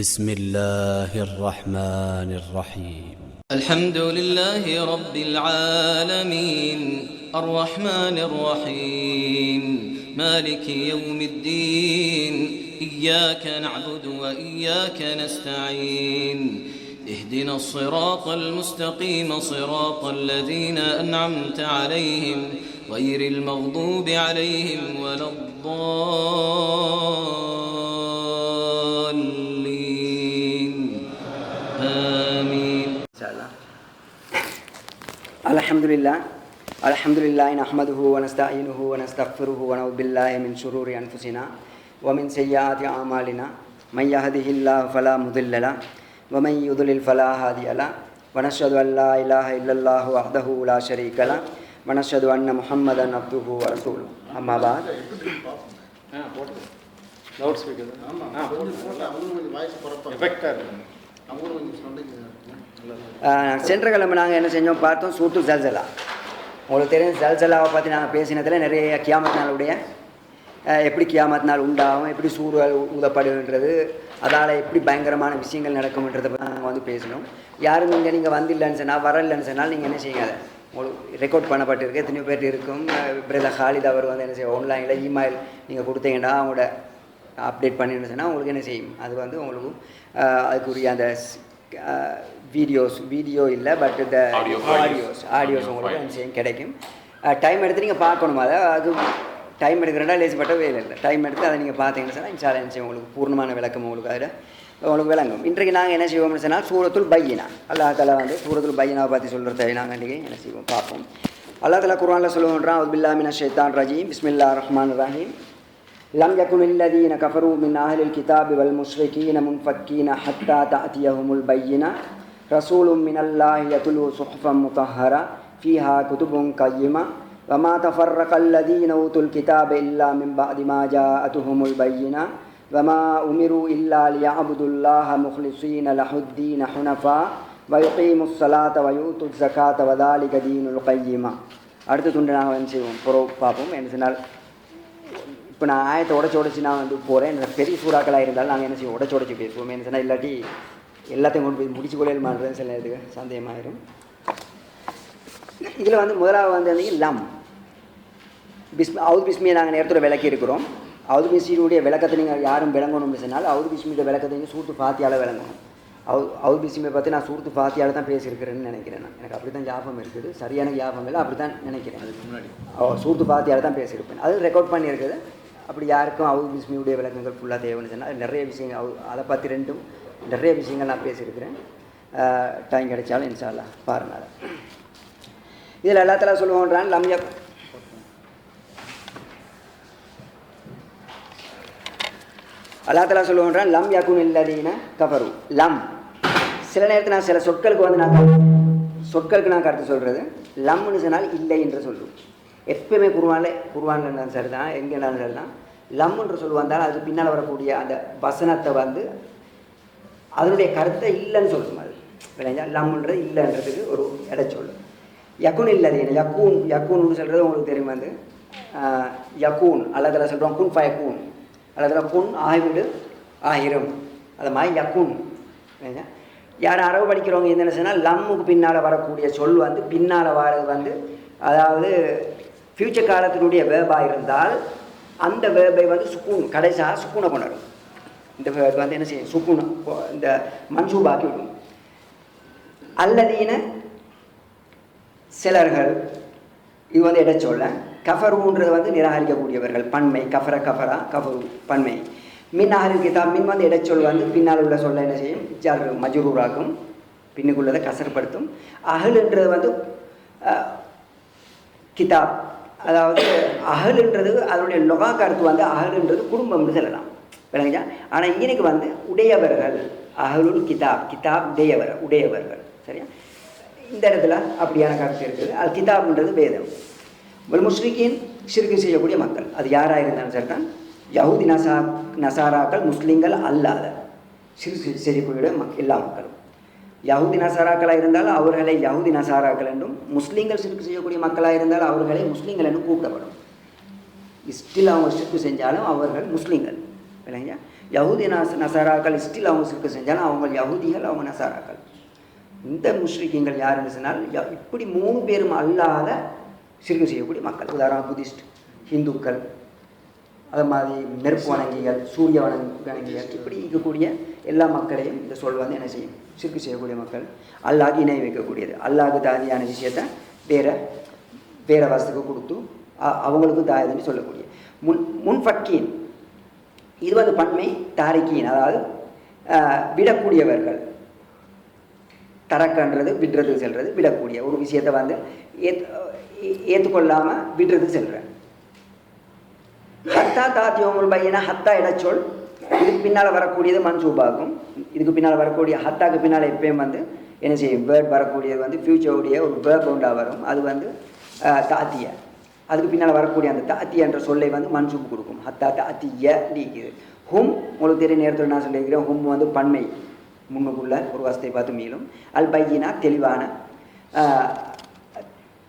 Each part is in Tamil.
بسم الله الرحمن الرحيم الحمد لله رب العالمين الرحمن الرحيم مالك يوم الدين إياك نعبد وإياك نستعين اهدنا الصراط المستقيم صراط الذين أنعمت عليهم غير المغضوب عليهم ولا الضالين آمين. الحمد لله نحمده ونستعينه ونستغفره ونعوذ بالله من شرور أنفسنا ومن سيئات أعمالنا من يهده الله فلا مضل له ومن يضلل فلا هادي له ونشهد أن لا إله إلا الله وحده لا شريك له ونشهد أن محمدا عبده ورسوله أما بعد. சென்ற கிழமை நாங்கள் என்ன செஞ்சோம் பார்த்தோம் சூட்டு ஜல்ஜலா. உங்களுக்கு தெரியும் ஜல்ஜலாவை பற்றி நாங்கள் பேசினதில் நிறைய கியாமத் நாளுடைய எப்படி கியாமத் நாள் உண்டாகும், எப்படி சூழல் ஊதப்படுகின்றது, அதால் எப்படி பயங்கரமான விஷயங்கள் நடக்கும்ன்றதை பற்றி நாங்கள் வந்து பேசினோம். யாரும் இங்கே நீங்கள் வந்தில்லைன்னு சொன்னால் வரலன்னு சொன்னால் நீங்கள் என்ன செய்யுங்க, உங்களுக்கு ரெக்கார்ட் பண்ணப்பட்டிருக்கு, எத்தனையோ பேர் இருக்கும். பிரதர் ஹாலித் அவர் வந்து என்ன செய்யும், ஆன்லைனில் இமெயில் நீங்கள் கொடுத்தீங்கன்னா அவங்களோட அப்டேட் பண்ணின்னு சொன்னால் உங்களுக்கு என்ன செய்யும், அது வந்து உங்களுக்கு அதுக்குரிய அந்த வீடியோ இல்லை, பட் இந்த ஆடியோஸ் உங்களுக்கு என்ன செய்யும் கிடைக்கும். டைம் எடுத்து நீங்கள் பார்க்கணும். அது டைம் எடுக்கிறதா லேசிப்பட்ட வேலை இல்லை. டைம் எடுத்து அதை நீங்கள் பார்த்தீங்கன்னு சொன்னால் இன்ஷா அல்லாஹ் என்ன செய்யும், உங்களுக்கு பூர்ணமான விளக்கம் உங்களுக்கு அதில் உங்களுக்கு விளங்கும். இன்றைக்கு நாங்கள் என்ன செய்வோம்னு சொன்னால் சூரத்துல் பையினா, அல்லாஹ் தஆலா வந்து சூரத்துல் பையினாவை பற்றி சொல்கிறத நாங்கள் இன்றைக்கி என்ன செய்வோம் பார்ப்போம். அல்லாஹ் தஆலா குர்ஆனில் சொல்லுவோன்றான், அவுது பில்லாஹி மினஷ் ஷைத்தானிர் ரஜீம், பிஸ்மில்லாஹிர் ரஹ்மானிர் ரஹீம். லம் யகுனில் லதீன கஃபரு மின் அஹ்லில் கிதாபி வல் முஷ்ரிகீன முன்ஃபக்கீன ஹத்தா தஅதியஹுமுல் பையினா ரசூலும் மினல்லாஹி யத்லூ சுஹுஃபம் முத்தஹ்ஹரா ஃபீஹா குதுபுன் கய்யிமா வமா தஃபர்ரகல் லதீன ஊதுல் கிதாப இல்லா மின் பஅதி மா ஜாஅத்துஹுமுல் பையினா வமா உமிரு இல்லா லியஅபுதுல்லாஹ முஹ்லிஸீன லஹுத்தீன ஹுனஃபா வயுகீமுஸ் ஸலாத வயூத்துஸ் ஸகாத வதாலிக தீனுல் கய்யிமா. அடுத்த துண்டு நாங்கள் வந்து செய்வோம் பார்ப்போம். என்ன சொன்னால் இப்போ நான் ஆயத்தை உடச்சி நான் வந்து போகிறேன். எனக்கு பெரிய சூறாக்களாக இருந்தாலும் நாங்கள் என்ன செய்வோம், உடச்சி பேசுவோம். என்ன சொன்னால் இல்லாட்டி எல்லாத்தையும் கொண்டு போய் முடிச்சு கொள்ளையில் மாறுறது சில இதுக்கு சந்தேகமாயிரும். இதில் வந்து முதலாவது வந்து லம் அவுது பிஸ்மியை நாங்கள் நேரத்தில் விளக்கி இருக்கிறோம். அவுது பிஸ்மியுடைய விளக்கத்தை நீங்கள் யாரும் விளங்கணும்னு சொன்னால் அவுது பிஸ்மியுடைய விளக்கத்தை நீங்கள் சூரத்து ஃபாத்தியால விளங்கணும். அவுது பிஸ்மியை பற்றி நான் சூரத்து ஃபாத்தியால தான் பேசியிருக்கிறேன்னு நினைக்கிறேன். எனக்கு அப்படி தான் ஞாபகம் இருக்குது, சரியான ஞாபகம் இல்லை, அப்படி தான் நினைக்கிறேன். அதுக்கு முன்னாடி சூரத்து ஃபாத்தியால தான் பேசியிருப்பேன். அது ரெக்கார்ட் பண்ணியிருக்குது. அப்படி யாருக்கும் அவுது பிஸ்மியுடைய விளக்கங்கள் ஃபுல்லாக தேவைன்னு சொன்னால் நிறைய விஷயங்கள் அதை பற்றி நிறைய விஷயங்கள் நான் பேசியிருக்கிறேன். டைம் கிடைச்சாலும் இன்ஷா அல்லாஹ் பாருங்கள். இதில் அல்லா தஆலா சொல்லுவோன்றான், அல்லா தஆலா சொல்லுவோன்றான் லம் யகுனில் லதீன கஃபரு. லம் சில நேரத்தில் நான் சில சொற்களுக்கு வந்து நான் கருத்து சொல்கிறது. லம்னு சொன்னால் இல்லை என்று சொல்லுவோம். எப்பயுமே குர்ஆனில் இருந்தாலும் சரி தான், எங்கே இருந்தாலும் சரி தான், லம்ன்ற சொல் வந்தால் அதுக்கு பின்னால் வரக்கூடிய அந்த வசனத்தை வந்து அதனுடைய கருத்தை இல்லைன்னு சொல்லும். அது இல்லைங்களா, லம்ன்றது இல்லைன்றதுக்கு ஒரு இடைச்சொல். யகுன் இல்லதீன யக்கூன்னு சொல்கிறது உங்களுக்கு தெரியும். வந்து யக்கூன் அல்லா தஆலா சொல்கிறோம் குன் ஃபயக்கூன், அல்லா தஆலா குன் ஆகிவிடு ஆயிரும், அது மாதிரி யக்கூன். இல்லைங்களா, யார் அரபு படிக்கிறவங்க என்னென்ன சொன்னால் லம்முக்கு பின்னால் வரக்கூடிய சொல் வந்து பின்னால் வர்றது வந்து அதாவது ஃப்யூச்சர் காலத்தினுடைய வேர்பாக இருந்தால் அந்த வேர்பை வந்து சுக்கூன் கடைசியாக சுக்கூனை கொண்டாடும். இந்த வேர்பை வந்து என்ன செய்யும், சுக்கூனை இந்த மன்சூபாக்கி விடும். அல்லதீன சிலர்கள், இது வந்து இடைச்சொல்ல. கஃபருன்றது வந்து நிராகரிக்கக்கூடியவர்கள், பன்மை. கஃபரா கஃபரு பன்மை. மின் அஹ்லில் கிதாப், மின் வந்து இடைச்சொல் வந்து பின்னால் உள்ள சொல்ல என்ன செய்யும், ஜர் மஜ்ரூராக்கும், பின்னுக்குள்ளதை கசர்படுத்தும். அஹ்லுன்றது வந்து கிதாப், அதாவது அஹ்லுன்றது அதனுடைய லொகா கருத்து வந்து அஹ்லுன்றது குடும்பம்னு சொல்லலாம். விளங்குச்சா? ஆனால் இங்கேக்கு வந்து உடையவர்கள், அஹ்லுல் கிதாப் உடையவர்கள். சரியா? இந்த இடத்துல அப்படியான கருத்து இருக்குது. அது கிதாப்ன்றது வேதம். ஒரு முஸ்லிக்கின் ஷிர்கு செய்யக்கூடிய மக்கள், அது யாராக இருந்தாலும் சரி தான், யஹூதி நசாராக்கள், முஸ்லீம்கள் அல்லாத ஷிர்கு செய்யக்கூடிய எல்லா மக்களும். யஹூதி நசாராக்களாக இருந்தாலும் அவர்களை யஹூதி நசாராக்கள் என்றும், முஸ்லீம்கள் ஷிர்கு செய்யக்கூடிய மக்களாக இருந்தாலும் அவர்களை முஸ்லீம்கள் என்றும் கூப்பிடப்படும். ஸ்டில் அவங்க ஷிர்கு செஞ்சாலும் அவர்கள் முஸ்லீம்கள். இல்லைங்க, யஹூதி நசாராக்கள் ஸ்டில் அவங்க சிறுக்கு செஞ்சாலும் அவங்க யஹூதிகள், அவங்க நசாராக்கள். இந்த முஷ்ரிக்கீங்கள் யாருன்னு சொன்னால் இப்படி 3 பேரும் அல்லாத சிறுக்கு செய்யக்கூடிய மக்கள். உதாரணம் புத்திஸ்ட், ஹிந்துக்கள், அது மாதிரி நெருப்பு வணங்கிகள், சூரிய வணங்கிகள், இப்படி இருக்கக்கூடிய எல்லா மக்களையும் இந்த சொல் வந்து என்ன செய்யும்? சிறுக்கு செய்யக்கூடிய மக்கள், அல்லாஹ் இணை வைக்கக்கூடியது. அல்லாஹ்க்கு தாதியான விஷயத்தை வேற வசத்துக்கு கொடுத்து அவங்களுக்கு தாயதுன்னு சொல்லக்கூடிய முன்ஃபக்கீன். இது வந்து பன்மை தாரிக்கீன், அதாவது விடக்கூடியவர்கள். தரக்கன்றது விடுறதுக்கு செல்றது, விடக்கூடிய ஒரு விஷயத்தை வந்து ஏற்றுக்கொள்ளாமல் விடுறதுக்கு செல்றேன். ஹத்தா தாத்தியோமுல் பையனா, ஹத்தா இடச்சொல். இதுக்கு பின்னால் வரக்கூடியது மன்சூபாகும். இதுக்கு பின்னால் வரக்கூடிய ஹத்தாக்கு பின்னால் எப்பயும் வந்து என்ன செய்யும்? வேர்ட் வரக்கூடியது வந்து ஃபியூச்சருடைய ஒரு வேர்ப் உண்டாக வரும். அது வந்து தாத்திய. அதுக்கு பின்னால் வரக்கூடிய அந்த தாத்திய என்ற சொல்லை வந்து மன்சூப் கொடுக்கும். ஹத்தா தாத்திய நீக்குது. ஹும் உங்களுக்கு தெரிய நேரத்தில் நான் சொல்லியிருக்கிறேன். ஹும் வந்து பன்மை, முன்னுக்குள்ள ஒரு வசத்தை பார்த்து மீளும். அல் பையினா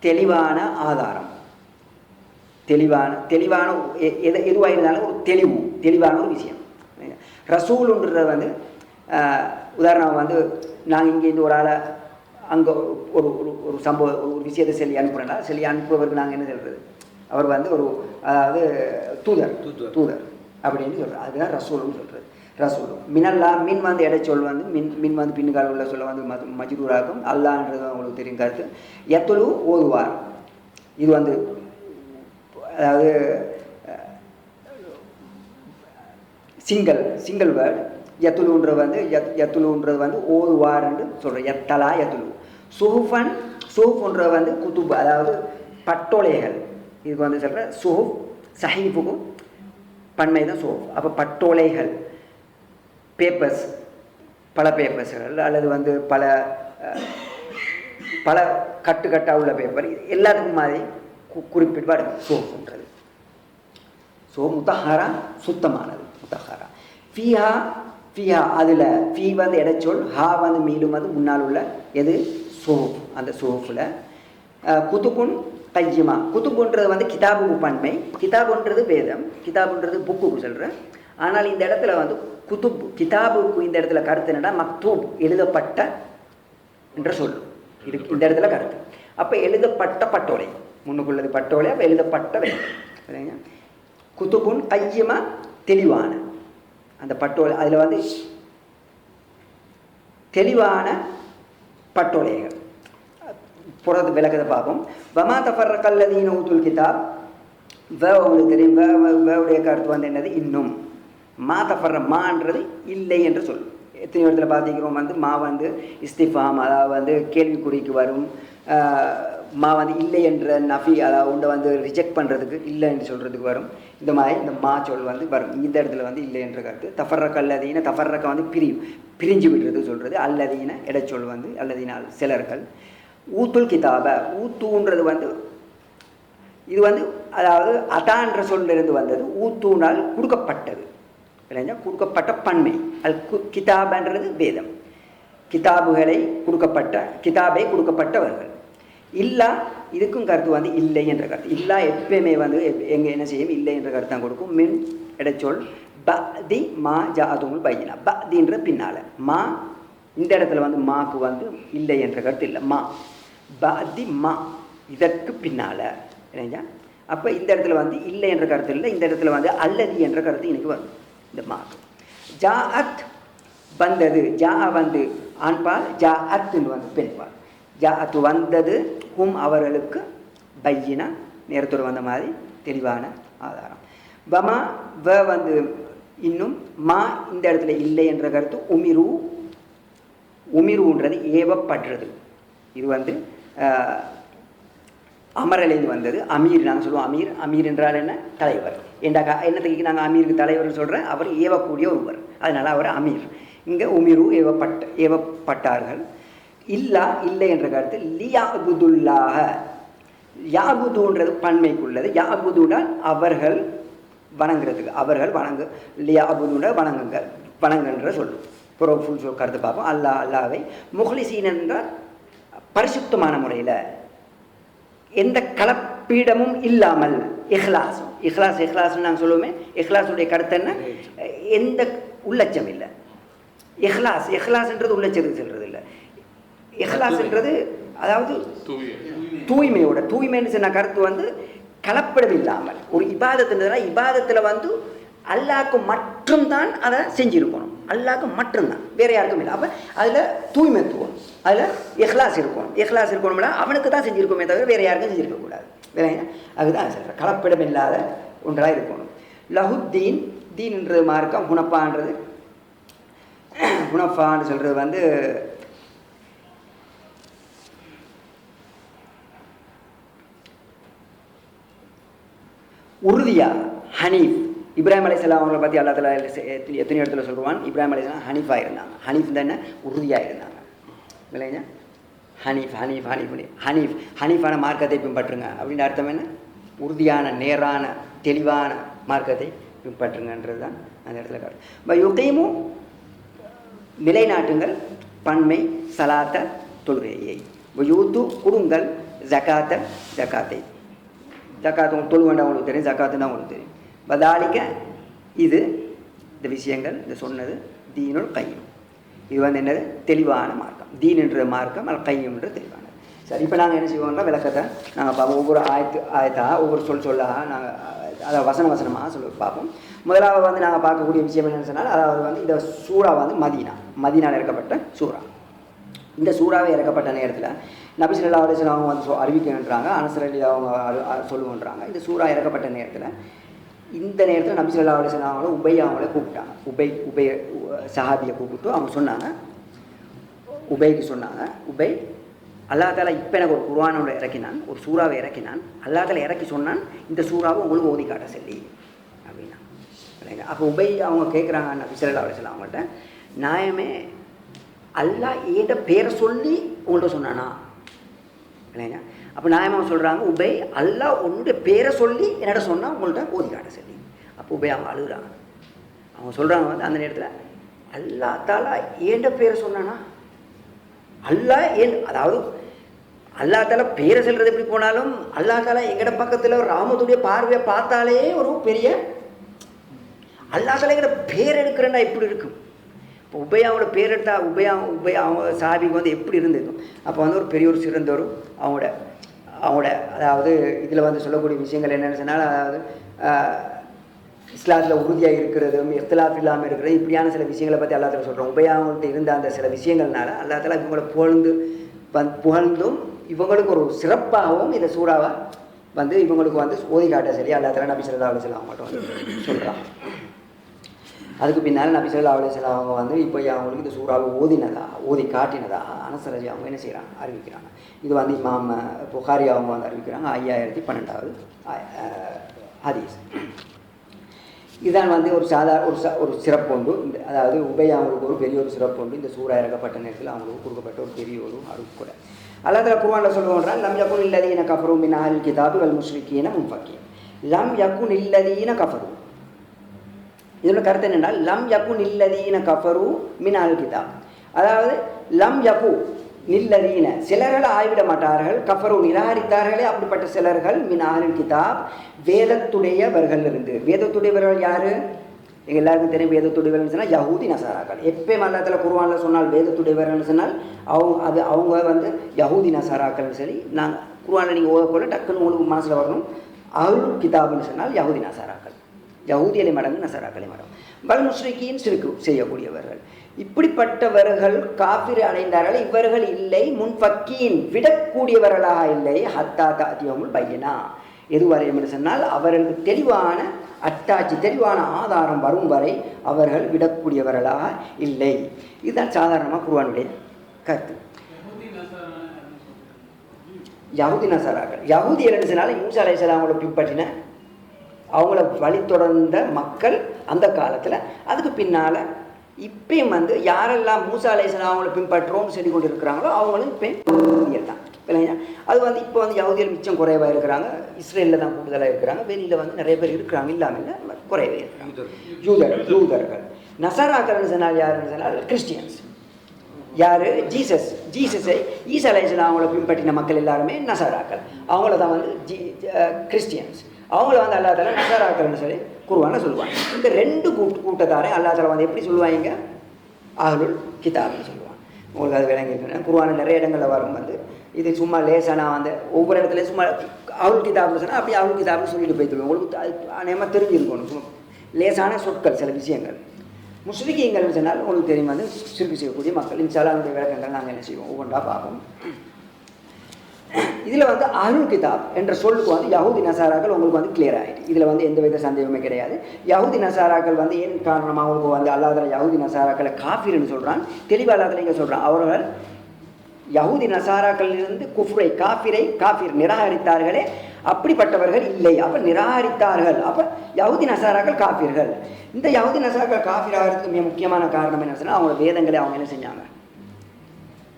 தெளிவான ஆதாரம். தெளிவான எதுவாக இருந்தாலும் ஒரு தெளிவான ஒரு விஷயம். ரசூலுன்றது வந்து உதாரணம் வந்து நாங்கள் இங்கேருந்து ஒரு ஆளை அங்கே ஒரு ஒரு சம்பவம் ஒரு விஷயத்தை சொல்லி அனுப்புகிறேன்னா, சொல்லி அனுப்புவதற்கு நாங்கள் என்ன சொல்கிறது? அவர் வந்து ஒரு அதாவது தூதர் அப்படின்னு சொல்கிறது. அதுதான் ரசூலுன்னு சொல்கிறது. ரசூலும் மினல்லா, மின் வந்து இடைச்சொல் வந்து மின் வந்து பின்னுக்கால உள்ள சொல்ல வந்து மஜ்ரூராகும். அல்லான்றது அவங்களுக்கு தெரியும் கருத்து. யத்துலு ஓதுவார். இது வந்து அதாவது சிங்கிள் வேர்டு. யத்துலுன்றது வந்து ஓதுவார் என்று சொல்கிறேன். யத்தலா யத்துலு. சுஹுஃப்ன்றது வந்து குத்துப், அதாவது பட்டோலைகள். இதுக்கு வந்து சொல்கிற சுஹுஃப், சஹீஃபுக்கும் பன்மை தான் சுஹுஃப். அப்போ பட்டோலைகள், பேப்பர்ஸ், பல பேப்பர்ஸ்கள் அல்லது வந்து பல கட்டாக உள்ள பேப்பர், எல்லாத்துக்கும் மாதிரி குறிப்பிட்டு இருக்கும் சோஃப்ன்றது. முத்தஹரா சுத்தமானது. முத்தஹரா ஃபியா அதில் ஃபீ வந்து இடைச்சொல், ஹா வந்து மீண்டும் வந்து முன்னால் உள்ள எது? சோஃப். அந்த சோஃபில் குதுபுன் கையுமா. குதுபுன்றது வந்து கிதாபுக்கு பன்மை. கிதாபுன்றது வேதம், கிதாபுன்றது புக்குக்கு சொல்கிறேன். ஆனால் இந்த இடத்துல வந்து கிதாபுக்கு இந்த இடத்துல கருத்து என்னன்னா மக்தூப், எழுதப்பட்ட என்ற சொல். இது இந்த இடத்துல கருத்து. அப்போ எழுதப்பட்ட பட்டோலை, முன்னுக்குள்ளது பட்டோலை. அப்போ எழுதப்பட்ட வேதம். குதுபுன் கையுமா, தெளிவான அந்த பட்டோலை. அதில் வந்து தெளிவான பட்டோலைகள். புறது விளக்கத்தை பார்ப்போம். வமா தஃபர்ரகல்லதீன ஊதுல் கிதாப். உங்களுக்கு தெரியும் வேவுடைய கருத்து வந்து என்னது? இன்னும். மா தஃபர்ர, மான்றது இல்லை என்று சொல்லும். எத்தனை இடத்துல பார்த்திக்கிறோம் வந்து மா வந்து இஸ்திஃபாம், அதாவது வந்து கேள்விக்குறிக்கு வரும். மா வந்து இல்லை என்ற நஃபி, அதாவது உண்டை வந்து ரிஜெக்ட் பண்ணுறதுக்கு, இல்லை என்று சொல்கிறதுக்கு வரும். இந்த மாதிரி இந்த மா சொல் வந்து வரும். இந்த இடத்துல வந்து இல்லை என்ற கருத்து. தஃபர்ரக அல்லதீன, தஃபர்ரக வந்து பிரிஞ்சு விடுறது சொல்கிறது. அல்லதீன இடைச்சொல் வந்து அல்லதீன சிலர்கள். ஊத்துல் கிதாப, ஊத்துன்றது வந்து இது வந்து அதாவது அதான்ற சொல்லிருந்து வந்தது. ஊத்தூனால் கொடுக்கப்பட்டது, இல்லைங்களா? கொடுக்கப்பட்ட பன்மை. அது கிதாபன்றது வேதம். கிதாபை கொடுக்கப்பட்டவர்கள். இல்லா, இதுக்கும் கருத்து வந்து இல்லை என்ற கருத்து. இல்லா எப்பயுமே வந்து எங்கே என்ன செய்யும்? இல்லை என்ற கருத்து தான் கொடுக்கும். மின் இடைச்சொல். பதி மா ஜாதுல் பையினா. பதின்ற பின்னால் மா. இந்த இடத்துல வந்து மாக்கு வந்து இல்லை என்ற கருத்து இல்லை. மா பதி மா, இதற்கு பின்னால், இல்லைங்களா? அப்போ இந்த இடத்துல வந்து இல்லை என்ற கருத்து இல்லை. இந்த இடத்துல வந்து அல்லதி என்ற கருத்து எனக்கு வரும். இந்த மாக்கு ஜாஅத் வந்தது. ஜா வந்து ஆண்பால், ஜாஅத்துன்னு வந்து பெண்பால். ஜாஅத்து வந்தது. ஹும் அவர்களுக்கு, பையினா நேரத்தோடு வந்த மாதிரி தெளிவான ஆதாரம். வமா வ வந்து இன்னும். மா இந்த இடத்துல இல்லை என்ற கருத்து. உமிருன்றது ஏவப்படுறது. இது வந்து அமரலேந்து வந்தது. அமீர் நாங்கள் சொல்லுவோம். அமீர் என்றால் என்ன? தலைவர். என்னத்துக்கு நாங்கள் அமீருக்கு தலைவர்னு சொல்கிறேன்? அவர் ஏவக்கூடிய ஒருவர், அதனால் அவர் அமீர். இங்கே உமிரு ஏவப்பட்டார்கள். இல்லை என்ற கருத்து. லியாபுதுல்லாஹ. யாபுதுன்றது பன்மைக்குள்ளது. யாபுதுனால் அவர்கள் வணங்குறதுக்கு, அவர்கள் லியாபுதுன்ற வணங்குன்ற சொல்லு. புறஃபுல் சொல் கருத்து பார்ப்போம். அல்லாவை முஹ்லிசீன் என்றால் பரிசுத்தமான முறையில், எந்த கலப்பீடமும் இல்லாமல். இஹ்லாஸ்ன்னு நாங்கள் சொல்லுவோமே. இஹ்லாஸுடைய கருத்து என்ன? எந்த உள்ளச்சம் இல்லை. இஹ்லாஸ்ன்றது உள்ளச்சத்துக்கு செல்றது இல்லை. இஹ்லாஸ்ன்றது அதாவது தூய்மைன்னு சொன்ன கருத்து வந்து கலப்படம் இல்லாமல் ஒரு இபாதத்துன்றதுனா இபாதத்தில் வந்து அல்லாஹ்க்கு மட்டும்தான் அதை செஞ்சுருக்கணும், அல்லாஹ்க்கு மட்டும்தான், வேறு யாருக்கும் இல்லை. அப்போ அதில் தூய்மைத்துவம், அதில் இஹ்லாஸ் இருக்கணும்னா அவனுக்கு தான் செஞ்சுருக்கோமே தவிர வேறு யாருக்கும் செஞ்சுருக்கக்கூடாது. வேற அதுதான் சொல்கிறேன், கலப்படம் இல்லாத ஒன்றாக இருக்கணும். லஹுத்தீன் தீன்ன்றது மார்க்கம், ஹுனஃபான்னு சொல்கிறது வந்து உறுதியா. ஹனீஃப் இப்ராஹிம் அலைஹிஸ்ஸலாம் அவங்களை பற்றி அல்லாஹ் தஆலா எத்தனை இடத்துல சொல்லுவான், இப்ராஹிம் அலைஹிஸ்ஸலாம் ஹனீஃபாக இருந்தாங்க. ஹனீஃப் தானே உறுதியாக இருந்தாங்க இல்லைங்க. ஹனீஃபான மார்க்கத்தை பின்பற்றுங்க அப்படின்னு அர்த்தம் என்ன? உறுதியான, நேரான, தெளிவான மார்க்கத்தை பின்பற்றுங்கன்றது தான் அந்த இடத்துல காட்டும். யுகீமும் நிலைநாட்டுங்கள் பன்மை சலாத்த தொழுகையை, யூத்து கொடுங்கள் ஜகாத்தை ஜக்காத்து உங்களுக்கு தொழு வேண்டாம், உங்களுக்கு தெரியும், ஜக்காத்துன்னா உங்களுக்கு தெரியும். பதாலிக்க இது இந்த விஷயங்கள் இந்த சொன்னது தீனுல் கையும், இது வந்து என்னது தெளிவான மார்க்கம். தீனுன்ற மார்க்கம் அல் கையும்ன்ற தெளிவானது. சரி, இப்போ நாங்கள் என்ன செய்வோம்னா விளக்கத்தை நாங்கள் பார்ப்போம். ஒவ்வொரு ஆயத்தாக ஒவ்வொரு சொல்லாக நாங்கள் அதை வசனமாக சொல்லி பார்ப்போம். முதலாவது வந்து நாங்கள் பார்க்கக்கூடிய விஷயம் என்னென்னு சொன்னால், அதாவது வந்து இந்த சூறா வந்து மதீனாவில் இறக்கப்பட்ட சூறா. இந்த சூறாவை இறக்கப்பட்ட நேரத்தில் நபி ஸல்லல்லாஹு அலைஹி வஸல்லம் அவங்க வந்து அறிவிக்கின்றாங்க, அனஸ் ரலியல்லாஹு அவங்க சொல்லுன்றாங்க. இந்த சூறா இறக்கப்பட்ட நேரத்தில் இந்த நேரத்தில் நபி ஸல்லல்லாஹு அலைஹி வஸல்லம் அவங்கள அவங்கள கூப்பிட்டாங்க. உபை சஹாபியை கூப்பிட்டு அவங்க சொன்னாங்க, உபைக்கு சொன்னாங்க, உபை அல்லாஹ் தஆலா இப்போ எனக்கு ஒரு குர்ஆனோட இறக்கினான், ஒரு சூறாவை இறக்கினான், அல்லாஹ் தஆலா இறக்கி சொன்னான் இந்த சூறாவை உங்களுக்கு ஓதி காட்ட சொல்லி அப்படின்னா. அப்போ உபை அவங்க கேட்குறாங்க நபி ஸல்லல்லாஹு அலைஹி வஸல்லம் அவங்கள்ட்ட, நியாயமே அல்லாஹ் ஏண்ட பேரை சொல்லி உங்கள்கிட்ட சொன்னானா இல்லைங்க. அப்போ நியாயமாக சொல்கிறாங்க, உபை அல்லாஹ் உன்னுடைய பேரை சொல்லி என்னிட்ட சொன்னால் உங்கள்கிட்ட ஓதி காட்ட சொல்லி. அப்போ உபை அவங்க அழுகுறாங்க. அவங்க சொல்கிறாங்க வந்து அந்த நேரத்தில், அல்லாஹ் தஆலா ஏண்ட பேரை சொன்னானா, அல்லாஹ் ஏன், அதாவது அல்லாஹ் தஆலா பேரை சொல்கிறது எப்படி போனாலும் அல்லாஹ் தஆலா எங்கட பக்கத்தில் ராமத்துடைய பார்வையை பார்த்தாலே ஒரு பெரிய, அல்லாஹ் தஆலா எங்கட பேர் எடுக்கிறேன்னா எப்படி இருக்கும். இப்போ உபயாவோட பேர் எடுத்தால் உபயா அவங்க சாபிக்கு வந்து எப்படி இருந்திருக்கும். அப்போ வந்து ஒரு பெரிய ஒரு சிறந்தோரும் அவங்களோட அதாவது இதில் வந்து சொல்லக்கூடிய விஷயங்கள் என்னென்னு சொன்னால், அதாவது இஸ்லாத்தில் உறுதியாக இருக்கிறதும் இஃப்திலாஃப் இல்லாமல் இருக்கிறது, இப்படியான சில விஷயங்களை பற்றி அல்லாஹ் தஆலா சொல்கிறோம். உபயாவங்கள்ட்ட இருந்த அந்த சில விஷயங்கள்னால அல்லாஹ் தஆலா இவங்களை புகழ்ந்தும் இவங்களுக்கு ஒரு சிறப்பாகவும் இந்த சூறாவை வந்து இவங்களுக்கு வந்து ஓதி காட்ட சொல்லி அல்லாஹ் தஆலா நபி ஸல்லல்லாஹு அலைஹி வஸல்லம் அவங்கள்ட்ட வந்து சொல்கிறான். அதுக்கு பின்னால் நபி ஸல்லல்லாஹு அலைஹி வஸல்லம் அவங்க வந்து இப்போ அவங்களுக்கு இந்த சூறாவை ஓதி காட்டினதாக அனஸ் ரலியல்லாஹு அவங்க என்ன செய்கிறாங்க, அறிவிக்கிறாங்க. இது வந்து இமாம் புகாரி அவங்க வந்து அறிவிக்கிறாங்க 5012வது ஹதீஸ். இதுதான் வந்து ஒரு ஒரு சிறப்பு உண்டு. இந்த அதாவது உபை அவங்களுக்கு ஒரு பெரிய ஒரு சிறப்பு உண்டு. இந்த சூறா இறக்கப்பட்ட நேரத்தில் அவங்களுக்கு கொடுக்கப்பட்ட ஒரு பெரிய ஒரு அருள் கூட. அல்லாஹ் தஆலா குர்ஆனில் சொல்லுவான், லம் யகுன் இல்லதீன கஃபரு மின் அஹ்லில் கிதாபி வல் முஷ்ரிகீன முன்ஃபக்கீன். லம் யகுன் இல்லதீன கஃபரு, இதோட கருத்து என்னென்றால் லம் யகுன் இல்லதீன கஃபரு மின் அஹ்லில் கிதாப், அதாவது லம் யகு நில்லதீன சிலர்கள் ஆய்விட மாட்டார்கள், கஃபரு நிராகரித்தார்களே அப்படிப்பட்ட சிலர்கள் மின் அஹ்லில் கிதாப் வேதத்துடையவர்கள் இருந்து. வேதத்துடையவர்கள் யார்? எங்கள் எல்லாருக்கும் தெரியும். வேதத்துடையவர்கள் சொன்னால் யஹூதி நசாராக்கள். எப்பயும் அல்லாஹ் குர்ஆனில் சொன்னால் வேதத்துடையவர்கள் சொன்னால் அவங்க வந்து யஹூதி நசாராக்கள்னு சொல்லி நாங்கள் குர்ஆனில் நீங்கள் ஓதப்போல டக்குன்னு உங்களுக்கு மனசில் வரணும். அஹ்லுல் கிதாப்னு சொன்னால் யஹூதி நசாராக்கள், யஹூதியலை மடங்கு நசாராக்களை மடம். வல் முஷ்ரிகீன் ஷிர்க் செய்யக்கூடியவர்கள். இப்படிப்பட்டவர்கள் காஃபிர் அடைந்தார்கள். இவர்கள் இல்லை முன்ஃபக்கீன் விடக்கூடியவர்களாக இல்லை. ஹத்தா தாத்தியமுல் பையனா எதுவரையும் என்று சொன்னால் அவர்களுக்கு தெளிவான அத்தாட்சி தெளிவான ஆதாரம் வரும் வரை அவர்கள் விடக்கூடியவர்களாக இல்லை. இதுதான் சாதாரணமாக குர்ஆனுடைய கருத்து. யஹூதி நசாராக்கள் யஹூதியர் என்று சொன்னால் மூசா அலைஹிஸ்ஸலாம் அவங்கள பின்பற்றின அவங்கள வழி தொடர்ந்த மக்கள் அந்த காலத்தில். அதுக்கு பின்னால் இப்பயும் வந்து யாரெல்லாம் மூசா அலைஹிஸ்ஸலாம் அவங்கள பின்பற்றுறோம்னு சொல்லி கொண்டு இருக்கிறாங்களோ அவங்களும் இப்போ யஹூதியர் தான் இல்லைங்க. அது வந்து இப்போ வந்து யஹூதியர் மிச்சம் குறைவாக இருக்கிறாங்க. இஸ்ரேலில் தான் கூடுதலாக இருக்கிறாங்க. வெளியில் வந்து நிறைய பேர் இருக்கிறாங்க, இல்லாமல் இல்லை, குறைவே இருக்கிறாங்க. யூதர்கள். நசாராக்கள்னு சொன்னால் யாருன்னு சொன்னால் கிறிஸ்டியன்ஸ். யார்? ஜீசஸை ஈசா அலைஹிஸ்ஸலாம் அவங்கள பின்பற்றின மக்கள் எல்லாருமே நசாராக்கள். அவங்கள தான் வந்து கிறிஸ்டியன்ஸ். அவங்கள வந்து அல்லாஹ் தஆலா நசாராக்கள்னு சொல்லி குர்ஆனில் சொல்லுவாங்க. இந்த ரெண்டு கூட்டத்தாரை அல்லாஹ் தஆலா வந்து எப்படி சொல்லுவாங்க? அஹ்லுல் கிதாப்னு சொல்லுவாங்க. உங்களுக்கு அது விளங்கியிருக்குன்னா குர்ஆனில் நிறைய இடங்களில் வரும் வந்து இது சும்மா லேசானா வந்து ஒவ்வொரு இடத்துலையும் சும்மா அஹ்லுல் கிதாப்னு சொன்னால் அப்படி அஹ்லுல் கிதாப்னு சொல்லிட்டு போய்த்துருவோம். உங்களுக்கு அது நேமாக தெரிஞ்சிருக்கணும். சும்மா லேசான சொற்கள் சில விஷயங்கள். முஸ்லிக்கீங்கள்னு சொன்னால் உங்களுக்கு தெரியும் வந்து சிறுக்கு செய்யக்கூடிய மக்கள். இன்ஷா அல்லாஹ் அதனுடைய விளக்கங்கள் நாங்கள் என்ன செய்வோம் ஒவ்வொன்றா பார்ப்போம். இதில் வந்து அஹ்லுல் கிதாப் என்ற சொல்லுக்கு வந்து யஹூதி நசாராக்கள் உங்களுக்கு வந்து கிளியர் ஆகிட்டு. இதில் வந்து எந்த வித சந்தேகமே கிடையாது. யஹூதி நசாராக்கள் வந்து ஏன் காரணமாக அவங்களுக்கு வந்து அல்லாஹ் தஆலா யஹூதி நசாராக்களை காஃபிர்னு சொல்கிறான். தெளிவாக அல்லாஹ் தஆலா இங்கே சொல்கிறான், அவர்கள் யஹூதி நசாராக்களிலிருந்து குஃப்ரை காஃபிர் நிராகரித்தார்களே அப்படிப்பட்டவர்கள் இல்லை. அப்போ நிராகரித்தார்கள். அப்போ யஹூதி நசாராக்கள் காஃபிர்கள். இந்த யஹூதி நசாராக்கள் காஃபிராகிறதுக்கு மிக முக்கியமான காரணம் என்ன சொன்னால் அவங்களோட வேதங்களை அவங்க என்ன செஞ்சாங்க?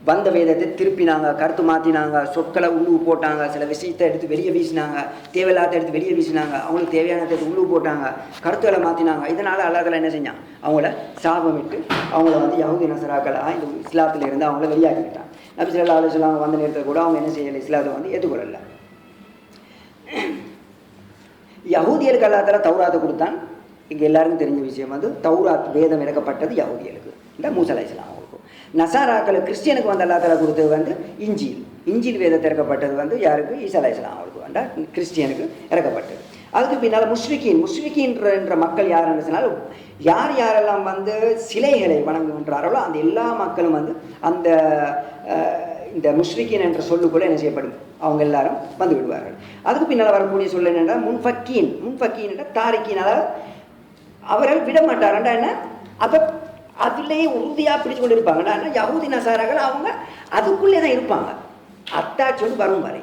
வந்த வேதத்தை திருப்பினாங்க, கருத்து மாற்றினாங்க, சொற்களை உள்ளு போட்டாங்க, சில விஷயத்தை எடுத்து வெளியே வீசினாங்க, தேவையில்லாத எடுத்து வெளியே வீசினாங்க, அவங்களுக்கு தேவையானதை எடுத்து உள்ளு போட்டாங்க, கருத்துக்களை மாற்றினாங்க. இதனால் அல்லாஹ் தஆலா என்ன செஞ்சான்? அவங்கள சாபமிட்டு அவங்கள வந்து யஹூதி நசராக்களாக இந்த இஸ்லாத்தில் இருந்து அவங்கள வெளியாகிட்டாங்க. நபி ஸல்லல்லாஹு அலைஹி வஸல்லம் வந்த நேரத்தில் கூட அவங்க என்ன செய்யலை? இஸ்லாத்தை வந்து ஏற்றுக்கொள்ளலை. யஹூதியலுக்கு அல்லாஹ் தஆலா தௌராத்தை கொடுத்தான். இங்கே எல்லாருக்கும் தெரிஞ்ச விஷயம் வந்து தௌராத் வேதம் இறக்கப்பட்டது யஹூதியலுக்கு, இந்த மூசா அலைஹிஸ்ஸலாம் அவங்களுக்கு. நசாராக்கள் கிறிஸ்டியனுக்கு வந்து அல்லாஹ் தஆலா கொடுத்தது வந்து இஞ்சில் வேதம் இறக்கப்பட்டது வந்து யாருக்கு? ஈசா அலைஹிஸ்ஸலாம் அவங்களுக்கு வந்து கிறிஸ்டியனுக்கு இறக்கப்பட்டது. அதுக்கு பின்னால் முஷ்ரிக்கீன்ற மக்கள் யாருன்னு சொன்னால் யாரெல்லாம் வந்து சிலைகளை வணங்குகின்றார்களோ அந்த எல்லா மக்களும் வந்து அந்த இந்த முஷ்ரிக்கீன் என்ற சொல்லுக்குள்ளே என்ன செய்யப்படும்? அவங்க எல்லாரும் வந்து விடுவார்கள். அதுக்கு பின்னால் வரக்கூடிய சொல்ல என்னென்னா முன்ஃபக்கீன் என்ற தாரிக்கீன், அதாவது அவர்கள் விட மாட்டாரண்டா என்ன? அப்போ அதிலேயே உறுதியாக பிடிச்சு கொண்டு இருப்பாங்கடா. யஹூதி நசாராக்கள் அவங்க அதுக்குள்ளே தான் இருப்பாங்க. அத்தாட்சி வந்து வரும் வரை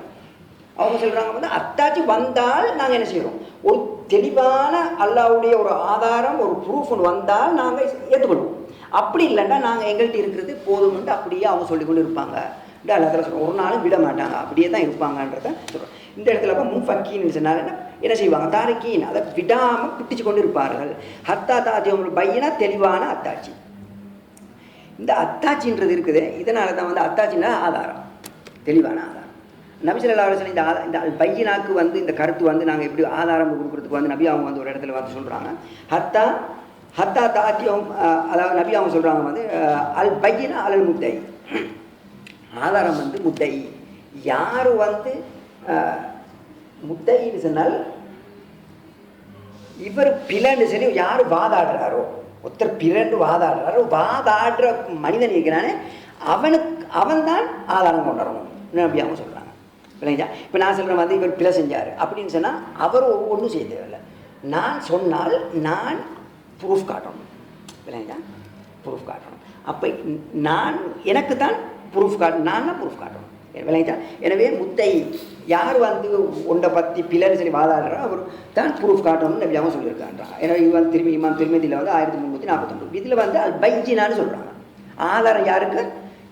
அவங்க சொல்கிறாங்க வந்து அத்தாட்சி வந்தால் நாங்கள் என்ன செய்கிறோம்? ஒரு தெளிவான அல்லாஹ்வுடைய ஒரு ஆதாரம், ஒரு ப்ரூஃப் ஒன்று வந்தால் நாங்கள் ஏற்றுக்கொள்வோம். அப்படி இல்லைன்னா நாங்கள் எங்கள்கிட்ட இருக்கிறது போதும்ன்ட்டு அப்படியே அவங்க சொல்லிக்கொண்டு இருப்பாங்க. அல்லாஹ் சொல்கிறோம் ஒரு நாளும் விட மாட்டாங்க, அப்படியே தான் இருப்பாங்கன்றத சொல்கிறோம். இந்த இடத்துல அப்போ முன்ஃபக்கீன்னு சொன்னால் என்ன செய்வாங்க? தாரிக்கீன், அதை விடாமல் பிடிச்சு கொண்டு இருப்பார்கள். ஹத்தா தாத்தி அவங்களுக்கு பையனா தெளிவான அத்தாட்சி. இந்த அத்தாட்சின்றது இருக்குது. இதனால தான் வந்து அத்தாட்சின்னா ஆதாரம், தெளிவான ஆதாரம். நபி ஸல்லல்லாஹு அலைஹி வஸல்லம் இந்த அல் பையினாக்கு வந்து இந்த கருத்து வந்து நாங்கள் எப்படி ஆதாரம் கொடுக்குறதுக்கு வந்து நபி அவங்க வந்து ஒரு இடத்துல வந்து சொல்கிறாங்க ஹத்தா தாத்தியம், அதாவது நபி அவங்க சொல்கிறாங்க வந்து அல் பையினா அலல் முத்தை, ஆதாரம் வந்து முத்தை. யார் வந்து முத்தைன்னு சொன்னால் இவர் பிளன்னு சொல்லி யார் வாதாடுறாரோ, ஒருத்தர் பிறண்டு வாதாடுற மனிதன் இருக்கிறானே அவன் தான் ஆதாரம் கொண்டு வரணும் நபி அவங்க சொல்கிறாங்க. இல்லைங்களா? இப்போ நான் சொல்கிறேன் வந்து இவர் பிழை செஞ்சார் அப்படின்னு சொன்னால் அவர் ஒன்றும் செய்ய தேவையில்லை. நான் சொன்னால் நான் ப்ரூஃப் காட்டணும். இல்லைங்களா? ப்ரூஃப் காட்டணும். அப்போ நான் எனக்கு தான் ப்ரூஃப் நான் தான் ப்ரூஃப் காட்டணும். விளைஞ்சா? எனவே முத்தை யார் வந்து ஒன்றை பற்றி பிள்ளைன்னு சொல்லி வாதாடுறோ அவர் தான் ப்ரூஃப் காட்டணும்னு நபியாவும் சொல்லியிருக்கான்றாங்க. ஏன்னா இவன் திருமதியில் வந்து 1349 இதில் வந்து அல் பைஜினான்னு சொல்கிறாங்க. ஆதாரம் யாருக்கு?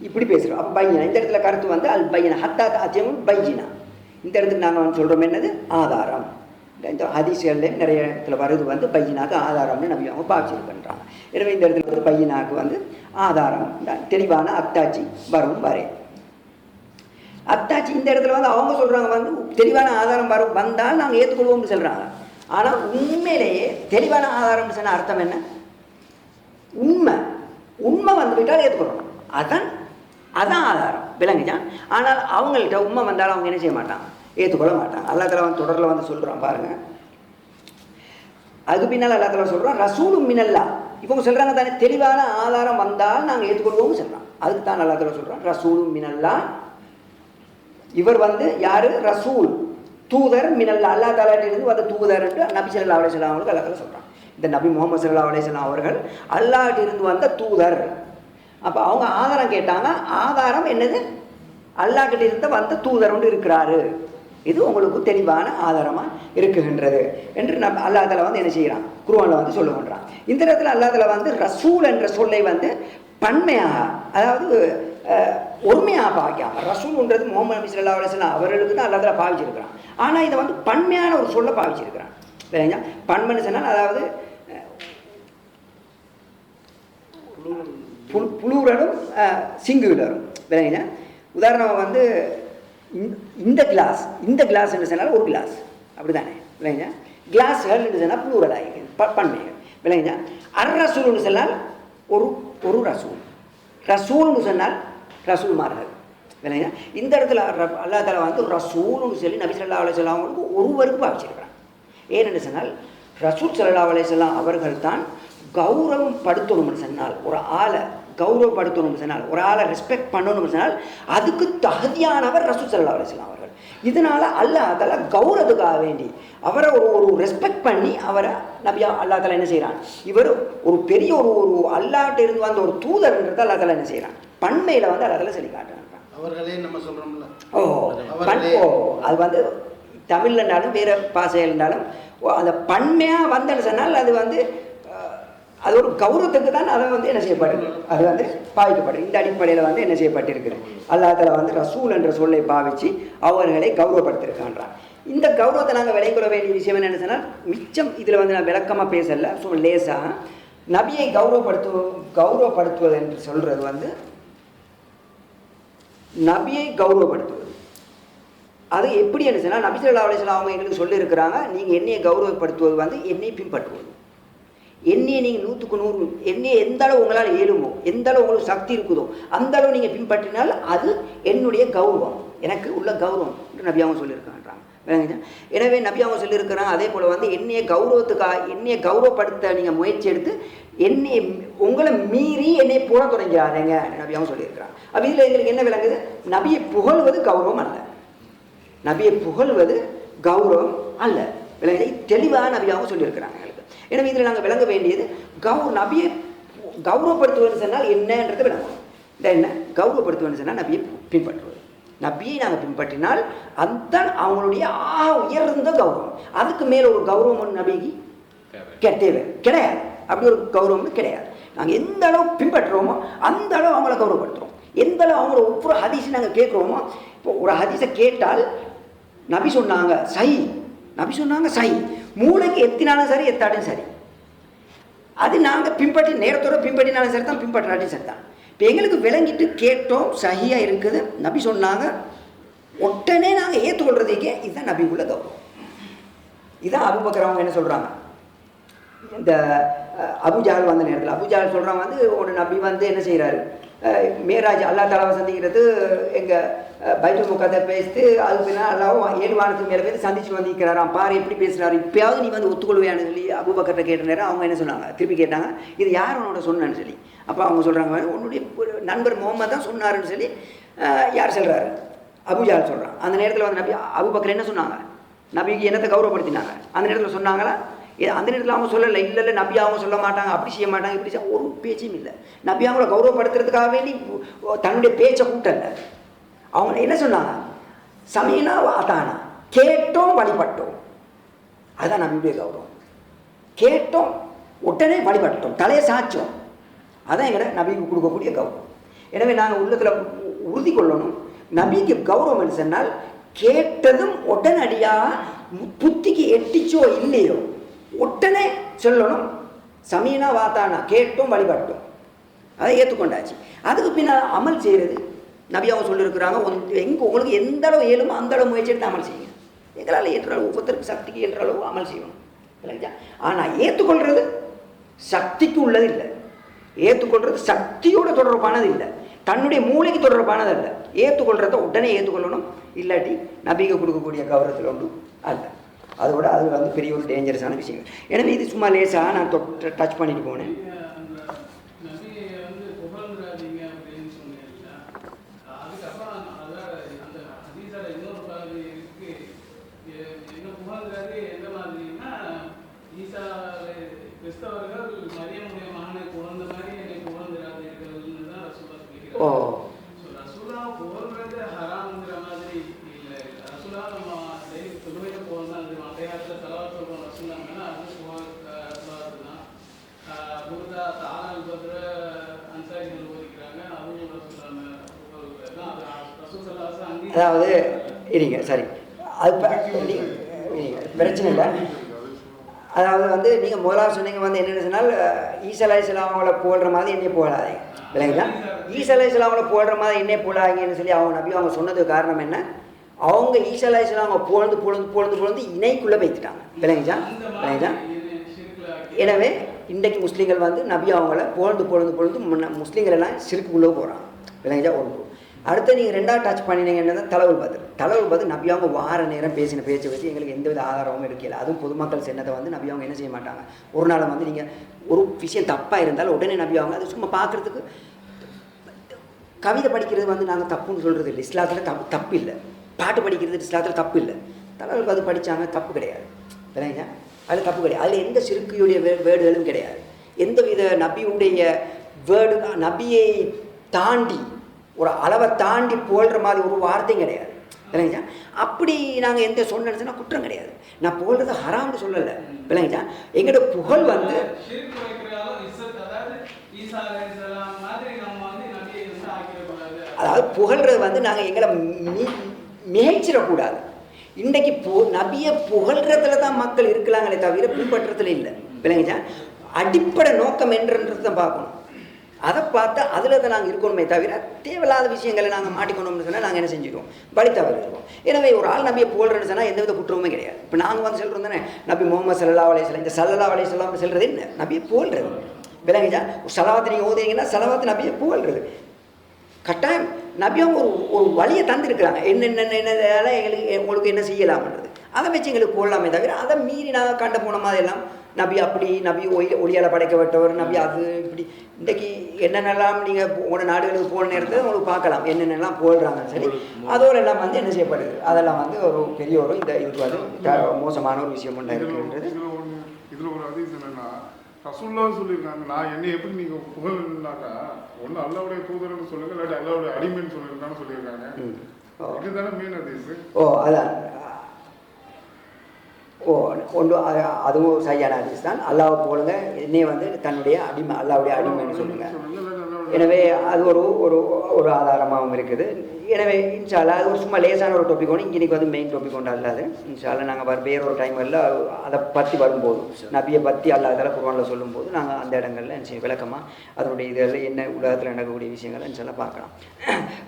இப்படி பேசுகிறோம். அப்போ பையனா இந்த இடத்துல கருத்து வந்து அல் பையனா ஹத்தா தாத்தியம் பைஜினா. இந்த இடத்துக்கு நாங்கள் வந்து சொல்கிறோம் என்னது? ஆதாரம். இந்த ஹதீஸ்கள்லேயும் நிறைய இடத்துல வருது வந்து பையனாக்கு ஆதாரம்னு நபியாவும் பாவிச்சிருக்கின்றாங்க. எனவே இந்த இடத்துல வந்து பையனாக்கு வந்து ஆதாரம் தெளிவான அத்தாட்சி வரும் வரை. அத்தாட்சி இந்த இடத்துல வந்து அவங்க சொல்கிறாங்க வந்து தெளிவான ஆதாரம் வந்தால் நாங்கள் ஏற்றுக்கொள்வோம்னு சொல்கிறாங்க. ஆனால் உண்மையிலேயே தெளிவான ஆதாரம்னு சொன்ன அர்த்தம் என்ன? உண்மை வந்துவிட்டால் ஏற்றுக்கொள்ளணும். அதான் ஆதாரம். விளங்குச்சான்? ஆனால் அவங்கள்ட்ட உண்மை வந்தாலும் அவங்க என்ன செய்ய மாட்டாங்க? ஏற்றுக்கொள்ள மாட்டாங்க. அல்லாஹ் தஆலா வந்து தொடரில் வந்து சொல்கிறான் பாருங்கள். அது பின்னால் அல்லாஹ் தஆலா சொல்கிறான் ரசூலும் மினல்லா. இவங்க சொல்கிறாங்க தானே தெளிவான ஆதாரம் வந்தால் நாங்கள் ஏற்றுக்கொள்வோம்னு சொல்கிறான். அதுக்கு தான் அல்லாஹ் தஆலா சொல்கிறான் ரசூலும் மினல்லா. இவர் வந்து யார்? ரசூல், தூதர் மினல்லா. அல்லாஹ் தஆலாட்டிலிருந்து வந்து தூதர் என்று நபி ஸல்லல்லாஹு அலைஹி வஸல்லம் அவங்களுக்கு அல்லாஹ் தஆலா சொல்கிறான். இந்த நபி முகமது ஸல்லல்லாஹு அலைஹி வஸல்லம் அவர்கள் அல்லாஹ்ட்டிருந்து வந்த தூதர். அப்போ அவங்க ஆதாரம் கேட்டாங்க. ஆதாரம் என்னது? அல்லாஹ்கிட்ட இருந்து வந்த தூதர் ஒன்று இருக்கிறாரு, இது உங்களுக்கு தெளிவான ஆதாரமாக இருக்குகின்றது என்று அல்லாஹ் தஆலா வந்து என்ன செய்கிறான்? குர்ஆனில் வந்து சொல்லுகின்றான். இந்த இடத்துல அல்லாஹ் தஆலா வந்து ரசூல் என்ற சொல்லை வந்து பன்மையாக, அதாவது ஒருமையாக பாவிக்காம, ரசூல்ன்றது முகமது நபி ஸல்லல்லாஹு அலைஹி வஸல்லம் அவர்களுக்கு தான் அல்லாஹ் தஆலா பாவிச்சிருக்கிறான். ஆனால் இதை வந்து பன்மையான ஒரு சொல்லை பாவிச்சிருக்கிறான். சரிங்களா? பன்மைன்னு சொன்னால் அதாவது புளூரலும் சிங்குலரும். சரிங்களா? உதாரணமாக வந்து இந்த கிளாஸ் என்று சொன்னால் ஒரு கிளாஸ், அப்படி தானே? இல்லைங்க? கிளாஸ்கள் என்று சொன்னால் ப்ளூரல் ஆகிக்குது. பன்மைகள் விளங்குச்சா. ரசூல்னு சொன்னால் ஒரு ஒரு ரசூல்னு சொன்னால் ரசூல்மார்கள் விளங்குங்க. இந்த இடத்துல அல்லாஹ் தஆலா வந்து ரசூல்னு சொல்லி நபி ஸல்லல்லாஹு அலைஹி வஸல்லம் அவங்களுக்கு ஒருவருக்கு பாவிச்சிருக்கிறாங்க. ஏனென்று சொன்னால் ரசூல் ஸல்லல்லாஹு அலைஹி வஸல்லம் அவர்கள் தான் கௌரவம் படுத்தணும்னு சொன்னால், ஒரு ஆளை கௌரவப்படுத்தணும்னு சொன்னால், ஒரு ஆளை ரெஸ்பெக்ட் பண்ணணும்னு சொன்னால் அதுக்கு தகுதியானவர் ரசூல் ஸல்லல்லாஹு அலைஹி வஸல்லம் அவர்கள். இதனால் அல்லாஹ் தஆலா கௌரவத்துக்காக வேண்டி அவரை ஒரு ரெஸ்பெக்ட் பண்ணி அவரை நபியா அல்லாஹ் தஆலா என்ன செய்கிறான், இவர் ஒரு பெரிய ஒரு அல்லாஹ்ட்ட இருந்து வந்த ஒரு தூதர்ன்றதை அல்லாஹ் தஆலா என்ன செய்கிறான், பன்மையில் வந்து அல்லாஹ் தஆலா சொல்லி காட்டுறான். அவர்களே நம்ம சொல்கிறோம்ல, அது வந்து தமிழ்ல இருந்தாலும் வேறு பாஷையில் இருந்தாலும் அந்த பன்மையாக வந்தேன்னு சொன்னால் அது வந்து அது ஒரு கௌரவத்துக்கு தான் அதை வந்து என்ன செய்யப்படுது, அது வந்து பாவிக்கப்படுது. இந்த அடிப்படையில் வந்து என்ன செய்யப்பட்டிருக்குது, அல்லாஹ் தஆலா வந்து ரசூல் என்ற சொல்லை பாவித்து அவர்களை கௌரவப்படுத்திருக்கான்றான். இந்த கௌரவத்தை நாங்கள் விளைக்கொள்ள வேண்டிய விஷயம் என்னென்னு சொன்னால், மிச்சம் இதில் வந்து நான் விளக்கமாக பேசலை, ஸோ லேசாக நபியை கௌரவப்படுத்துவது என்று சொல்கிறது வந்து நபியை கௌரவப்படுத்துவது. அது எப்படி என்ன சொன்னால், நபி ஸல்லல்லாஹு அலைஹி வஸல்லம் அவங்க எங்களுக்கு சொல்லியிருக்கிறாங்க, நீங்கள் என்னையை கௌரவப்படுத்துவது வந்து என்னை பின்பற்றுவது. என்னையை நீங்கள் 100க்கு 100 என்னையை எந்த அளவு உங்களால் இயலுமோ, எந்த அளவு உங்களுக்கு சக்தி இருக்குதோ அந்த அளவு நீங்கள் பின்பற்றினால் அது என்னுடைய கௌரவம், எனக்கு உள்ள கௌரவம் என்று நபி அவங்க சொல்லியிருக்கான்றாங்க. எனவே நபி அவங்க சொல்லியிருக்கிறாங்க. அதே போல் வந்து என்னையை கௌரவப்படுத்த நீங்கள் முயற்சி எடுத்து உங்களை மீறி என்னை போட தொடங்கிறாங்க நபி அவங்க சொல்லியிருக்கிறாங்க. அப்போ இதில் எங்களுக்கு என்ன விளங்குது, நபியை புகழ்வது கௌரவம் அல்ல, நபியை புகழ்வது கௌரவம் அல்ல. விளங்குது, தெளிவாக நபி அவங்க சொல்லியிருக்கிறாங்க எங்களுக்கு. எனவே இதில் நாங்கள் விளங்க வேண்டியது நபியை கௌரவப்படுத்துவதுன்னு சொன்னால் என்னன்றது விளங்கும். இந்த என்ன கௌரவப்படுத்துவதுன்னு சொன்னால் நபியை பின்பற்றுவது. நபியை நாங்கள் பின்பற்றினால் அதுதான் அவங்களுடைய உயர்ந்த கௌரவம். அதுக்கு மேலே ஒரு கௌரவம் நபிக்கு தேவை கிடையாது. அப்படி ஒரு கௌரவம் கிடையாது. நாங்கள் எந்த அளவு பின்பற்றுறோமோ அந்த அளவு அவங்கள கௌரவப்படுத்துகிறோம். எந்த அளவு அவங்கள ஒவ்வொரு ஹதீஸை நாங்கள் கேட்குறோமோ, இப்போ ஒரு ஹதீஸை கேட்டால் நபி சொன்னாங்க சஹி, நபி சொன்னாங்க சஹி, மூளைக்கு எத்தினாலும் சரி எத்தாடும் சரி, அது நாங்கள் பின்பற்றி நேரத்தோடு பின்பற்றினாலும் சரி தான், பின்பற்றாட்டியும் சரி தான். இப்போ எங்களுக்கு விளங்கிட்டு கேட்டோம் சஹியாக இருக்குது, நபி சொன்னாங்க, உடனே நாங்கள் ஏற்றுக்கொள்றதுக்கே இதுதான் நபிக்குள்ள கௌரவம். இதுதான் அபூபக்கர் அவங்க என்ன சொல்கிறாங்க, இந்த அபூஜஹல் வந்த நேரத்தில் அபூஜஹல் சொல்கிறாங்க வந்து ஒரு நபி வந்து என்ன செய்கிறாரு, மேராஜ் அல்லா தாலாவை சந்திக்கிறது எங்கள் பைத்துல் முகத்தை பேசிட்டு அதுக்கு பின்னால் அல்லாவும் 7 வானத்துக்கு மேலே பேர் சந்திச்சு வந்திருக்கிறாராம், பாரு எப்படி பேசுகிறாரு, இப்போயாவது நீ வந்து ஒத்துக்கொள்வையானு சொல்லி அபூபக்கர்ட்ட கேட்ட நேரம் அவங்க என்ன சொன்னாங்க, திருப்பி கேட்டாங்க இது யார் உன்னோட சொன்னான்னு சொல்லி. அப்போ அவங்க சொல்கிறாங்க உன்னுடைய நண்பர் முகமது தான் சொன்னாருன்னு சொல்லி யார் சொல்கிறாரு, அபூஜஹல் சொல்கிறான். அந்த நேரத்தில் வந்து நபி அபூபக்கர் என்ன சொன்னாங்க, நபிக்கு என்னத்தை கௌரவப்படுத்தினாங்க அந்த நேரத்தில் சொன்னாங்களா? அந்த நேரத்தில் அவங்க சொல்லலை, இல்லை நபி அவங்க சொல்ல மாட்டாங்க, அப்படி செய்ய மாட்டாங்க, இப்படி செய்ய ஒரு பேச்சும் இல்லை. நபி அவங்கள கௌரவப்படுத்துறதுக்காக வேண்டி தன்னுடைய பேச்சை கூட்டல. அவங்க என்ன சொன்னாங்க, சமீனா வாதானா, கேட்டோம் வழிபட்டோம், அதுதான் நபியுடைய கௌரவம். கேட்டோம் உடனே வழிபட்டோம், தலையை சாய்ச்சோம், அதான் எங்களை நபிக்கு கொடுக்கக்கூடிய கௌரவம். எனவே நாங்கள் உள்ளத்தில் உறுதி கொள்ளணும், நபிக்கு கௌரவம் என்று சொன்னால் கேட்டதும் உடனடியாக புத்திக்கு எட்டிச்சோ இல்லையோ உடனே சொல்லணும், சமீனா வாத்தானா, கேட்டோம் வழிபட்டோம், அதை ஏற்றுக்கொண்டாச்சு. அதுக்கு பின்னால் அமல் செய்கிறது நபி அவங்க சொல்லியிருக்கிறாங்க, உங்களுக்கு எந்த அளவு இயலுமோ அந்த அளவு முயற்சி எடுத்து அமல் செய்யுங்க. எங்களால் ஏற்ற அளவு ஒவ்வொருத்தருக்கு சக்திக்கு ஏற்ற அளவு அமல் செய்யணும் இல்லைங்களா. ஆனால் ஏற்றுக்கொள்வது சக்திக்கு உள்ளது இல்லை, ஏற்றுக்கொள்வது சக்தியோடு தொடர்பானது இல்லை, தன்னுடைய மூளைக்கு தொடர்பானது இல்லை. ஏற்றுக்கொள்றத உடனே ஏற்றுக்கொள்ளணும், இல்லாட்டி நபிக்கு கொடுக்கக்கூடிய கௌரவத்தில் ஒன்றும் அல்ல. அதோட அது வந்து பெரிய ஒரு டேஞ்சரஸான விஷயம். எனவே இது சும்மா லேசாக நான் டச் பண்ணிட்டு போனேன். ஓ அதாவது இருங்க சரி, அது பிரச்சனை இல்லை. அதாவது வந்து நீங்கள் முதலாவது சொன்னீங்க வந்து என்னென்னு சொன்னால் ஈசா அலைஹிஸ்ஸலாம் அவங்கள போடுற மாதிரி என்னையை போடாதீங்க இல்லைங்களா. ஈசா அலைஹிஸ்ஸலாம் அவங்கள போடுற மாதிரி என்னையை போடாதீங்கன்னு சொல்லி அவங்க நபி அவங்க சொன்னதுக்கு காரணம் என்ன, அவங்க ஈசா அலைஹிஸ்ஸலாம் அவங்க பொழுது இணைக்குள்ளே வைத்துட்டாங்க இல்லைங்களா. இல்லைங்களா எனவே இன்றைக்கு முஸ்லீம்கள் வந்து நபி அவங்கள பொழுது முஸ்லீம்கள் எல்லாம் சிறுக்குள்ளே போகிறாங்க. விளங்கிச்சா? ஒன்று. அடுத்து நீங்கள் ரெண்டாவது டச் பண்ணினீங்கன்னா தலவுல் பார்த்து நபி அவங்க வார நேரம் பேசின பேச்சை வச்சு எங்களுக்கு எந்தவித ஆதாரமும் இருக்கல. அதுவும் பொதுமக்கள் சென்னதை வந்து நபி அவங்க என்ன செய்ய மாட்டாங்க. ஒரு நாள் வந்து நீங்கள் ஒரு விஷயம் தப்பாக இருந்தாலும் உடனே நபி அவங்க அது சும்மா பார்க்குறதுக்கு கவிதை படிக்கிறது வந்து நாங்கள் தப்புன்னு சொல்கிறது இல்லை. இஸ்லாத்தில் தப்பு இல்லை. பாட்டு படிக்கிறது இஸ்லாத்தில் தப்பு இல்லை. தலவுல் பார்த்து படித்தாங்க, தப்பு கிடையாது. விளங்கிச்சா? அதில் தப்பு கிடையாது. அதில் எந்த சிறுக்கையுடைய வேர்டுகளும் கிடையாது. எந்தவித நபியுடைய வேர்டு நபியை தாண்டி ஒரு அளவை தாண்டி போல்ற மாதிரி ஒரு வார்த்தையும் கிடையாது. விளங்கிச்சா? அப்படி நாங்கள் எந்த சொன்னா குற்றம் கிடையாது. நான் புகழ்றது ஹராம்னு சொல்லலை. விளங்கிச்சா? எங்களோட புகழ் வந்து அதாவது புகழ்றது வந்து நாங்கள் எங்களை மிகைச்சிடக்கூடாது. இன்றைக்கு நபியை புகழ்றதுல தான் மக்கள் இருக்கலாங்களே தவிர பின்பற்றத்துல இல்லை. விளங்கிச்சா? அடிப்படை நோக்கம் என்றது தான் பார்க்கணும். அதை பார்த்தா அதில் தான் நாங்கள் இருக்கணுமே தவிர தேவையில்லாத விஷயங்களை நாங்கள் மாட்டிக்கணும்னு சொன்னால் நாங்கள் என்ன செஞ்சுருவோம், பலி தவறிடுவோம். எனவே ஒரு ஆள் நபியை புகழ்றேன்னு சொன்னால் எந்தவித குற்றமுமே கிடையாது. இப்போ நாங்கள் வந்து சொல்கிறோம் தானே, நபி முகமது ஸல்லல்லாஹு அலைஹி வஸல்லம், இந்த ஸல்லல்லாஹு அலைஹி வஸல்லம் சொல்கிறது என்ன? நபியை புகழ்றது. விளங்கிச்சா? சலவாத்து நீங்கள் ஓதுறீங்கன்னா சலவாத்து நபியை புகழ்றது. கட்டாயம் நபியும் ஒரு வழியை தந்துருக்குறாங்க. என்னென்ன எங்களுக்கு உங்களுக்கு என்ன செய்யலாம்ன்றது அதை வச்சு எங்களுக்கு போடலாமே தவிர அதை மீறி நாங்கள் கண்ட போன மாதிரி எல்லாம் நபி அப்படி, நபி ஒளியால் படைக்கப்பட்டவர், நபி அது இப்படி. இன்றைக்கி என்னென்னலாம் நீங்கள் உங்களோட நாடுகளுக்கு போன நேரத்தில் உங்களுக்கு பார்க்கலாம் என்னென்னலாம் போடுறாங்கன்னு சொல்லி அதோடு எல்லாம் வந்து என்ன செய்யப்படுது. அதெல்லாம் வந்து ஒரு பெரிய ஒரு இதுக்கு வந்து மோசமான ஒரு விஷயம் ஒன்று இருக்குன்றது. இதில் ஒரு அதிகம் என்னென்னா ரசூலுல்லாஹ் சொல்லியிருக்காங்க, நான் என்னை எப்படி நீங்கள் புகழ்னாக்கா ஒன்று அல்லாவுடைய தூதர்னு சொல்லுங்கள், இல்லாட்டி அல்லாவுடைய அடிமைன்னு சொல்லியிருக்கான்னு சொல்லியிருக்காங்க. இதுதானே மெயின் அதிசு. அதான் ஒன்று அதுவும் சரியான ஹதீஸ் தான். அல்லாஹ் போலுங்க என்னையே வந்து தன்னுடைய அடிமை, அல்லாவுடைய அடிமைன்னு சொல்லுங்கள். எனவே அது ஒரு ஆதாரமாகவும் இருக்குது. எனவே இன்ஷா அல்லாஹ் அது ஒரு சும்மா லேசான ஒரு டாபிக் ஒன்று. இன்றைக்கி வந்து மெயின் டாபிக் ஒன்று அல்லாது. இன்ஷா அல்லாஹ் நாங்கள் வேறு ஒரு டைமில் அதை பற்றி வரும்போது நபியை பற்றி அல்லாஹ் தஆலா குர்ஆனில் சொல்லும்போது நாங்கள் அந்த இடங்களில் விளக்கமாக அதனுடைய இதில் என்ன உலகத்தில் நடக்கக்கூடிய விஷயங்களை இன்ஷா அல்லாஹ் பார்க்கலாம்.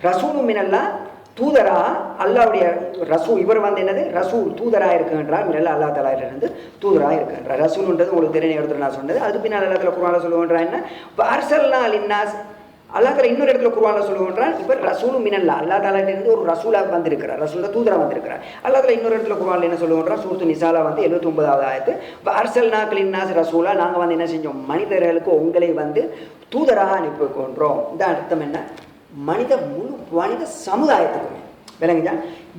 ரசூலும் மினல்லாஹ், தூதரா அல்லாவுடைய ரசூல். இவர் வந்து என்னது ரசூல், தூதராக இருக்குன்றார். மினல்லாஹ் அல்லாஹ் தஆலா இருந்து தூதராக இருக்குன்றார். ரசூல்ன்றது உங்களுக்கு தெரியும் இடத்துல நான் சொன்னது. அதுக்கு பின்னால் அல்லாஹ் தஆலா குர்ஆனில் சொல்லுவோன்றா என்ன, அர்சல்னா லின்னாஸ். அல்லாஹ் தஆலா இன்னொரு இடத்துல குர்ஆனில் சொல்லுவோன்றான், இவர் ரசூலும் மினல்லாஹ், அல்லாஹ் தஆலா இருந்து ஒரு ரசூலாக வந்திருக்கிறார், ரசூலா தூதராக வந்திருக்கிறார். அல்லாஹ் தஆலா இன்னொரு இடத்துல குர்ஆனில் என்ன சொல்லுவோன்றா, சூரத்து நிசால வந்து 79வது ஆயத்து, அர்சல்னாக லின்னாஸ் ரசூலா, நாங்கள் வந்து என்ன செஞ்சோம், மனிதர்களுக்கு உங்களை வந்து தூதராக அனுப்பிக்கொண்டோம். இந்த அர்த்தம் என்ன, மனித சமுதாயத்துக்குமே. விளங்குதா?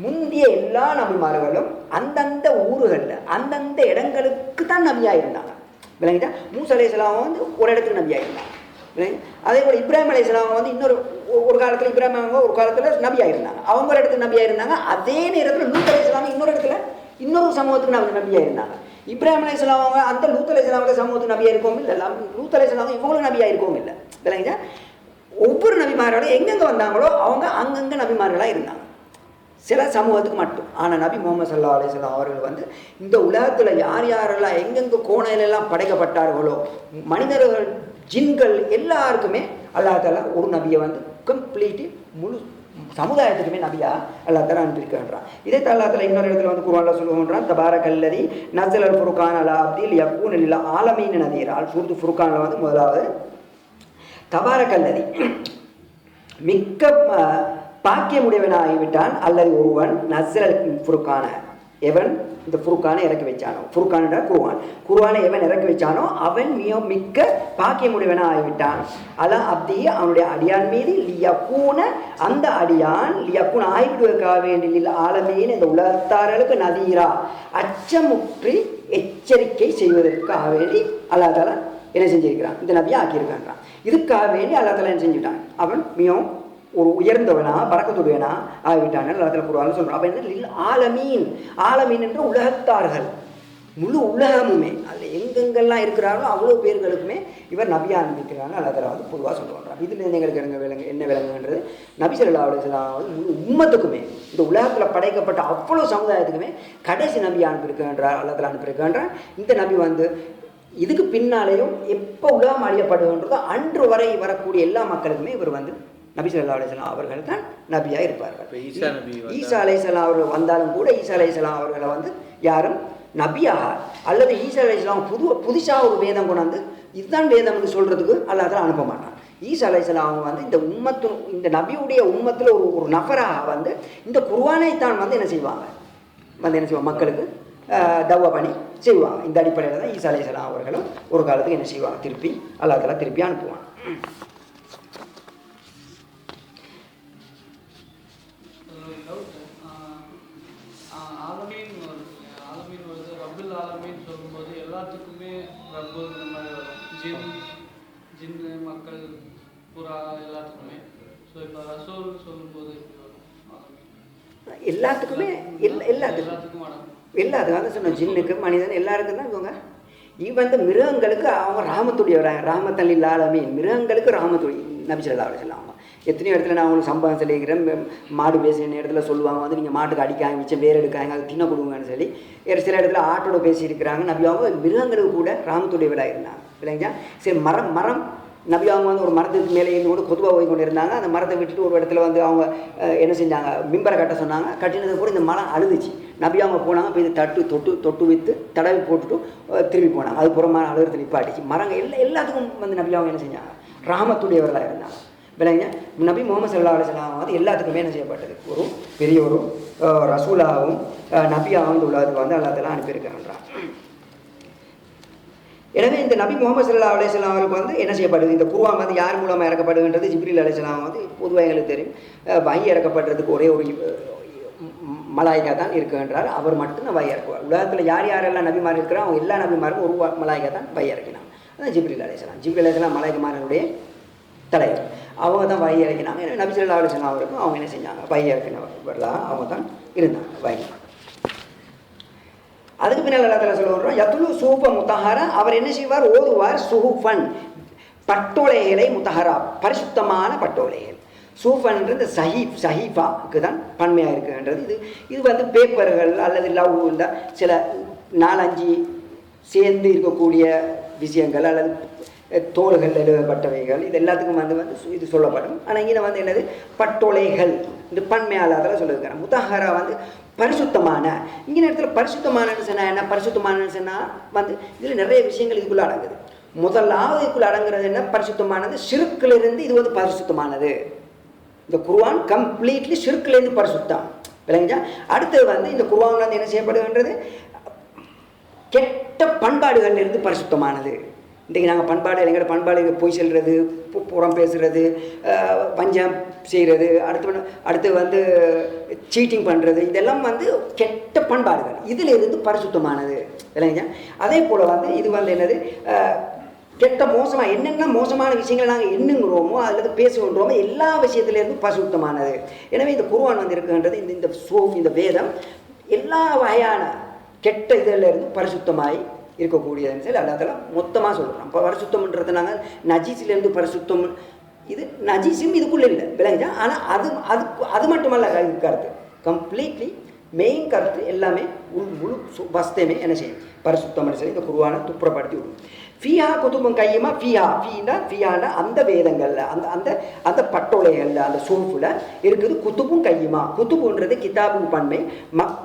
முந்தைய எல்லா நபிமார்களும் அந்தந்த ஊர்களில் அந்தந்த இடங்களுக்கு தான் நபியாக இருந்தாங்க. விளங்குதா? மூசா அலைஹிஸ்ஸலாம் வந்து ஒரு இடத்துக்கு நபியாக இருந்தாங்க. அதே போல் இப்ராஹிம் அலைஹிஸ்ஸலாம் வந்து ஒரு காலத்தில் இப்ராஹிம் அவங்க ஒரு காலத்தில் நபியாக இருந்தாங்க, அவங்க ஒரு இடத்துக்கு நபியாக இருந்தாங்க. அதே நேரத்தில் லூத் அலைஹிஸ்ஸலாம் இன்னொரு இடத்துல இன்னொரு சமூகத்துக்கு நபியாக இருந்தாங்க. இப்ராஹிம் அலைஹிஸ்ஸலாம் அவங்க அந்த லூத் அலைஹிஸ்ஸலாம் சமூகத்துக்கு நபியாக இருக்கவும் இல்லை, லூத் அலைஹிஸ்ஸலாம் இவங்களும் நபியாக இருக்கவும் இல்லை. விளங்குதா? ஒவ்வொரு நபிமாரோட எங்கெங்கே வந்தாங்களோ அவங்க அங்கங்கே நபிமார்களாக இருந்தாங்க, சில சமூகத்துக்கு மட்டும். ஆனால் நபி முகமது ஸல்லல்லாஹு அலைஹி வஸல்லம் அவர்கள் வந்து இந்த உலகத்தில் யார் யாரெல்லாம் எங்கெங்கே கோணையிலெல்லாம் படைக்கப்பட்டார்களோ, மனிதர்கள் ஜின்கள் எல்லாருக்குமே அல்லாஹ் தஆலா ஒரு நபியை வந்து கம்ப்ளீட்லி முழு சமுதாயத்துக்குமே நபியா அல்லாஹ் தஆலா அனுப்பியிருக்கின்றான். இதே அல்லாஹ் தஆலா இன்னொரு இடத்துல வந்து குர்ஆனில் சொல்லுகின்றான், தபாரக்கல்லதி நஸலல் ஃபுர்கான அலா அப்தில் யகூன லில் ஆலமீன நதீரா. சூரத்து ஃபுர்கானில் வந்து முதலாவது தபாரக்கல்லதி, மிக்க பாக்கியமுடையவனாகிவிட்டான் அல்லது ஒருவன், நஸ்ரல் ஃபுர்கான, எவன் இந்த ஃபுர்கானை இறக்கி வச்சானோ, ஃபுர்கான குர்ஆனை எவன் இறக்கி வச்சானோ அவன் மிக்க பாக்கியமுடையவனாக ஆகிவிட்டான். அலா அப்தி, அவனுடைய அடியான் மீது, லியக்கூன, அந்த அடியான் லியக்கூன் ஆகிவிடுவதற்காக வேண்டிய ஆலமீன், இந்த உலகத்தார்களுக்கு நதீரா, அச்சமுற்றி எச்சரிக்கை செய்வதற்காக வேண்டி அல்லாஹ் தஆலா என்ன செஞ்சிருக்கிறான், இந்த நபியை ஆக்கியிருக்கான்றான். இதுக்காக வேண்டி அல்லாஹ் தஆலா என்ன செஞ்சுட்டான், அவன் மிகவும் ஒரு உயர்ந்தவனா பரக்கத்துடையனா ஆகிவிட்டான். அல்லாஹ் குர்ஆனில் சொல்கிறான். அப்போ என்ன, லில் ஆலமீன், ஆலமீன் என்று உலகத்தார்கள், முழு உலகமுமே, அதில் எங்கெங்கெல்லாம் இருக்கிறார்களோ அவ்வளோ பேர்களுக்குமே இவர் நபியாக அனுப்பிக்கிறாங்க. அல்லாஹ் தஆலா வந்து பொதுவாக சொல்லுவாங்க. இதில் எங்களுக்கு என்ன விளங்குன்றது, நபி ஸல்லல்லாஹு அலைஹி வஸல்லம் முழு உம்மத்துக்குமே, இந்த உலகத்தில் படைக்கப்பட்ட அவ்வளோ சமுதாயத்துக்குமே கடைசி நபியாக அனுப்பியிருக்கின்றார், அல்லாஹ் தஆலா அனுப்பியிருக்கின்றார். இந்த நபி வந்து இதுக்கு பின்னாலேயும் எப்போ உலகம் அழியப்படுகின்றதோ அன்று வரை வரக்கூடிய எல்லா மக்களுக்குமே இவர் வந்து நபி ஸல்லல்லாஹு அலைஹி வஸல்லம் அவர்கள் தான் நபியாக இருப்பார்கள். ஈசா அலைஹிஸ்ஸலாம் அவர்கள் வந்தாலும் கூட ஈசா அலைஹிஸ்ஸலாம் அவர்களை வந்து யாரும் நபியாக அல்லது ஈசா அலைஹிஸ்ஸலாம் புதுசாக ஒரு வேதம் கொண்டாந்து இதுதான் வேதம்னு சொல்கிறதுக்கு அல்லாஹ் அனுப்ப மாட்டான். ஈசா அலைஹிஸ்ஸலாம் அவங்க வந்து இந்த நபியுடைய உம்மத்தில் ஒரு நபராக வந்து இந்த குர்ஆனை தான் வந்து என்ன செய்வாங்க மக்களுக்கு தவா பண்ணி செய்வாங்க. இந்த அடிப்படையில் தான் ஈசா அலைஹிஸ்ஸலாம் அவர்களும் ஒரு காலத்துக்கு என்ன செய்வாங்க, திருப்பி அல்லாஹ் தஆலா திருப்பி அனுப்புவாங்க. சொல்லும்போது எல்லாத்துக்குமே ரப்பு இந்த மாதிரி வரும், ஜின்னு மக்கள் புறா எல்லாத்துக்குமே. ஸோ இப்போ ரசூல் சொல்லும்போது எல்லாத்துக்குமே எல்லாத்துக்கும் எல்லாத்துக்கும் அதை சொன்ன ஜின்னுக்கு மனிதன் எல்லாருக்கும் தான் இவங்க வந்து மிருகங்களுக்கு அவங்க ராமத்துடையவராங்க. ராமத்தல்லில் ஆலமீன் மிருகங்களுக்கு ராமத்துடைய நபி ஸல்லல்லாஹு அலைஹி வஸல்லம். எத்தனையோ இடத்துல நான் அவங்களுக்கு சம்பவம் சொல்லிக்கிறேன். மாடு பேசுகிற இடத்துல சொல்லுவாங்க வந்து நீங்கள் மாட்டுக்கு அடிக்காங்க மிச்சம் வேறு எடுக்காங்க அது தின்ன கொடுங்கன்னு சொல்லி. சில இடத்துல ஆட்டோட பேசியிருக்கிறாங்க. நபி அவங்க மிருகங்களுக்கு கூட ராமத்துடையவராக இருந்தாங்க இல்லைங்களா. சரி மரம் நபி அவங்க வந்து ஒரு மரத்துக்கு மேலே இருந்து கொண்டு கொதுவாக போய் கொண்டு இருந்தாங்க. அந்த மரத்தை விட்டுட்டு ஒரு இடத்துல வந்து அவங்க என்ன செஞ்சாங்க, மிம்பரை கட்ட சொன்னாங்க. கட்டினது கூட இந்த மரம் அழுதுச்சு. நபி அவங்க போனாங்க, இப்போ இது தொட்டு விற்று தடவி போட்டுட்டு திரும்பி போனாங்க. அது புறமான அழுகிறது நிப்பாட்டிச்சு. மரங்கள் எல்லாத்துக்கும் வந்து நபி அவங்க என்ன செஞ்சாங்க, ராமத்துடையவர்களாக இருந்தாங்க விளைங்க. நபி முகமது ஸல்லல்லாஹு அலைஹி வஸல்லம் வந்து எல்லாத்துக்குமே என்ன செய்யப்பட்டது, ஒரு பெரிய ஒரு ரசூலாகவும் நபியாகவும் உள்ளதுக்கு வந்து அல்லாஹ் தஆலா அனுப்பியிருக்கிறான். எனவே இந்த நபி முகமது ஸல்லல்லாஹு அலைஹி வஸல்லம் அவருக்கு வந்து என்ன செய்யப்படுது, இந்த குர்ஆன் வந்து யார் மூலமாக இறக்கப்படுகின்றது, ஜிப்ரீல் அலைஹிஸ்ஸலாம் வந்து பொதுவாக எங்களுக்கு தெரியும். வஹி இறக்கப்படுறதுக்கு ஒரே ஒரு மலாய்கா தான் இருக்குன்றார். அவர் மட்டும்தான் வஹி இறக்குவார். உலகத்தில் யாரெல்லாம் நபிமார் இருக்கிறார் அவங்க எல்லா நபிமாருக்கும் ஒரு மலாய்கா தான் வஹி இறக்கினாங்க. அதான் ஜிப்ரீல் அலைஹிஸ்ஸலாம். ஜிப்ரீல் அலைஹிஸ்ஸலாம் மலாய்கமார்களுடைய தலைவர். அவங்க தான் வஹி இறக்கினாங்க. எனவே நபி ஸல்லல்லாஹு அலைஹி வஸல்லம் அவருக்கும் அவங்க என்ன செஞ்சாங்க, வஹி இறக்கினவர்களாக அவங்க தான் இருந்தாங்க வஹி. அதுக்கு பின்னால் அல்லாஹ் தஆலா சொல்லுறோம், யத்லு சூஃப முத்தஹரா, அவர் என்ன செய்வார், ஓதுவார் சுஹுஃபன் பட்டோலைகளை, முத்தஹரா பரிசுத்தமான பட்டோலைகள். சூஃபன்றது சஹீஃபாக்கு தான் பன்மையாக இருக்குன்றது. இது வந்து பேப்பர்கள் அல்லது லவ் இந்த சில 4-5 சேர்ந்து இருக்கக்கூடிய விஷயங்கள் அல்லது தோள்கள் எழுதப்பட்டவைகள் இது எல்லாத்துக்கும் வந்து இது சொல்லப்படும். ஆனால் இங்கே வந்து என்னது, பட்டோலைகள் இந்த பன்மையால் அதில் சொல்லியிருக்கிறேன். முத்தஹரா வந்து பரிசுத்தமான. இங்கே நேரத்தில் பரிசுத்தமானன்னு சொன்னால் என்ன, பரிசுத்தமானன்னு சொன்னால் வந்து இதில் நிறைய விஷயங்கள் இதுக்குள்ளே அடங்குது. முதலாவது இதுக்குள்ளே அடங்குறது என்ன, பரிசுத்தமானது ஷிர்க்கிலிருந்து இது வந்து பரிசுத்தமானது. இந்த குர்ஆன் கம்ப்ளீட்லி ஷிர்க்கிலேருந்து பரிசுத்தம் விளங்கிச்சா. அடுத்தது வந்து இந்த குர்ஆன் வந்து என்ன செய்யப்படுகின்றது, கெட்ட பண்பாடுகளிலிருந்து பரிசுத்தமானது. இன்றைக்கி நாங்கள் பண்பாடு எங்களோட பண்பாடு போய் செல்வது, புறம் பேசுகிறது, பஞ்சம் செய்கிறது, அடுத்து வந்து சீட்டிங் பண்ணுறது, இதெல்லாம் வந்து கெட்ட பண்பாடுகள். இதில் இருந்து பரிசுத்தமானது இல்லைங்க. அதே போல் வந்து இது வந்து என்னது, கெட்ட மோசமாக என்னென்ன மோசமான விஷயங்களை நாங்கள் எண்ணுங்கிறோமோ அல்லது பேசுகின்றோமோ எல்லா விஷயத்துலேருந்து பரிசுத்தமானது. எனவே இந்த குர்ஆன் வந்து இருக்குன்றது இந்த வேதம் எல்லா வகையான கெட்ட இதிலிருந்து பரிசுத்தமாய் இருக்கக்கூடியதுன்னு சொல்லி அல்லாஹ் தஆலா மொத்தமாக சொல்கிறோம். இப்போ பரிசுத்தம்ன்றது நாங்கள் நஜீஸிலேருந்து பரிசுத்தம், இது நஜீஸும் இதுக்குள்ளே இல்லை விளங்குச்சா. ஆனால் அது மட்டுமல்ல கருத்து, கம்ப்ளீட்லி மெயின் கருத்து எல்லாமே முழு வஸ்தமே என்ன செய்யும், பரிசுத்தம்னு சொல்லி இந்த குர்ஆனை துப்புரப்படுத்தி விடும். ஃபியா குதுபுன் கையுமா, ஃபியாண்டா அந்த வேதங்களில் அந்த பட்டோலைகளில் அந்த சூஃபில் இருக்குது குத்துபும் கையுமா. குத்துபுன்றது கிதாபும் பன்மை,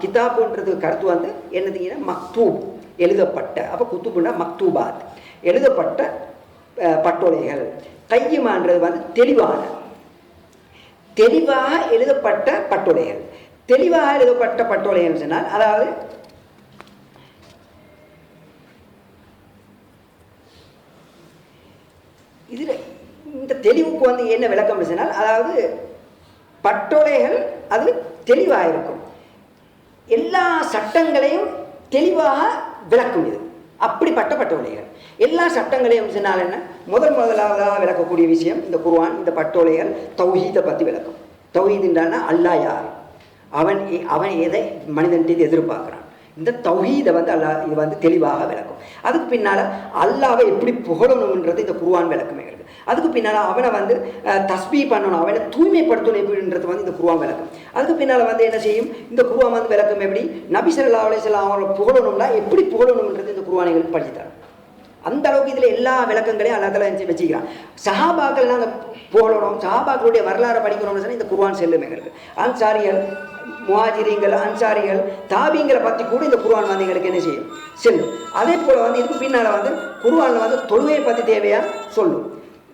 கிதாபுன்றது கருத்து வந்து என்னதுங்கன்னா மக்தூப் எழுதப்பட்ட. அப்போ குத்துபுன்னா மக்தூபாத் எழுதப்பட்ட பட்டோலைகள். கையுமான்றது வந்து தெளிவாக எழுதப்பட்ட பட்டோலைகள். தெளிவாக எழுதப்பட்ட பட்டோலைகள் சொன்னால் அதாவது இதில் இந்த தெளிவுக்கு வந்து என்ன விளக்கம் சொன்னால், அதாவது பட்டோலைகள் அது தெளிவாக இருக்கும், எல்லா சட்டங்களையும் தெளிவாக விளக்கும். இது அப்படிப்பட்ட பட்டோலைகள். எல்லா சட்டங்களையும் சொன்னால் என்ன, முதலாவதாக விளக்கக்கூடிய விஷயம் இந்த குர்ஆன் இந்த பட்டோலைகள் தௌஹீதை பற்றி விளக்கும். தௌஹீதுன்றான்னா அல்லாஹ் யார், அவன் எதை மனிதன்ட்டு எதிர்பார்க்குறான், இந்த தௌஹீதை வந்து அல்லாஹ் இது வந்து தெளிவாக விளக்கும். அதுக்கு பின்னால் அல்லாஹ்வை எப்படி புகழணுன்றது இந்த குர்ஆன் விளக்கமே இருக்குது. அதுக்கு பின்னால் அவனை வந்து தஸ்பீ பண்ணணும், அவனை தூய்மைப்படுத்தணும் எப்படின்றது வந்து இந்த குர்ஆன் விளக்கம். அதுக்கு பின்னால் வந்து என்ன செய்யும், இந்த குர்ஆன் வந்து விளக்கம் எப்படி நபி ஸல்லல்லாஹு அலைஹி வஸல்லம் அவங்களை புகழணும்னா எப்படி புகழணுன்றது இந்த குர்ஆனை எங்களுக்கு படிச்சுத்தரும். அந்த அளவுக்கு இதில் எல்லா விளக்கங்களையும் அல்லாஹ் வச்சுக்கிறான். சஹாபாக்கள் நாங்கள் போகணும், சஹாபாக்களுடைய வரலாறு படிக்கணும்னு சொன்னால் இந்த குர்ஆன் செல்லும் எங்களுக்கு. அன்சாரிகள், முஹாஜிரீங்கள், அன்சாரிகள், தாபீங்களை பற்றி கூட இந்த குர்ஆன் வந்து எங்களுக்கு என்ன செய்யும், செல்லும். அதே போல் வந்து இதுக்கு பின்னால் வந்து குர்ஆனில் வந்து தொழுகையை பற்றி தேவையாக சொல்லும்,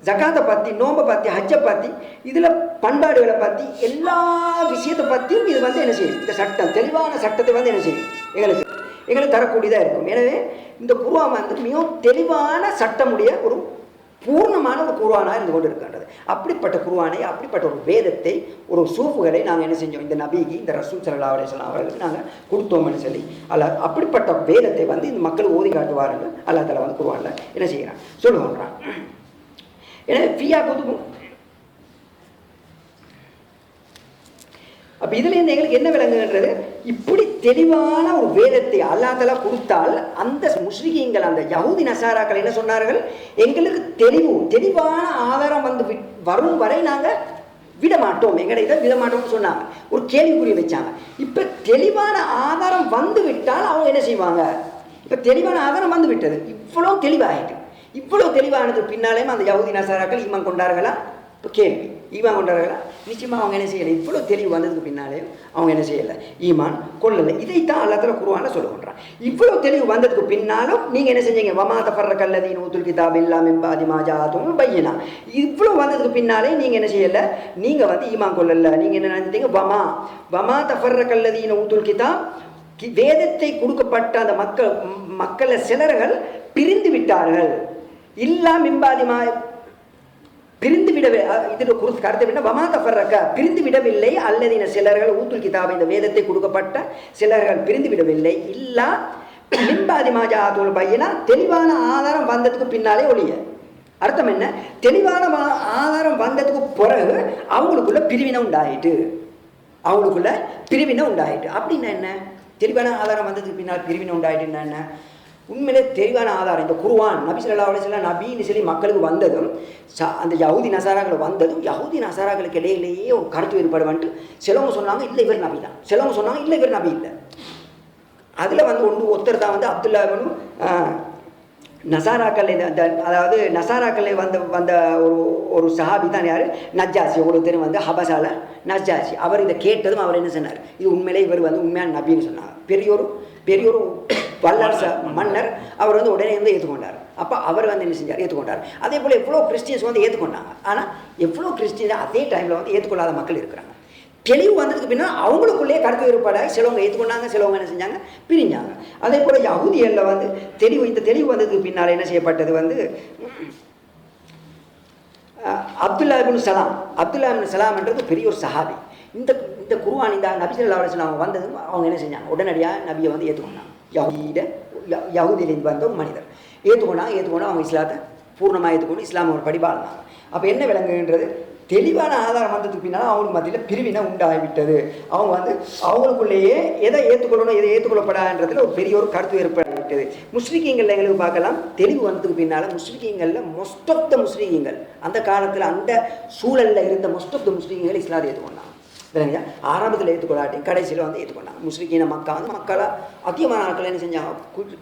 ஜகாத்தை பற்றி, நோம்பை பற்றி, ஹஜ்ஜை பற்றி, இதில் பண்பாடுகளை பற்றி, எல்லா விஷயத்தை பற்றியும் இது வந்து என்ன செய்யும், இந்த சட்டம் தெளிவான சட்டத்தை வந்து என்ன செய்யும் எங்களுக்கு தரக்கூடியதாக இருக்கும். எனவே இந்த குர்ஆன் வந்து மிகவும் தெளிவான சட்டமுடைய ஒரு பூர்ணமான ஒரு குர்ஆனாக இருந்து கொண்டு இருக்கின்றது. அப்படிப்பட்ட குர்ஆனை, அப்படிப்பட்ட ஒரு வேதத்தை, ஒரு சூஃபுகளை நாங்கள் என்ன செஞ்சோம், இந்த நபிக்கு, இந்த ரசூல் ஸல்லல்லாஹு அலைஹி வஸல்லம் அவர்களுக்கு நாங்கள் கொடுத்தோம்னு சொல்லி அல்லாஹ் அப்படிப்பட்ட வேதத்தை வந்து இந்த மக்கள் ஓதி காட்டுவார்கள். அல்லாஹ் தஆலா வந்து குர்ஆனில் என்ன செய்கிறான் சொல்லுவான். எனவே ஃபியா குதுபு. அப்போ இதுலேருந்து எங்களுக்கு என்ன விளங்குகின்றது, இப்படி தெளிவான ஒரு வேதத்தை அல்லாஹ் தஆலா கொடுத்தால் அந்த முஸ்லிகீன்கள், அந்த யஹூதி நசாராக்கள் என்ன சொன்னார்கள், எங்களுக்கு தெளிவான ஆதாரம் வந்து வரும் வரை நாங்கள் விட மாட்டோம், எங்களை இதை விட மாட்டோம்னு சொன்னாங்க. ஒரு கேள்விக்குறி வச்சாங்க. இப்போ தெளிவான ஆதாரம் வந்து விட்டால் அவங்க என்ன செய்வாங்க, இப்போ தெளிவான ஆதாரம் வந்து விட்டது, இவ்வளோ தெளிவாகிட்டு, இவ்வளோ தெளிவானது பின்னாலேயும் அந்த யஹூதி நசாராக்கள் ஈமான் கொண்டார்களா? இப்போ கேள்வி, ஈமான் கொண்டார்களா? நிச்சயமாக அவங்க என்ன செய்யலை. இவ்வளோ தெளிவு வந்ததுக்கு பின்னாலே அவங்க என்ன செய்யலை, ஈமான் கொள்ளலை. இதைத்தான் அல்லாஹ் தஆலா குர்ஆனில் சொல்லுகின்றான். இவ்வளோ தெளிவு வந்ததுக்கு பின்னாலும் நீங்கள் என்ன செஞ்சீங்க, வமா தஃபர்ரக அல்லதீன ஊத்துல் கிதாப இல்லா மின் பஅதி மா ஜாஅத்துஹுமுல் பையினா. இவ்வளோ வந்ததுக்கு பின்னாலே நீங்கள் என்ன செய்யலை, நீங்கள் வந்து ஈமான் கொள்ளலை. நீங்கள் என்ன நினைத்தீங்க, வமா தஃபர்ரக அல்லதீன ஊத்துல் கிதாப், வேதத்தை கொடுக்கப்பட்ட அந்த மக்களை சிலர்கள் பிரிந்து விட்டார்கள். இல்லா மின் பஅதி மா, பிரிந்து விடவே, இது கருத்தை விட வமா தஃபர்ரக, பிரிந்து விடவில்லை, அல்லதீன சிலர்கள் ஊத்துல் கிதாப, இந்த வேதத்தை கொடுக்கப்பட்ட சிலர்கள் பிரிந்து விடவில்லை, இல்லா மின் பஅதி மா ஜாஅத்துஹுல் பையினா, தெளிவான ஆதாரம் வந்ததுக்கு பின்னாலே ஒழிய. அர்த்தம் என்ன, தெளிவான ஆதாரம் வந்ததுக்கு பிறகு அவங்களுக்குள்ள பிரிவினை உண்டாயிட்டு, அப்படின்னா என்ன, தெளிவான ஆதாரம் வந்ததுக்கு பின்னால் பிரிவினை உண்டாயிட்டுன்னா என்ன, உண்மையிலே தெளிவான ஆதாரம் இந்த குர்ஆன் நபி ஸல்லல்லாஹு அலைஹி வஸல்லம் நபின்னு சொல்லி மக்களுக்கு வந்ததும், அந்த யஹூதி நசாராக்கள் வந்ததும், யஹூதி நசாராக்களுக்கு இடையிலேயே ஒரு கருத்து வேறுபாடு வந்துட்டு, சிலவங்க சொன்னாங்க இல்லை இவர் நபி தான், சிலவங்க சொன்னாங்க இல்லை இவர் நபி இல்லை. அதில் வந்து ஒருத்தர் தான் வந்து அப்துல்லா இப்னு நசாராக்கள், அதாவது நசாராக்களை வந்த ஒரு சஹாபி தான் யார், நஜ்ஜாசி. உங்களுக்கு தெரியும் வந்து ஹபசால நஜ்ஜாசி. அவர் இதை கேட்டதும் அவர் என்ன சொன்னார், இது உண்மையிலே இவர் வந்து உண்மையான நபின்னு சொன்னாங்க. பெரியோரு வல்லரச மன்னர் அவர் வந்து உடனே வந்து ஏற்றுக்கொண்டார். அப்போ அவர் வந்து என்ன செஞ்சார், ஏற்றுக்கொண்டார். அதே போல் எவ்வளோ கிறிஸ்டியன்ஸ் வந்து ஏற்றுக்கொண்டாங்க. ஆனால் எவ்வளோ கிறிஸ்டியன் அதே டைமில் வந்து ஏற்றுக்கொள்ளாத மக்கள் இருக்கிறாங்க. தெளிவு வந்ததுக்கு பின்னால் அவங்களுக்குள்ளேயே கருத்து வேறுபாட, சிலவங்க ஏற்றுக்கொண்டாங்க, சிலவங்க என்ன செஞ்சாங்க, பிரிஞ்சாங்க. அதே போல் யஹூதிகளில் வந்து இந்த தெளிவு வந்ததுக்கு பின்னால் என்ன செய்யப்பட்டது வந்து, அப்துல்லா இப்னு சலாம்ன்றது பெரிய ஒரு சஹாபி. இந்த குர்ஆன், இந்த நபி ஸல்லல்லாஹு அலைஹி வஸல்லம் வந்ததும் அவங்க என்ன செஞ்சாங்க, உடனடியாக நபியை வந்து ஏற்றுக்கொண்டாங்க. யஹூதியிலிருந்து வந்த ஒரு மனிதர் ஏற்றுக்கொண்டு அவங்க இஸ்லாத்தை பூர்ணமாக ஏற்றுக்கொண்டு இஸ்லாம் ஒரு படி வாழ்ந்தாங்க. அப்போ என்ன விளங்குகின்றது, தெளிவான ஆதாரம் வந்ததுக்கு பின்னால் அவங்களுக்கு மத்தியில் பிரிவினை உண்டாகிவிட்டது. அவங்க வந்து அவங்களுக்குள்ளேயே எதை ஏற்றுக்கொள்ளணும், எதை ஏற்றுக்கொள்ளப்படாதுன்றதுல ஒரு பெரிய ஒரு கருத்து ஏற்பட்டுவிட்டது. முஸ்லிகீங்களில் எங்களுக்கு பார்க்கலாம், தெளிவு வந்ததுக்கு பின்னால் முஸ்லிகீங்களில் மோஸ்ட் ஆஃப் த முஸ்லிகீங்கள், அந்த காலத்தில் அந்த சூழலில் இருந்த மோஸ்ட் ஆஃப் த முஸ்லிகீங்கள் இஸ்லாத்தை ஏற்றுக்கொண்டாங்க. இல்லைங்க, ஆரம்பத்தில் ஏற்றுக்கொள்ளாட்டி கடைசியில் வந்து ஏற்றுக்கொண்டாங்க. முஸ்லிகீன மக்களாக அதிகமான ஆட்கள் என்ன செஞ்சாங்க,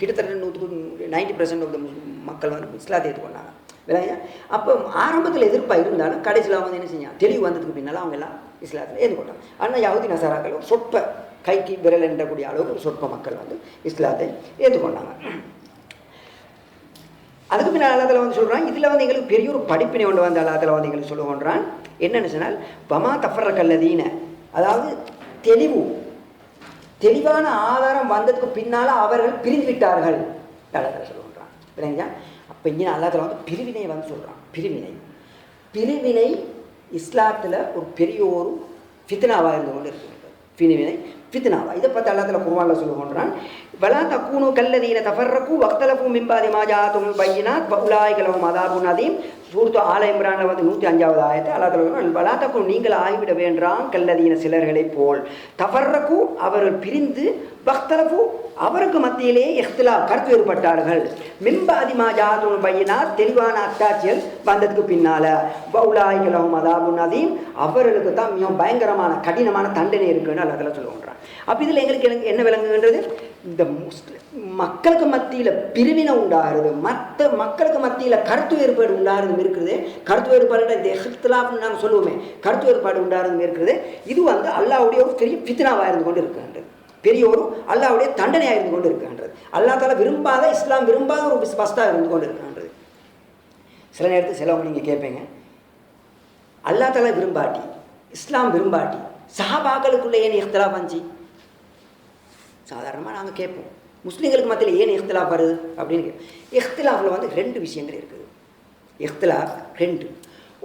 கிட்டத்தட்ட 90% ஆஃப் த மக்கள் வந்து இஸ்லாத்தை ஏற்றுக்கொண்டாங்க. இல்லைங்க, அப்போ ஆரம்பத்தில் எதிர்ப்பாக இருந்தாலும் கடைசியில் அவங்க என்ன செஞ்சாங்க, தெளிவு வந்ததுக்கு பின்னால் அவங்க எல்லாம் இஸ்லாத்தில் ஏற்றுக்கொண்டாங்க. ஆனால் யஹூதி நசாராக்கள் சொற்ப கைக்கு விரல் என்றக்கூடிய அளவுக்கு சொற்ப மக்கள் வந்து இஸ்லாத்தை ஏற்றுக்கொண்டாங்க. அதுக்கு பின்னால் அல்லாஹ் தஆலா வந்து சொல்கிறான், இதில் வந்து எங்களுக்கு பெரிய ஒரு படிப்பினை ஒன்று வந்து அல்லாஹ் தஆலா வந்து எங்களுக்கு சொல்லுகின்றான். என்னென்னு சொன்னால், வமா தஃபர்ரக அல்லதீன, அதாவது தெளிவான ஆதாரம் வந்ததுக்கு பின்னால் அவர்கள் பிரிந்து விட்டார்கள் அல்லாஹ் தஆலா சொல்லுகின்றான். இல்லைங்களா, அப்போ இங்கே அல்லாஹ் தஆலா வந்து பிரிவினை வந்து சொல்கிறான். பிரிவினை இஸ்லாத்தில் ஒரு பெரிய ஒரு ஃபித்னாவாக இருந்து கொண்டு இருக்கிறது. ஃபித்னாவா, இதை பற்றி அல்லாஹ் தஆலா குர்ஆனில் சொல்லுகின்றான், வலா தக்கூனு கல்லதீன தஃபர்ரகு வக்தலஃபு மின் பஅதி மா ஜாஅத்துஹுமுல் பையினாத் வஉலாயிக லஹும் அஸாபுன் அதீம். சூரத்து ஆல இம்ரானில் வந்து 105வது ஆயத்து அல்லாஹ் தஆலா வலா தக்கூனு, நீங்கள் ஆகிவிட வேண்டாம், கல்லதீன சிலர்களை போல், தஃபர்ரகு அவர்கள் பிரிந்து, வக்தலஃபு அவருக்கு மத்தியிலே இஹ்திலாஃப் கருத்து ஏற்பட்டார்கள், மின் பஅதி மா ஜாஅத்துஹுமுல் பையினாத் தெளிவான அத்தாட்சிகள் வந்ததுக்கு பின்னால், வஉலாயிக லஹும் அஸாபுன் அதீம் அவர்களுக்கு தான் மிகவும் பயங்கரமான கடினமான தண்டனை இருக்குன்னு அல்லாஹ் தஆலா சொல்லுகின்றான். அப்போ இதில் எங்களுக்கு என்ன விளங்குகின்றது, இந்த மக்களுக்கு மத்தியில் பிரிவினை உண்டாகிறது, மற்ற மக்களுக்கு மத்தியில் கருத்து வேறுபாடு உண்டாகிறதும் இருக்குது. கருத்து வேறுபாடு இந்த இஹ்திலாஃப்னு நாங்கள் சொல்லுவோமே, கருத்து வேறுபாடு உண்டாகிறதும் இருக்குது. இது வந்து அல்லாஹ்வுடைய ஒரு பெரிய ஃபித்னாவாக இருந்து கொண்டு இருக்கின்றது, பெரிய ஒரு அல்லாஹ்வுடைய தண்டனையாக இருந்து கொண்டு இருக்கின்றது. அல்லாஹ் தஆலா விரும்பாத, இஸ்லாம் விரும்பாத ஒரு பஸ்தாக இருந்து கொண்டு இருக்கின்றது. சில நேரத்தில் சிலவங்க நீங்கள் கேட்பீங்க, அல்லாஹ் தஆலா விரும்பாட்டி, இஸ்லாம் விரும்பாட்டி சஹாபாக்களுக்குள்ளே ஏன் இஹ்திலாஃப் வந்துச்சு? சாதாரணமாக நாங்கள் கேட்போம், முஸ்லீம்களுக்கு மத்தியில் ஏன் இஹ்திலாஃப் வருது அப்படின்னு கேட்போம். இஹ்திலாஃபில் வந்து 2 விஷயங்கள் இருக்குது. இஹ்திலாஃப் 2.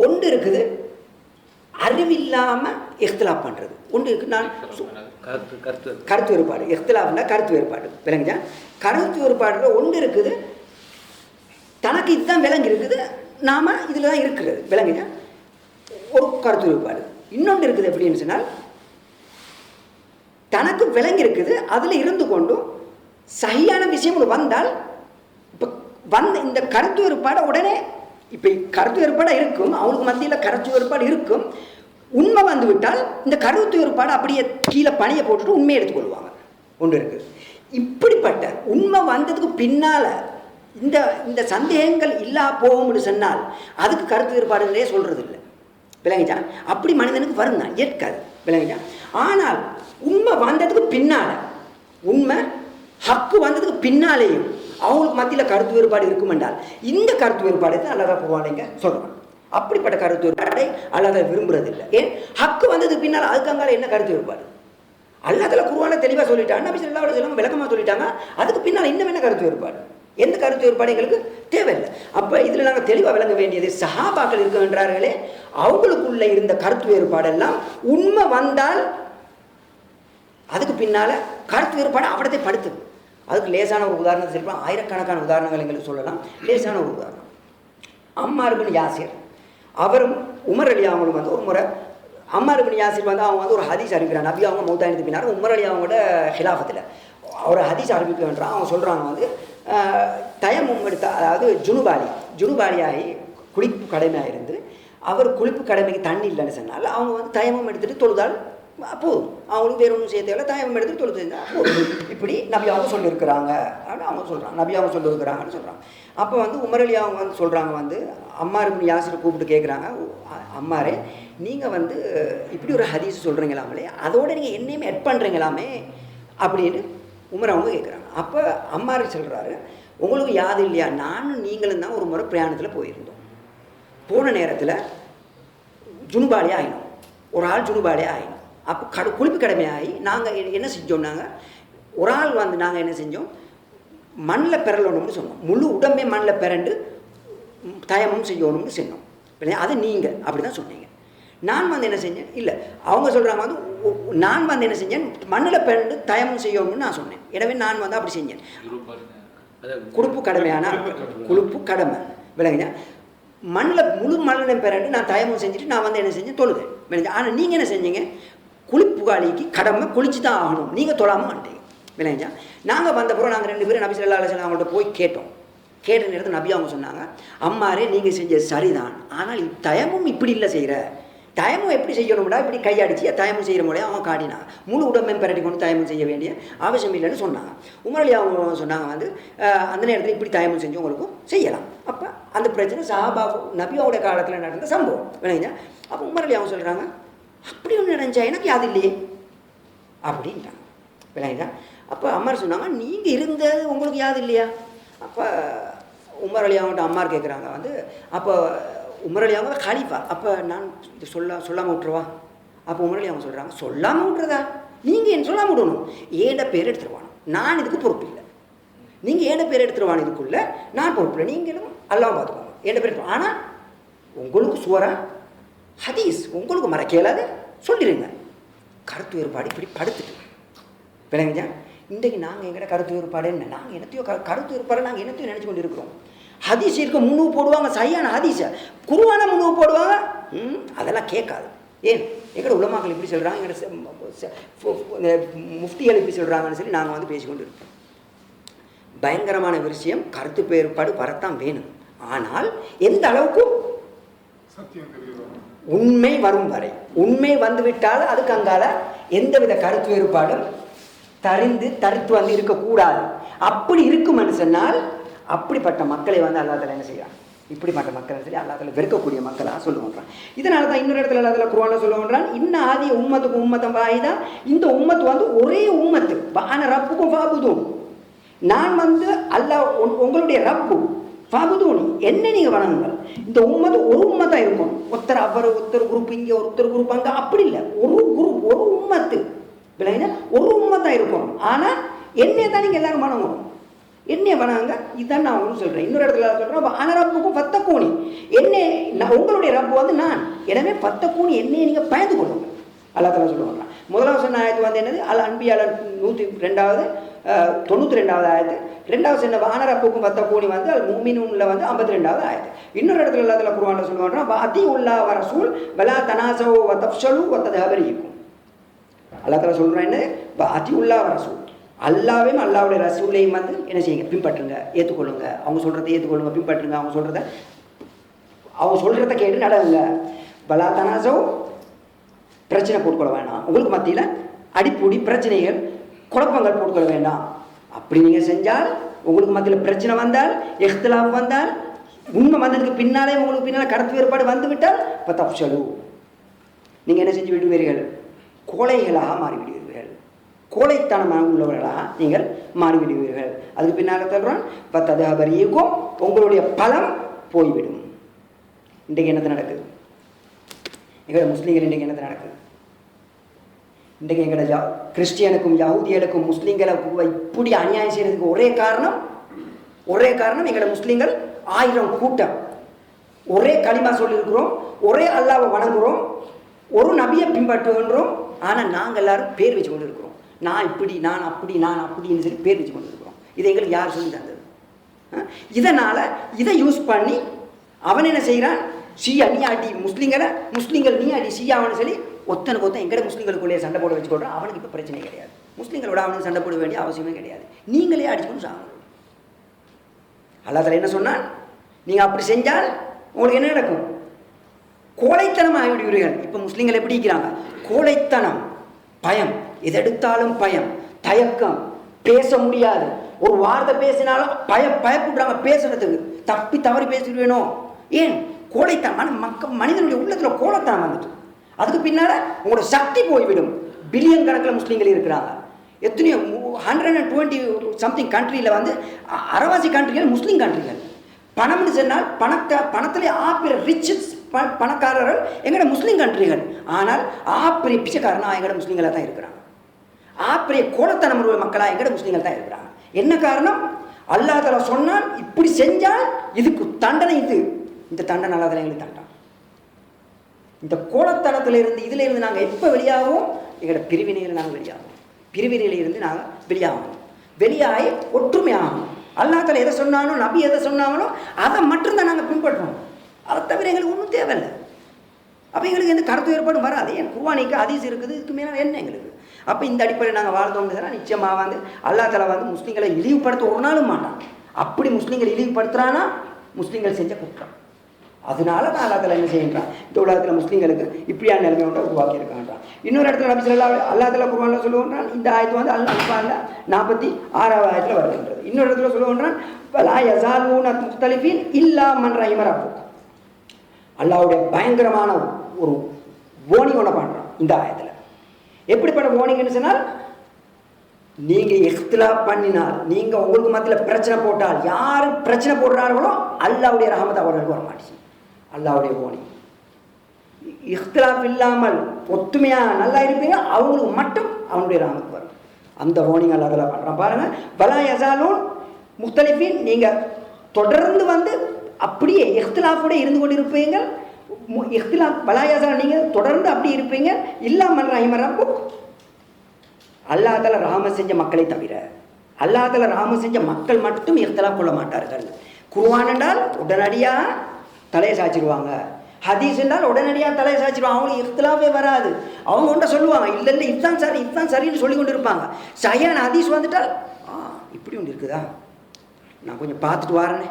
ஒன்று இருக்குது அறிவில்லாமல் இஹ்திலாஃப் பண்ணுறது, ஒன்று இருக்குது நான் கருத்து வேறுபாடு. இஹ்திலாஃப்னா கருத்து வேறுபாடு, விளங்குச்சா? கருத்து வேறுபாடுல ஒன்று இருக்குது தனக்கு இதுதான் விளங்கி இருக்குது, நாம் இதில் தான் இருக்கிறது, விளங்குச்சா? ஒரு கருத்து வேறுபாடு. இன்னொன்று இருக்குது எப்படின்னு சொன்னால், தனக்கு விளங்கி இருக்குது, அதில் இருந்து கொண்டும் சரியான விஷயம் வந்தால் இப்போ இந்த கருத்து வேறுபாடை உடனே, இப்போ கருத்து வேறுபாடாக இருக்கும், அவங்களுக்கு மத்தியில் கருத்து வேறுபாடு இருக்கும், உண்மை வந்து விட்டால் இந்த கருத்து வேறுபாடு அப்படியே கீழே பணியை போட்டுட்டு உண்மையை எடுத்துக்கொள்வாங்க. ஒன்று இருக்குது. இப்படிப்பட்ட உண்மை வந்ததுக்கு பின்னால் இந்த இந்த சந்தேகங்கள் இல்லா போகும்னு சொன்னால் அதுக்கு கருத்து வேறுபாடுகளே சொல்கிறது இல்லை, விளங்கிச்சா? அப்படி மனிதனுக்கு வரும் தான், ஏற்காது, விளங்கிச்சா? ஆனால் உண்மை வந்ததுக்கு பின்னால், உண்மை ஹக்கு வந்ததுக்கு பின்னாலேயும் அவங்களுக்கு மத்தியில் கருத்து வேறுபாடு இருக்கும் என்றால் இந்த கருத்து வேறுபாடு தான் அல்லாஹ் போவாங்க சொல்கிறாங்க. அப்படிப்பட்ட கருத்து வேறுபாடை அல்லாஹ் விரும்புறதில்லை. ஏன்? ஹக்கு வந்ததுக்கு பின்னால் அதுக்காக என்ன கருத்து வேறுபாடு? அல்லாஹ் தஆலா குர்ஆனில் தெளிவாக சொல்லிட்டாங்க, நபி ஸல்லல்லாஹு அலைஹி வஸல்லம் விளக்கமாக சொல்லிட்டாங்க. அதுக்கு பின்னால் இன்னும் என்ன கருத்து வேறுபாடு? எந்த கருத்து வேறுபாடு எங்களுக்கு தேவையில்லை. அப்போ இதில் நாங்கள் தெளிவாக விளங்க வேண்டியது, சஹாபாக்கள் இருக்கின்றார்களே அவங்களுக்குள்ள இருந்த கருத்து வேறுபாடெல்லாம் உண்மை வந்தால் அதுக்கு பின்னால் கருத்து வேறுபாடு அவடத்தை படுத்துது. அதுக்கு லேசான ஒரு உதாரணத்தை சொல்லலாம், ஆயிரக்கணக்கான உதாரணங்கள் எங்களுக்கு சொல்லலாம். லேசான ஒரு உதாரணம், அம்மார் பின் யாசிர் அவரும் உமர் அலி அவங்களும் வந்து ஒரு முறை, அம்மார் பின் யாசிர் வந்து அவங்க வந்து ஒரு ஹதீஸ் அறிவிக்கிறாங்க. நபி அவங்க மௌத்தாயினத்துக்கு பின்னால் உமர் அலி அவங்களோட ஹிலாஃபத்தில் ஒரு ஹதீஸ் அறிவிக்கின்றான். அவங்க சொல்கிறாங்க வந்து தயமும் எடுத்த, அதாவது ஜுனுபாலியாகி குளிப்பு கடமையாக இருந்து அவர் குளிப்பு கடமைக்கு தண்ணி இல்லைன்னு சொன்னால் அவங்க வந்து தயமும் எடுத்துகிட்டு தொழுதால் போதும், அவங்களுக்கு வேறு ஒன்றும் செய்ய தேவையில்லை, தயமும் எடுத்துகிட்டு தொழுது செஞ்சால் போதும். இப்படி நபி அவங்க சொல்லியிருக்கிறாங்க அப்படின்னு அவங்க சொல்கிறாங்க, நபி அவங்க சொல்லியிருக்கிறாங்கன்னு சொல்கிறாங்க. அப்போ வந்து உமர் அலி அவங்க வந்து சொல்கிறாங்க, வந்து அம்மார் பின் யாசிரை கூப்பிட்டு கேட்குறாங்க, அம்மாரே நீங்கள் வந்து இப்படி ஒரு ஹதீஸ் சொல்கிறீங்களாமலே, அதோட நீங்கள் என்னையுமே எட் பண்ணுறீங்களாமே அப்படின்னு உமர் அவங்க கேட்குறாங்க. அப்போ அம்மாரு சொல்கிறாரு, உங்களுக்கு யாது இல்லையா, நானும் நீங்களும் தான் ஒரு முறை பிரயாணத்தில் போயிருந்தோம். போன நேரத்தில் ஜுனுபாலியாக ஆகினோம், ஒரு ஆள் ஜுனுபாலியாக ஆகினோம். அப்போ குளிப்பு கடமையாகி நாங்கள் என்ன செஞ்சோம்னாங்க, ஒரு ஆள் வந்து நாங்கள் என்ன செஞ்சோம், மண்ணில் பெறலணும்னு சொன்னோம், முழு உடம்பே மண்ணில் பிறண்டு தயமும் செய்யணும்னு சொன்னோம். அது நீங்கள் அப்படி தான் சொன்னீங்க. நான் வந்து என்ன செஞ்சேன், இல்லை அவங்க சொல்கிறாங்க வந்து நான் வந்து என்ன செஞ்சேன், மண்ணில் பிறண்டு தயமும் செய்யணும்னு நான் சொன்னேன். எனவே நான் வந்து அப்படி செஞ்சேன். குளிப்பு கடமையான குளிப்பு கடமை, விளங்குங்க. மண்ணில் முழு மண்ணில் பிறண்டு நான் தயமும் செஞ்சுட்டு நான் வந்து என்ன செஞ்சேன், தொழுதேன், விளங்குங்க. ஆனால் நீங்கள் என்ன செஞ்சீங்க, குளிப்புகாலிக்கு கடமை குளிச்சு தான் ஆகணும், நீங்கள் தொழாமல் வந்துட்டீங்க, விளங்குச்சா? நாங்கள் வந்தப்புறம் நாங்கள் 2 பேரும் நபி ஸல்லல்லாஹு அலைஹி வஸல்லம் அவங்கள்ட்ட போய் கேட்டோம். கேட்ட நேரத்தில் நபி அவங்க சொன்னாங்க, அம்மாரே நீங்கள் செஞ்சது சரிதான், ஆனால் தயமும் இப்படி இல்லை செய்கிற, தயமும் எப்படி செய்யணும்டா, இப்படி கையடிச்சு தயமும் செய்கிற முறையை அவங்க காட்டினாங்க. முழு உடம்பையும் பெரட்டி கொண்டு தயமும் செய்ய வேண்டிய அவசியம் இல்லைன்னு சொன்னாங்க. உமர் அலி அவங்க சொன்னாங்க வந்து அந்த நேரத்தில் இப்படி தயமும் செஞ்சு உங்களுக்கும் செய்யலாம். அப்போ அந்த பிரச்சனை சஹாபா நபியோட காலத்தில் நடந்த சம்பவம், விளங்குச்சா? அப்போ உமர் அலி அவங்க சொல்கிறாங்க, அப்படி ஒன்று நடந்துச்சா, எனக்கு யாது இல்லையே அப்படின்ட்டாங்க, விளங்குச்சா? அப்போ அம்மார் சொன்னாங்க, நீங்கள் இருந்தது உங்களுக்கு யாது இல்லையா? அப்போ உமர் அலி அவங்கள்ட்ட அம்மார் கேட்குறாங்க வந்து, அப்போ உமர் அலி அவங்க கலீஃபா, அப்போ நான் இது சொல்லாமல் விட்டுருவா? அப்போ உமர் அலி அவங்க சொல்கிறாங்க, சொல்லாமல் விட்றதா, நீங்கள் என்ன சொல்லாமல் விடணும், ஏட பேர் எடுத்துருவானோ, நான் இதுக்கு பொறுப்பு இல்லை, நீங்கள் ஏட பேர் எடுத்துருவானோ, இதுக்குள்ளே நான் பொறுப்பு இல்லை, நீங்களும் எல்லாம் பார்த்துக்கோங்க, ஏட பேர். ஆனால் உங்களுக்கு சுவரா ஹதீஸ் உங்களுக்கு மறக்கலாது சொல்லிடுங்க. கருத்து வேறுபாடு இப்படி படுத்துட்டு, விளங்குச்சா? இன்றைக்கு நாங்கள் எங்கள்கிட்ட கருத்து வேறுபாடு என்ன, நாங்கள் என்னத்தையோ கருத்து வேறுபாடு நாங்கள் என்னத்தையும் நினச்சி கொண்டு இருக்கிறோம். ஹதீஸ் இருக்க முன்னுக்கு போடுவாங்க, சரியான ஹதீஸை குருவான முன்னுக்கு போடுவாங்க, அதெல்லாம் கேட்காது. ஏன் எங்களோட உலமாக்கள் இப்படி சொல்கிறாங்க, எங்களோட முஃப்திகள் இப்படி சொல்கிறாங்கன்னு சொல்லி நாங்கள் வந்து பேசிக்கொண்டு இருக்கோம். பயங்கரமான விஷயம், கருத்து வேறுபாடு வரத்தான் வேணும். ஆனால் எந்த அளவுக்கு உண்மை வரும் வரை, உண்மை வந்துவிட்டால் அதுக்கு அங்கால எந்தவித கருத்து வேறுபாடும் தடுத்து வந்து இருக்கக்கூடாது. அப்படி இருக்குமென்னு சொன்னால் அப்படிப்பட்ட மக்களை வந்து அல்லாஹ் தஆலா என்ன செய்யறான், இப்படிப்பட்ட மக்கள் சொல்லி அல்லாஹ் தஆலா வெறுக்கக்கூடிய மக்களாக சொல்லுவான். இதனால தான் இன்னொரு இடத்துல அல்லாஹ் தஆலா குர்ஆன்ல சொல்லுவான், இன்ன ஆதி உம்மத்துக்கு உம்மத்தம் வாஹிதா, இந்த உம்மத்து வந்து ஒரே உம்மத்து, வான ரப்புக்கும் ஃபாபுதூன், நான் வந்து அல்லாஹ் உங்களுடைய ரப்பு, ஃபாபுதூன் என்ன நீங்க வணங்குங்கள். இந்த உம்மத்து ஒரு உம்மத்தா இருக்கும், ஒருத்தர் அவர் ஒருத்தர் குரூப் இங்கே ஒருத்தர் குரூப் அங்கே அப்படி இல்லை, ஒரு குரூப் ஒரு உம்மத்து விளங்கினா ஒரு உம்மத்தா இருக்கும். ஆனால் என்னைய தான் நீங்கள் எல்லாரும் வணங்கணும், என்னைய வணங்க. இதுதான் நான் உங்களுக்கு சொல்கிறேன். இன்னொரு இடத்துல சொல்கிறேன், அனரப்புக்கும் பத்தக்கூணி, என்ன உங்களுடைய ரப்பு வந்து நான், எனவே பத்தக்கூணி என்னையை நீங்கள் பயந்து கொள்ளுங்க அல்லாஹ் தஆலா சொல்லுவாங்க. முதலாவது சொன்ன ஆயத்து வந்து என்னது, அல் அன்பியால 92வது ஆயத்து. ரெண்டாவது சொன்ன வானரப்புக்கும் பத்தக்கூணி வந்து அல் முஃமினூன்ல வந்து 52வது ஆயத்து. இன்னொரு இடத்துல அல்லாஹ் தஆலா குர்ஆன்ல சொல்லுவாங்க, வஅதிஉல்லாஹ் வ ரசூல் வலா தனாஸவு வ தஃப்ஷலு வ ததஹப ரீக்கும். அல்லாஹ் தஆலா சொல்றான் என்ன, வஅதிஉல்லாஹ் வ ரசூல், அல்லாவையும் அல்லாவுடைய ரசூலையும் வந்து என்ன செய்யுங்க, பின்பற்றுங்க, ஏற்றுக்கொள்ளுங்க. அவங்க சொல்கிறத ஏற்றுக்கொள்ளுங்க, பின்பற்றுங்க. அவங்க சொல்கிறத கேட்டு நடவுங்க. பலா தனாசோ, பிரச்சனை போட்டுக்கொள்ள வேண்டாம், உங்களுக்கு மத்தியில் அடிப்பூடி பிரச்சனைகள் குழப்பங்கள் போட்டுக்கொள்ள வேண்டாம். அப்படி நீங்கள் செஞ்சால் உங்களுக்கு மத்தியில் பிரச்சனை வந்தால், இஹ்திலாஃப் வந்தால், உண்மை வந்ததுக்கு பின்னாலே உங்களுக்கு பின்னால் கருத்து வேறுபாடு வந்து விட்டால் இப்போ தப்ஷலு, நீங்கள் என்ன செஞ்சு விடுவீர்கள், கோழைகளாக மாறிவிடுவீர்கள், கோழைத்தனமாக உள்ளவர்களாக நீங்கள் மாறிவிடுவீர்கள். அதுக்கு பின்னால் சொல்கிறான், பத்ததபரியுக்கும் உங்களுடைய பலம் போய்விடும். இன்றைக்கு என்னது நடக்குது, எங்களோட முஸ்லீம்கள் இன்றைக்கு என்னது நடக்குது, இன்றைக்கு எங்களோட கிறிஸ்டியனுக்கும் யஹூதியலுக்கும் முஸ்லீம்களுக்கும் இப்படி அநியாயம் செய்கிறதுக்கு ஒரே காரணம் எங்களோட முஸ்லீம்கள் 1000 கூட்டம், ஒரே களிமா சொல்லியிருக்கிறோம், ஒரே அல்லாவை வணங்குகிறோம், ஒரு நபியை பின்பற்றுகின்றோம். ஆனால் நாங்கள் எல்லாரும் பேர் வச்சு கொண்டு இருக்கிறோம், நான் இப்படி நான் அப்படின்னு சொல்லி பேர் வச்சு கொண்டு இருக்கிறோம். இதை எங்களுக்கு யார் சொல்லி தந்தது? இதனால் இதை யூஸ் பண்ணி அவன் என்ன செய்கிறான், ஷியா நீ அடி முஸ்லீம்கள் நீ அடி ஷியாவன்னு சொல்லி ஒத்தனுக்கு ஒத்தன் எங்கட முஸ்லீம்களுக்குள்ளேயே சண்டை போட வச்சுக்கொள்கிறோம். அவனுக்கு இப்போ பிரச்சனை கிடையாது, முஸ்லீம்களோட அவனுக்கு சண்டை போட வேண்டிய அவசியமே கிடையாது, நீங்களே அடிச்சுக்கொண்டு சாகணும். அல்லாஹ் தஆலா என்ன சொன்னால், நீங்கள் அப்படி செஞ்சால் உங்களுக்கு என்ன நடக்கும், கோழைத்தனம் ஆகிவிடுவீர்கள். இப்போ முஸ்லீம்கள் எப்படி இருக்கிறாங்க, கோழைத்தனம், பயம், எதெடுத்தாலும் பயம், தயக்கம், பேச முடியாது, ஒரு வார்த்தை பேசினாலும் பயப்படுறாங்க பேசுறதுக்கு, தப்பி தவறி பேசிடுவேனோ. ஏன் கோழைத்தனம், மனிதனுடைய உள்ளத்தில் கோழைத்தனம் வந்துட்டு, அதுக்கு பின்னால் உங்களோட சக்தி போய்விடும். பில்லியன் கணக்கில் முஸ்லீம்கள் இருக்கிறாங்க, எத்தனையோ 120 சம்திங் கண்ட்ரியில் வந்து அரவாசி கண்ட்ரிகள் முஸ்லீம் கண்ட்ரிகள். பணம்னு சொன்னால் பணத்திலே ஆப்பிர ரிச்சஸ் பணக்காரர்கள் எங்களோட முஸ்லீம் கண்ட்ரிகள். ஆனால் ஆப்பிரிய பிச்சைக்காரனா எங்களோட முஸ்லீம்களாக தான் இருக்கிறாங்க, ஆப்பிரிய கோலத்தனம் மக்களாக எங்களோட முஸ்லீம்கள் தான் இருக்கிறாங்க. என்ன காரணம், அல்லாஹ் தஆலா சொன்னால் இப்படி செஞ்சால் இதுக்கு தண்டனை, இந்த தண்டனை அல்லாஹ் தஆலா எங்களுக்கு தண்டான். இந்த கோலத்தனத்திலிருந்து இதில் இருந்து நாங்கள் எப்போ வெளியாகும், எங்களோட பிரிவினையில் நாங்கள் வெளியாகும், பிரிவினையிலிருந்து நாங்கள் வெளியாகி ஒற்றுமையாகும். அல்லாஹ் தஆலா எதை சொன்னானோ, நபி எதை சொன்னாங்களோ அதை மட்டும்தான் நாங்கள் பின்பற்றுவோம், அதை தவிர எங்களுக்கு ஒன்றும் தேவையில்லை. அப்போ எங்களுக்கு எந்த கருத்து ஏற்பாடும் வராது. என் குர்ஆனுக்கு ஹதீஸ் இருக்குது, இதுக்கு மேலே என்ன எங்களுக்கு. அப்போ இந்த அடிப்படையில் நாங்கள் வாழ்ந்தோம்னு சொன்னால் நிச்சயமாக வந்து அல்லாஹ் தஆலா வந்து முஸ்லீம்களை இழிவுபடுத்த ஒரு நாளும் மாட்டான். அப்படி முஸ்லீம்கள் இழிவுபடுத்துகிறானா முஸ்லீம்கள் செஞ்ச குற்றம். அதனால தான் அல்லாஹ் தஆலா என்ன செய்கின்றான், இந்த உலகத்தில் முஸ்லீம்களுக்கு இப்படியான நிலைமை ஒன்றை உருவாக்கி இருக்கான்றான். இன்னொரு இடத்துல நபி ஸல்லல்லாஹு அலைஹி அல்லாஹ் தஆலா குர்ஆனில் சொல்லுவான், இந்த ஆயத்து வந்து அல்-அன்ஃபால் 46வது ஆயத்தில் வருகின்றது. இன்னொரு இடத்துல சொல்லுவான், வலா யஸாலூன முக்தலிஃபீன் இல்லா மன் ரஹிம ரப்புக். அல்லாஹ்வுடைய பயங்கரமான ஒரு வார்னிங் ஒன்று பண்ணுறான் இந்த ஆயத்தில். எப்படிப்பட்ட வார்னிங்னு சொன்னால், நீங்கள் இஹ்திலாஃப் பண்ணினால், நீங்கள் உங்களுக்கு மத்தியில் பிரச்சனை போட்டால், யார் பிரச்சனை போடுறார்களோ அல்லாஹ்வுடைய ரஹமத் அவர்களுக்கு வர மாட்டேங்குது. அல்லாஹ்வுடைய வார்னிங், இஹ்திலாஃப் இல்லாமல் ஒத்துமையாக நல்லா இருப்பீங்க, அவங்களுக்கு மட்டும் அவனுடைய ரஹமத் வரும். அந்த வார்னிங் அல்லாஹ் தஆலா பண்ணுறான் பாருங்கள். வலா யஸாலூன் முக்தலிஃபீன், நீங்கள் தொடர்ந்து வந்து அப்படியே இஹ்திலாஃபோட இருந்து கொண்டு இருப்பீங்க. இஹ்திலாஃப் வலா யஸாலூன், நீங்கள் தொடர்ந்து அப்படி இருப்பீங்க. இல்லா மன் ரஹிம ரப்புக், அல்லாஹ் தஆலா ரஹமத் செஞ்ச மக்களை தவிர. அல்லாஹ் தஆலா ரஹமத் செஞ்ச மக்கள் மட்டும் இஹ்திலாஃப் கொள்ள மாட்டார்கள். குர்ஆன் என்றால் உடனடியாக தலையை சாய்ச்சிடுவாங்க, ஹதீஸ் என்றால் உடனடியாக தலையை சாய்ச்சிடுவாங்க, அவங்களுக்கு இஹ்திலாஃபே வராது. அவங்க ஒன்றை சொல்லுவாங்க, இல்லை இதுதான் சரி இதுதான் சரின்னு சொல்லி கொண்டு இருப்பாங்க. சரியான ஹதீஸ் வந்துட்டால் இப்படி ஒன்று இருக்குதா, நான் கொஞ்சம் பார்த்துட்டு வாரேனே,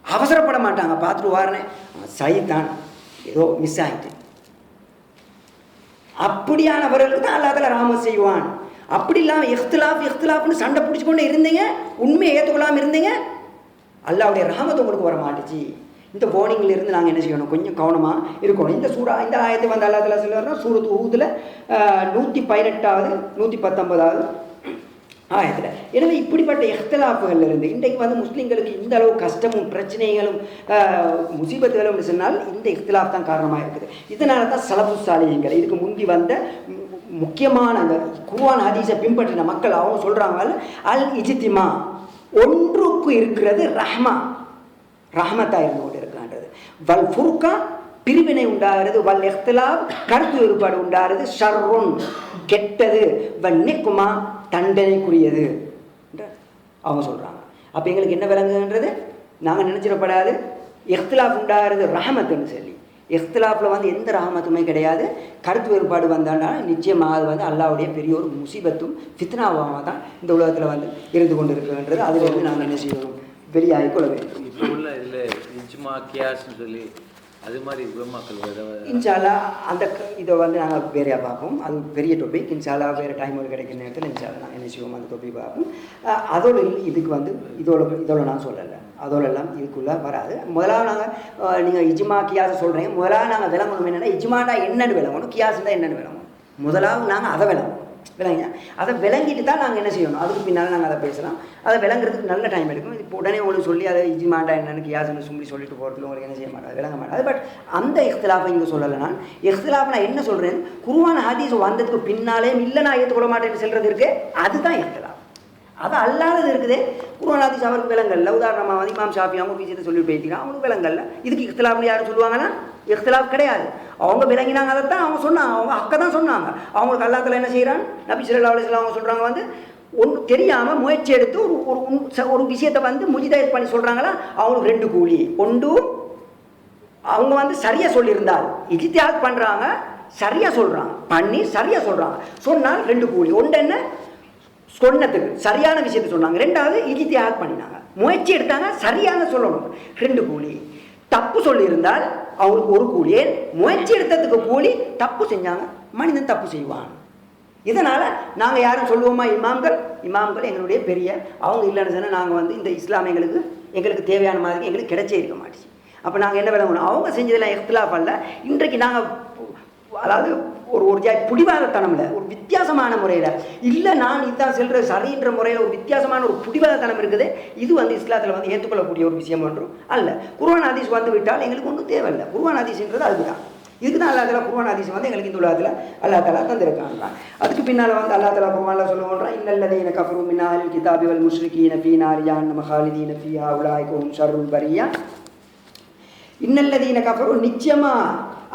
அவசரப்பட மாட்டாங்க, பார்த்துட்டு வாரேனே, சரிதான் ஏதோ மிஸ் ஆகிட்டு. அப்படியானவர்களுக்கு தான் அல்லாஹ் தஆலா ரஹமத் செய்வான். அப்படி இல்லாமல் இஃப்திலாஃப்னு சண்டை பிடிச்சி கொண்டு இருந்தீங்க, உண்மையை ஏற்றுக்கொள்ளாமல் இருந்தீங்க, அல்லாஹ்வுடைய ரஹமத் உங்களுக்கு வர மாட்டுச்சு. இந்த வார்னிங்கில் இருந்து நாங்கள் என்ன செய்யணும், கொஞ்சம் கவனமாக இருக்கணும். இந்த ஆயத்தை வந்து அல்லாஹ் தஆலா சொல்லுவார்னா சூரத் ஹூதுல 118வது 119வது ஆயத்தில். எனவே இப்படிப்பட்ட இஃப்திலாஃப்கள் இருந்து இன்றைக்கு வந்து முஸ்லீம்களுக்கு இந்த அளவு கஷ்டமும் பிரச்சனைகளும் முசீபத்துகளும் சொன்னால் இந்த இஃப்திலாஃப் தான் காரணமாக இருக்குது. இதனால தான் ஸலஃபு ஸாலிஹீன்கள் இதுக்கு முந்தி வந்த முக்கியமான அந்த குர்ஆன் ஹதீஸை பின்பற்றின மக்கள் அவங்க சொல்கிறாங்க, அல் இஜ்திமா ஒன்றுக்கு இருக்கிறது ரஹ்மத்தாக இருந்து கொண்டு இருக்கின்றது. வல் ஃபுர்கா பிரிவினை உண்டாகிறது, வல் இஃப்திலாஃப் கருத்து வேறுபாடு உண்டாகிறது, ஷர்ருன் கெட்டது, வல் நிக்மா தண்டனைக்குரியது அவங்க சொல்கிறாங்க. அப்போ எங்களுக்கு என்ன விளங்குன்றது, நாங்கள் நினச்சிடப்படாது இஃப்திலாஃப் உண்டாகிறது ரஹமத்துன்னு சொல்லி. இஃப்திலாஃபில் வந்து எந்த ரஹமத்துமே கிடையாது. கருத்து வேறுபாடு வந்தான்னா நிச்சயமாக அது வந்து அல்லாஹ்வுடைய பெரிய ஒரு முசீபத்தும் ஃபித்னாவாக தான் இந்த உலகத்தில் வந்து இருந்து கொண்டு இருக்குன்றது அதிலிருந்து நாங்கள் என்ன செய்யணும், வெளியாகி கொள்ள வேண்டும். இப்போ உள்ள இதில் இஜ்மா கியாஸ்ன்னு சொல்லி அது மாதிரி மக்கள் இன்ஷா அல்லாஹ் அந்த இதை வந்து நாங்கள் வேறையாக பார்ப்போம். அது பெரிய டாபிக். இன்ஷா அல்லாஹ் வேறு டைம் ஒரு கிடைக்கிற நேரத்தில் இன்ஷா அல்லாஹ் நாங்கள் என்ன செய்வோம் அந்த டாபிக் பார்ப்போம். அதோடு இதுக்கு வந்து இதோட நான் சொல்லலை, அதோடெல்லாம் இதுக்குள்ளே வராது. முதலாவது நாங்கள் நீங்கள் இஜ்மா கியாஸை சொல்கிறீங்க, முதலாவது நாங்கள் விளங்கணும் என்னென்னா இஜ்மாண்டா என்னென்னு விளங்கணும், கியாஸ்ண்டா என்னென்னு விளங்கணும். முதலாவது நாங்கள் அதை விளங்கணும். விளங்க அதை விளங்கிட்டு தான் நாங்கள் என்ன செய்யணும், அதுக்கு பின்னால் நாங்கள் அதை பேசலாம். அதை விளங்குறதுக்கு நல்ல டைம் எடுக்கும். இப்போ உடனே உங்களுக்கு சொல்லி அதை இஜ்மாண்டா என்னென்னு கியாஸ்ன்னு சொல்லி சொல்லிட்டு போகிறதுல உங்களுக்கு என்ன செய்ய மாட்டாது, விளங்க மாட்டாது. பட் அந்த இஃப்திலாஃபை இங்கே சொல்லலை. நான் இஃப்திலாஃப் நான் என்ன சொல்கிறேன், குர்ஆன் ஹதீஸ் வந்ததுக்கு பின்னாலே இல்லை நான் ஏற்றுக்கொள்ள மாட்டேன்னு சொல்கிறது இருக்குது, அதுதான் இஃப்திலாஃப். அது அல்லாதது இருக்குது. குர்ஆன் ஹதீஸ் அவருக்கு விலங்கல்ல. உதாரணமாக வந்து இமாம் ஷாஃபி அவங்க விஷயத்தை சொல்லி போயிட்டீங்க, அவங்களுக்கு விலங்கல்ல. இதுக்கு இஃப்திலாஃப்னு யாரும் சொல்லுவாங்கன்னா இஃப்திலாஃப் கிடையாது. அவங்க விளங்கினாங்க, அதை தான் அவங்க சொன்னாங்க, அவங்க அக்கா தான் சொன்னாங்க. அவங்களுக்கு அல்லாஹ் தஆலா என்ன செய்கிறான், நபி ஸல்லல்லாஹு அலைஹி வஸல்லம் அவங்க சொல்கிறாங்க வந்து ஒன்று தெரியாமல் முயற்சி எடுத்து ஒரு விஷயத்தை வந்து முஜிதாயத் பண்ணி சொல்கிறாங்களா, அவங்களுக்கு 2 கூலி. ஒன்று அவங்க வந்து சரியாக சொல்லியிருந்தால் இஜ்திஹாத் பண்ணுறாங்க, சரியாக சொல்கிறாங்க, பண்ணி சரியாக சொல்கிறாங்க, சொன்னால் 2 கூலி. ஒன்று என்ன, சொன்னதுக்கு சரியான விஷயத்தை சொன்னாங்க. 2வது இஜ்திஹாத் பண்ணினாங்க, முயற்சி எடுத்தாங்க, சரியான சொல்லணும், 2 கூலி. தப்பு சொல்லியிருந்தால் அவங்களுக்கு 1 கூலி. முயற்சி எடுத்ததுக்கு கூலி, தப்பு செஞ்சாங்க, மனிதன் தப்பு செய்வான். இதனால் நாங்கள் யாரும் சொல்லுவோமா, இமாம்கள் எங்களுடைய பெரிய அவங்க இல்லைன்னு சொன்னால் நாங்கள் வந்து இந்த இஸ்லாம் எங்களுக்கு தேவையான மாதிரி எங்களுக்கு கிடைச்சே இருக்க மாட்டேச்சு. அப்போ நாங்கள் என்ன விளங்கணும், அவங்க செஞ்சதெல்லாம் இஃப்திலாஃப் அல்ல. இன்றைக்கு நாங்கள் அதாவது ஒரு பிடிவாதத்தனம்ல ஒரு வித்தியாசமான முறையில் இல்லை நான் இதுதான் செல்கிற சரின்ற முறையில் ஒரு வித்தியாசமான ஒரு பிடிவாதத்தனம் இருக்குது. இது வந்து இஸ்லாத்தில் வந்து ஏற்றுக்கொள்ளக்கூடிய ஒரு விஷயம் ஒன்றும் அல்ல. குர்ஆன் ஹதீஸ் வந்து விட்டால் எங்களுக்கு ஒன்றும் தேவையில்லை. குர்ஆன் ஹதீஸ்ன்றது அதுதான். இதுக்கு தான் அல்லாஹ் தஆலா குர்ஆன் ஹதீஸ் வந்து எங்களுக்கு இந்த உலகத்தில் அல்லாஹ் தஆலா தந்திருக்காங்க. அதுக்கு பின்னால் வந்து அல்லாஹ் தஆலா குர்ஆனில் சொல்லுவோம்னா, இன்னல்லதீன கஃபரு மின் அஹ்லில் கிதாபி வல் முஷ்ரிகீன ஃபீ நாரி ஜஹன்னம ஹாலிதீன ஃபீஹா உலாயிக ஹும் ஷர்ருல் பரியா. இன்னல்லதீன கஃபரு நிச்சயமா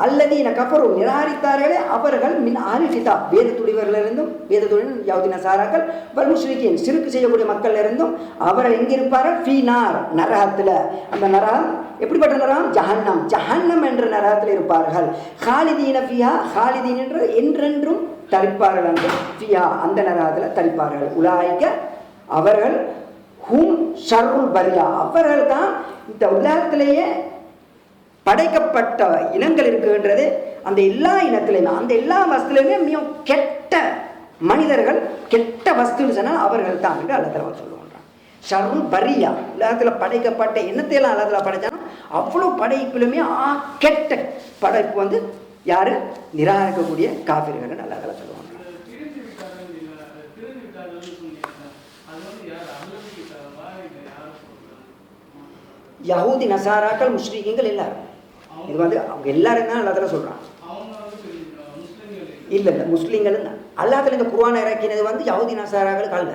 அல்லதீன கஃபரு நிராகரித்தார்களே அவர்கள் மின் அஹ்லில் கிதாப் வேதத்துடையவர்களிலிருந்தும் வேதத்துடன் யஹூதி நசாராக்கள் வல் முஷ்ரிகீன் சிறுக்கு செய்யக்கூடிய மக்கள் இருந்தும் அவர்கள் எங்கே இருப்பார்கள், ஃபீ நார் நரகத்தில். அந்த நரகம் எப்படிப்பட்ட நரகம், ஜஹன்னம் என்ற நரகத்தில் இருப்பார்கள். ஹாலிதீன ஃபியா ஹாலிதீன் என்று என்றென்றும் தரிப்பார்கள் என்று ஃபியா அந்த நரகத்தில் தரிப்பார்கள். உலாயிக அவர்கள் ஹும் ஷர்ருல் பரியா அவர்கள் தான் இந்த உலகத்திலேயே படைக்கப்பட்ட இனங்கள் இருக்குன்றது. அந்த எல்லா இனத்திலையுமே அந்த எல்லா வஸ்துலையுமே மிக கெட்ட மனிதர்கள், கெட்ட வஸ்துன்னு சொன்னால் அவர்கள் தான் என்று அல்லாஹ் தஆலா சொல்லுவாங்க. ஷர்ருல் பரியா உலகத்தில் படைக்கப்பட்ட இனத்தையெல்லாம் அல்லாஹ் தஆலா படைச்சாலும் அவ்வளோ படைப்பிலுமே கெட்ட படைப்பு வந்து யார், நிராகரிக்கக்கூடிய காஃபிர்கள் அல்லாஹ் தஆலா சொல்லுவாங்க. யஹூதி நசாராக்கள் முஸ்லிம்கள் எல்லாரும் இது வந்து அவங்க எல்லாரும் தான் அல்லாஹ் தஆலா சொல்கிறான். இல்லை முஸ்லீம்கள் தான். அல்லாஹ் தஆலா இந்த குர்ஆனை இறக்கினது வந்து யஹூதி நசாராக்களுக்கு அல்ல.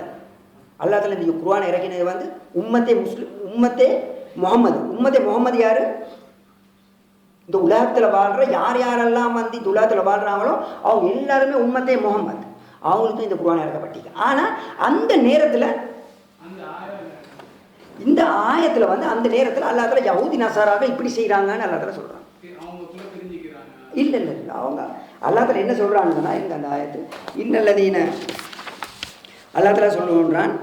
அல்லாஹ் தஆலா இந்த குர்ஆனை இறக்கினது வந்து உம்மத்தே முஹம்மது யார், இந்த உலகத்தில் வாழ்கிற யாரெல்லாம் வந்து இந்த உலகத்தில் வாழ்கிறாங்களோ அவங்க எல்லாருமே உம்மத்தே முஹம்மது, அவங்களுக்கு இந்த குர்ஆன் இறக்கப்பட்டிருக்கு. ஆனால் அந்த நேரத்தில் இந்த ஆயத்தில் வந்து அந்த நேரத்தில் அல்லாஹ் தஆலா யஹூதி நசாராக இப்படி செய்கிறாங்கன்னு அல்லாஹ் தஆலா சொல்கிறான். இல்லை அவங்க அல்லாஹ் தஆலா என்ன சொல்கிறாங்கன்னா இந்த அந்த ஆயத்து இன்னல்லதீன அல்லாஹ் தஆலா சொல்லுன்றான்,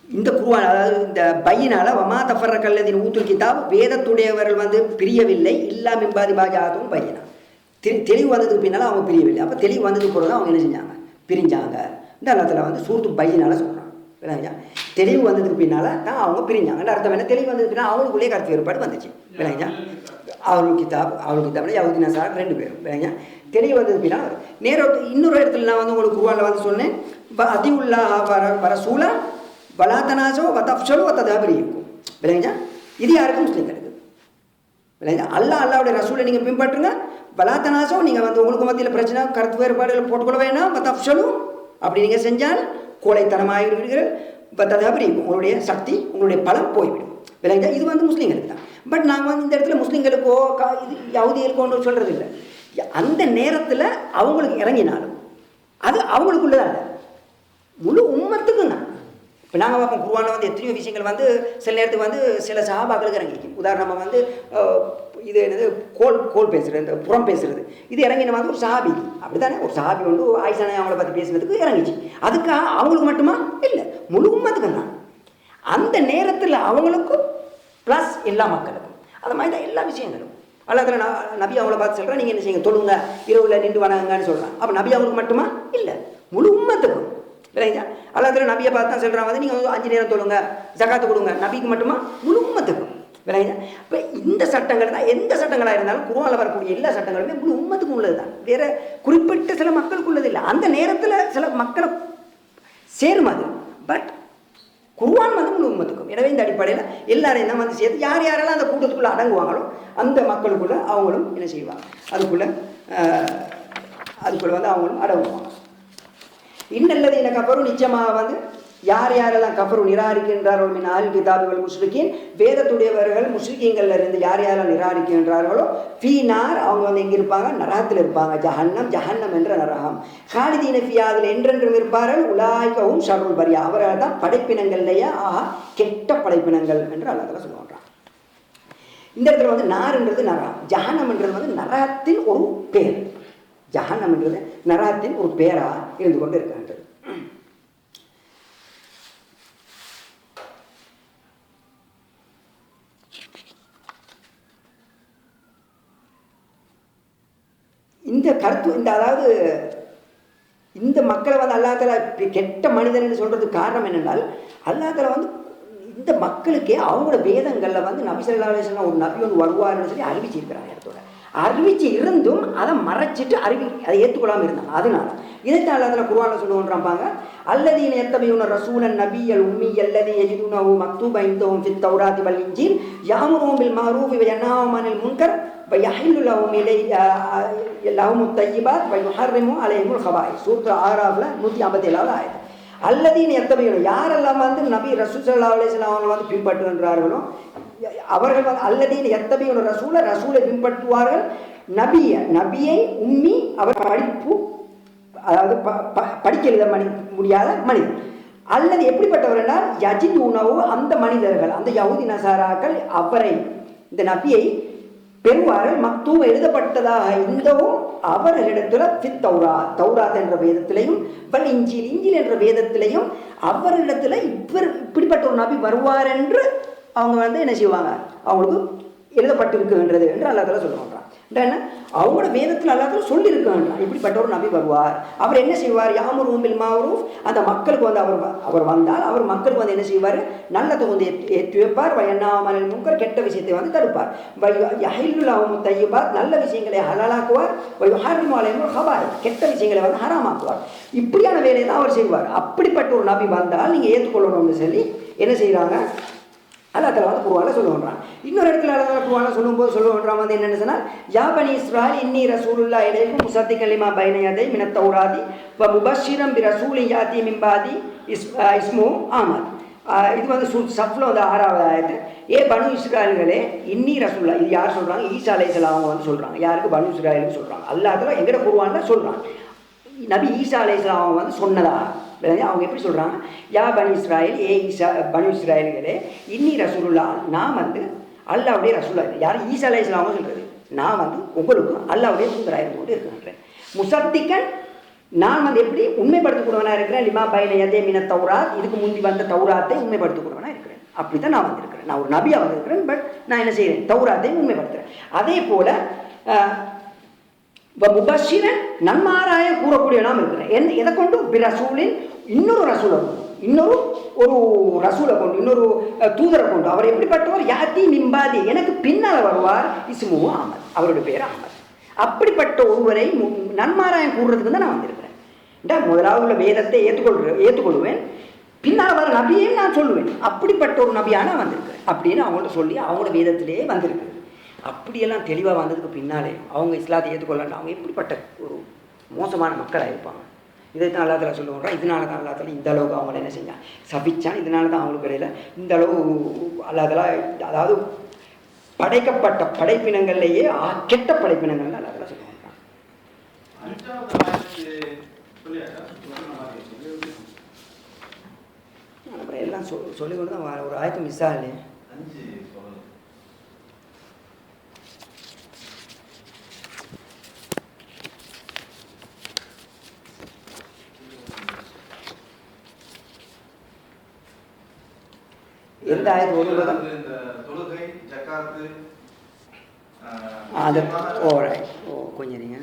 இந்த குருவான் அதாவது இந்த பையினால வமா தஃபர கல்லதின் ஊத்துல் கிதாப் வேதத்துடையவர்கள் வந்து பிரியவில்லை இல்லா மிம்பாதி பாஜாதும் பையனா தெளிவு வந்ததுக்கு பின்னால் அவங்க பிரியவில்லை. அப்போ தெளிவு வந்ததுக்கு பிறகு அவங்க என்ன செஞ்சாங்க, பிரிஞ்சாங்க. இந்த இடத்துல வந்து சூரத்து பையினால சொல்கிறாங்க. விளங்குச்சா? தெளிவு வந்ததுக்கு பின்னால் தான் அவங்க பிரிஞ்சாங்க. அர்த்தம் என்ன, தெளிவு வந்ததுக்கு பின்னால் அவங்களுக்குள்ளே கருத்து வேறுபாடு வந்துச்சு. விளங்குச்சா? அவர்கள் கிதாப்னா யஹூதி நஸாரா 2 பேரும். விளங்குச்சா? தெளிவு வந்ததுக்கு பின்னால் நேரம் இன்னொரு இடத்துல நான் வந்து உங்களுக்கு குர்ஆன்ல வந்து சொன்னேன், அதிவுல்லாஹ வர சூலா வலாத்தனாசோ வதஃப்ஷலோ வததபரி இருக்கும். விளங்குச்சா? இது யாருக்கும் முஸ்லீம்களுக்கு. விளங்குச்சா? அல்லாஹ்வுடைய ரசூலை நீங்கள் பின்பற்றுங்க. வலாத்தனாசோ நீங்கள் வந்து உங்களுக்கு மத்தியில் பிரச்சனை கருத்து வேறுபாடுகள் போட்டுக்கொள்ள வேணாம். வதஃப்ஷலோ அப்படி நீங்கள் செஞ்சால் கோழைத்தனமாகிவிடுவீர்கள். வததபரி உங்களுடைய சக்தி உங்களுடைய பலம் போய்விடும். விளங்குச்சா? இது வந்து முஸ்லீம்களுக்கு தான். பட் நாங்கள் வந்து இந்த இடத்துல முஸ்லீம்களுக்கோ இது யஹூதிகளுக்கோன்னு சொல்கிறது இல்லை. அந்த நேரத்தில் அவங்களுக்கு இறங்கினாலும் அது அவங்களுக்குள்ளதான் இல்லை, முழு உம்மத்துக்கும் தான். இப்போ நாங்கள் பார்ப்போம் குர்ஆனில் வந்து எத்தனையோ விஷயங்கள் வந்து சில நேரத்துக்கு வந்து சில சஹாபாக்களுக்கு இறங்கிக்கும். உதாரணமாக வந்து இது என்னது கோல் பேசுகிறது, இந்த புறம் பேசுகிறது, இது இறங்கின வந்து ஒரு சஹாபி அப்படி தானே, ஒரு சஹாபி வந்து ஆயிஷானை அவங்கள பற்றி பேசுறதுக்கு இறங்கிச்சு. அதுக்கு அவங்களுக்கு மட்டுமா இல்லை, முழு உம்மத்துக்கும் தான். அந்த நேரத்தில் அவங்களுக்கும் ப்ளஸ் எல்லா மக்களுக்கும் அது மாதிரி தான் எல்லா விஷயங்களும். அல்லாஹ் நபி அவங்கள பார்த்து சொல்கிறேன், நீங்கள் என்ன செய்யுங்க, தொழுங்க, இரவில் நின்று வணங்குங்கன்னு சொல்கிறான். அப்போ நபி அவங்களுக்கு மட்டுமா இல்லை, முழு உம்மத்துக்கும். இல்லைங்களா? அல்லாஹ் நபியை பார்த்து தான் சொல்கிறான் வந்து நீங்கள் 5 நேரம் தொழுங்க, ஜகாத்து கொடுங்க, நபிக்கு மட்டுமா, முழு உம்மத்துக்கும். விளங்குச்சா? இப்போ இந்த சட்டங்கள் தான் எந்த சட்டங்களாக இருந்தாலும் குர்ஆனில் வரக்கூடிய எல்லா சட்டங்களுமே முழு உம்மத்துக்கும் உள்ளது தான். வேறு குறிப்பிட்ட சில மக்களுக்கு உள்ளது இல்லை. அந்த நேரத்தில் சில மக்களை சேரும் அது. பட் குர்ஆன் வந்து முழு உம்மத்துக்கும். எனவே இந்த அடிப்படையில் எல்லாரையும் தான் வந்து சேர்த்து யார் யாரெல்லாம் அந்த கூட்டத்துக்குள்ளே அடங்குவாங்களோ அந்த மக்களுக்குள்ளே அவங்களும் என்ன செய்வாங்க, அதுக்குள்ளே வந்து அவங்களும் அடங்குவாங்க. இன்னல்லது எனக்கு கஃபரு நிச்சயமாக வந்து யார் யாரெல்லாம் கஃபரு நிராகரிக்கின்றார்களோ மின் அஹ்லில் கிதாபி வல் முஷ்ரிக்கீன் வேதத்துடையவர்கள் முஷ்ரிக்கீன்கள்ல இருந்து யார் யாரெல்லாம் நிராகரிக்கின்றார்களோ ஃபீனார் அவங்க வந்து எங்கே இருப்பாங்க, நரகத்தில் இருப்பாங்க. ஜஹன்னம் என்ற நரகம். காலிதீன ஃபியா அதில் என்றென்றும் இருப்பார்கள். உலாய்கவும் ஷர்ருல் பரியா அவர்கள் தான் படைப்பினங்கள்லையே கெட்ட படைப்பினங்கள் என்று அல்லாஹ் சொல்லுவாங்க. இந்த இடத்துல வந்து நார்ன்றது நரகம், ஜஹன்னம்ன்றது வந்து நரகத்தின் ஒரு பேர். ஜஹன்னம்ன்றது நரகத்தின் ஒரு பேராக இருந்து கொண்டு இருக்கின்றது. இந்த கருத்து அதாவது இந்த மக்களை வந்து அல்லாஹ் தஆலா கெட்ட மனிதன் என்று சொல்றதுக்கு காரணம் என்னென்றால் அல்லாஹ் தஆலா வந்து இந்த மக்களுக்கே அவங்களோட வேதங்களில் வந்து நபி ஸல்லல்லாஹு அலைஹி வஸல்லம் ஒரு நபி ஒன்று வருவார்னு சொல்லி அறிவிச்சிருக்கிறாங்க. இடத்தோட அறிவிச்சு இருந்தும் அதை மறைச்சிட்டு அதை ஏற்றுக்கொள்ளாமல் இருந்தாங்க. அதனால இதைத்தான் அல்லாஹ் தஆலா குர்ஆனில் சொல்லுவோன்றாங்க, அல்லதீன யத்தபியூன ரசூலன் நபியல் உம்மி அல்லதி யஜிதுனஹு மக்தூபன் இன்தஹும் ஃபித் தௌராத்தி வல் இன்ஜீல் யஅமுருஹும் பில் மஅரூஃபி வ யன்ஹாஹும் அனில் முன்கர் வ யஹில்லு லஹுமுத் தய்யிபாத் வ யுஹர்ரிமு அலைஹிமுல் ஹபாயிஸ். சூரா ஆராஃப்ல 157வது ஆயத். அல்லதீன யத்தபியூன யாரெல்லாம் வந்து நபி ரசூல் ஸல்லல்லாஹு அலைஹி வஸல்லம் அவர்கள் வந்து பின்பற்றுகின்றார்களோ அவர்கள் வந்து அல்லதீன யத்தபியூன ரசூலை பின்பற்றுவார்கள். நபியை உம்மி அவர் படிப்பு அதாவது படிக்க எழுத முடியாத மனிதர். அல்லது எப்படிப்பட்டவர் என்றால் யஜித் உணவு அந்த மனிதர்கள் அந்த யஹூதி நசாராக்கள் அவரை இந்த நபியை பெறுவார்கள். மக்தூம் எழுதப்பட்டதாக இருந்தவும் அவர்களிடத்துல ஃபித் தௌராத் என்ற வேதத்திலையும் வல் இஞ்சில் என்ற வேதத்திலையும் அவர்களிடத்துல இப்படிப்பட்ட ஒரு நபி வருவார் என்று அவங்க வந்து என்ன செய்வாங்க, அவங்களுக்கு எழுதப்பட்டிருக்குன்றது என்று அல்லாஹ் தஆலா சொல்லுவாங்க. என்ன அவங்களோட வேதத்தில் அல்லாஹ் தஆலா சொல்லியிருக்காங்க, இப்படிப்பட்ட ஒரு நபி வருவார். அவர் என்ன செய்வார், யாமுருஹும் பில் மஅரூஃப் அந்த மக்களுக்கு வந்து அவர் வந்தால் அவர் மக்களுக்கு வந்து என்ன செய்வார், நல்லதை வந்து ஏற்றி வைப்பார். வயன்னாஹும் அனில் முன்கர் கெட்ட விஷயத்தை வந்து தடுப்பார். யஹில்லு லஹுமுத் தய்யிபாத் நல்ல விஷயங்களை ஹலாலாக்குவார். வயுஹர்ரிமு அலைஹிமுல் ஹபாயிஸ் கெட்ட விஷயங்களை வந்து ஹராமாக்குவார். இப்படியான வேலையை தான் அவர் செய்வார். அப்படிப்பட்ட ஒரு நபி வந்தால் நீங்கள் ஏற்றுக்கொள்ளணும்னு சொல்லி என்ன செய்கிறாங்க, அல்லாஹ் தஆலா வந்து குர்ஆனில் சொல்லுவான். இன்னொரு இடத்துல அல்லாஹ் குர்ஆனில் சொல்லும்போது சொல்லுவான் வந்து என்னென்னு சொன்னால், யா பனி இஸ்ராயில் இன்னி ரசூலுல்லாஹி இலைக்கும் முஸத்திகன் லிமா பைன யதை மினத் தௌராதி வ முபஷ்ஷிரன் பி ரசூலின் யாதி மின் பாதி இஸ்முஹு அஹ்மத். இது வந்து சஃப்ல வந்து 6வது ஆயத்து. ஏ பனு இஸ்ராயல்களே இன்னி ரசூலுல்லாஹ், இது யார் சொல்கிறாங்க, ஈசா அலைஹிஸ்ஸலாம் அவங்க வந்து சொல்கிறாங்க. யாருக்கு, பனு இஸ்ராயலுக்கு சொல்கிறாங்க. அல்லாஹ் தஆலா எங்கட குர்ஆனில் சொல்கிறாங்க, நபி ஈசா அலைஹிஸ்ஸலாம் அவங்க வந்து சொன்னதா. அவங்க எப்படி சொல்கிறாங்க, யா பனி இஸ்ராயில் ஏ பனு இஸ்ராயல்களே இன்னி ரசூலுல்லா நான் வந்து அல்லாஹ்வுடைய ரசூலா. யார், ஈசா அலைஹிஸ்ஸலாம் சொல்கிறது, நான் வந்து உங்களுக்கு அல்லாஹ்வுடைய தூதராக கொண்டு இருக்கின்றேன். முஸத்திகன் நான் வந்து எப்படி உண்மைப்படுத்தக்கூடியவனாக இருக்கிறேன். லிமா பைன யதை மினத் தௌராத் இதுக்கு முந்தி வந்த தௌராத்தை உண்மைப்படுத்தக்கூடியவனாக அப்படி தான் நான் வந்திருக்கிறேன். நான் ஒரு நபியாக வந்திருக்கிறேன். பட் நான் என்ன செய்கிறேன், தௌராத்தையும் உண்மைப்படுத்துகிறேன். அதே போல் முபஷிரன் நன்மாராய கூறக்கூடிய நாம் இருக்கிறேன். எதை கொண்டு ரசூலின் இன்னொரு ரசூலை கொண்டு, ஒரு ரசூலை கொண்டு, இன்னொரு தூதரை கொண்டு. அவர் எப்படிப்பட்டவர், யாத்தி மிம்பாதி, எனக்கு பின்னால் வருவார், இஸ்மு அஹமத், அவருடைய பேர் அஹமத். அப்படிப்பட்ட ஒருவரை நன்மாராயம் கூறுறதுக்கு தான் நான் வந்திருக்கிறேன். முதலாவது உள்ள வேதத்தை ஏற்றுக்கொள்வேன், பின்னால் வர நபியையும் நான் சொல்லுவேன். அப்படிப்பட்ட ஒரு நபியான வந்திருக்கிறேன் அப்படின்னு அவங்கள்ட்ட சொல்லி அவங்களோட வேதத்திலேயே வந்திருக்கு. அப்படியெல்லாம் தெளிவாக வந்ததுக்கு பின்னாலே அவங்க இஸ்லாத்தை ஏற்றுக்கொள்ளலாம். அவங்க எப்படிப்பட்ட ஒரு மோசமான மக்களாக இருப்பாங்க. இதைத்தான் அல்லா தஆலா சொல்லுவாங்க. இதனால தான் அல்லா தஆலா இந்த அளவுக்கு அவங்கள என்ன செஞ்சான், சபிச்சான். இதனால தான் அவங்களுக்கு இடையில இந்த அளவு அல்லா தஆலா, அதாவது படைக்கப்பட்ட படைப்பினங்கள்லேயே கெட்ட படைப்பினங்கள் அல்லா தஆலா சொல்லுவாங்க. அப்புறம் எல்லாம் சொல்லி கொண்டு தான் ஒரு ஆயத்து மிஸ் ஆகலையே. எந்த ஆயத்து ஒழுங்குதான் அது கொஞ்சம் நீங்க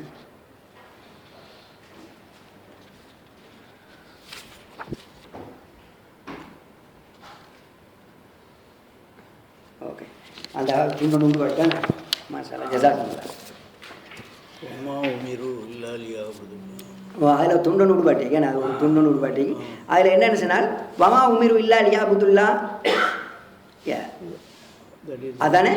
ஓகே அந்த துண்டு வட்டன் மாஷாஅல்லாஹ் ஜஸாக்குமுல்லாஹ். அதில் துண்டு நூறு பாட்டிங்க, நான் ஒரு துண்டு நூறு பாட்டிங்க. அதில் என்னென்னு சொன்னால் வமா உமிரு இல்லா லியாபுதுல்லா, அதானே,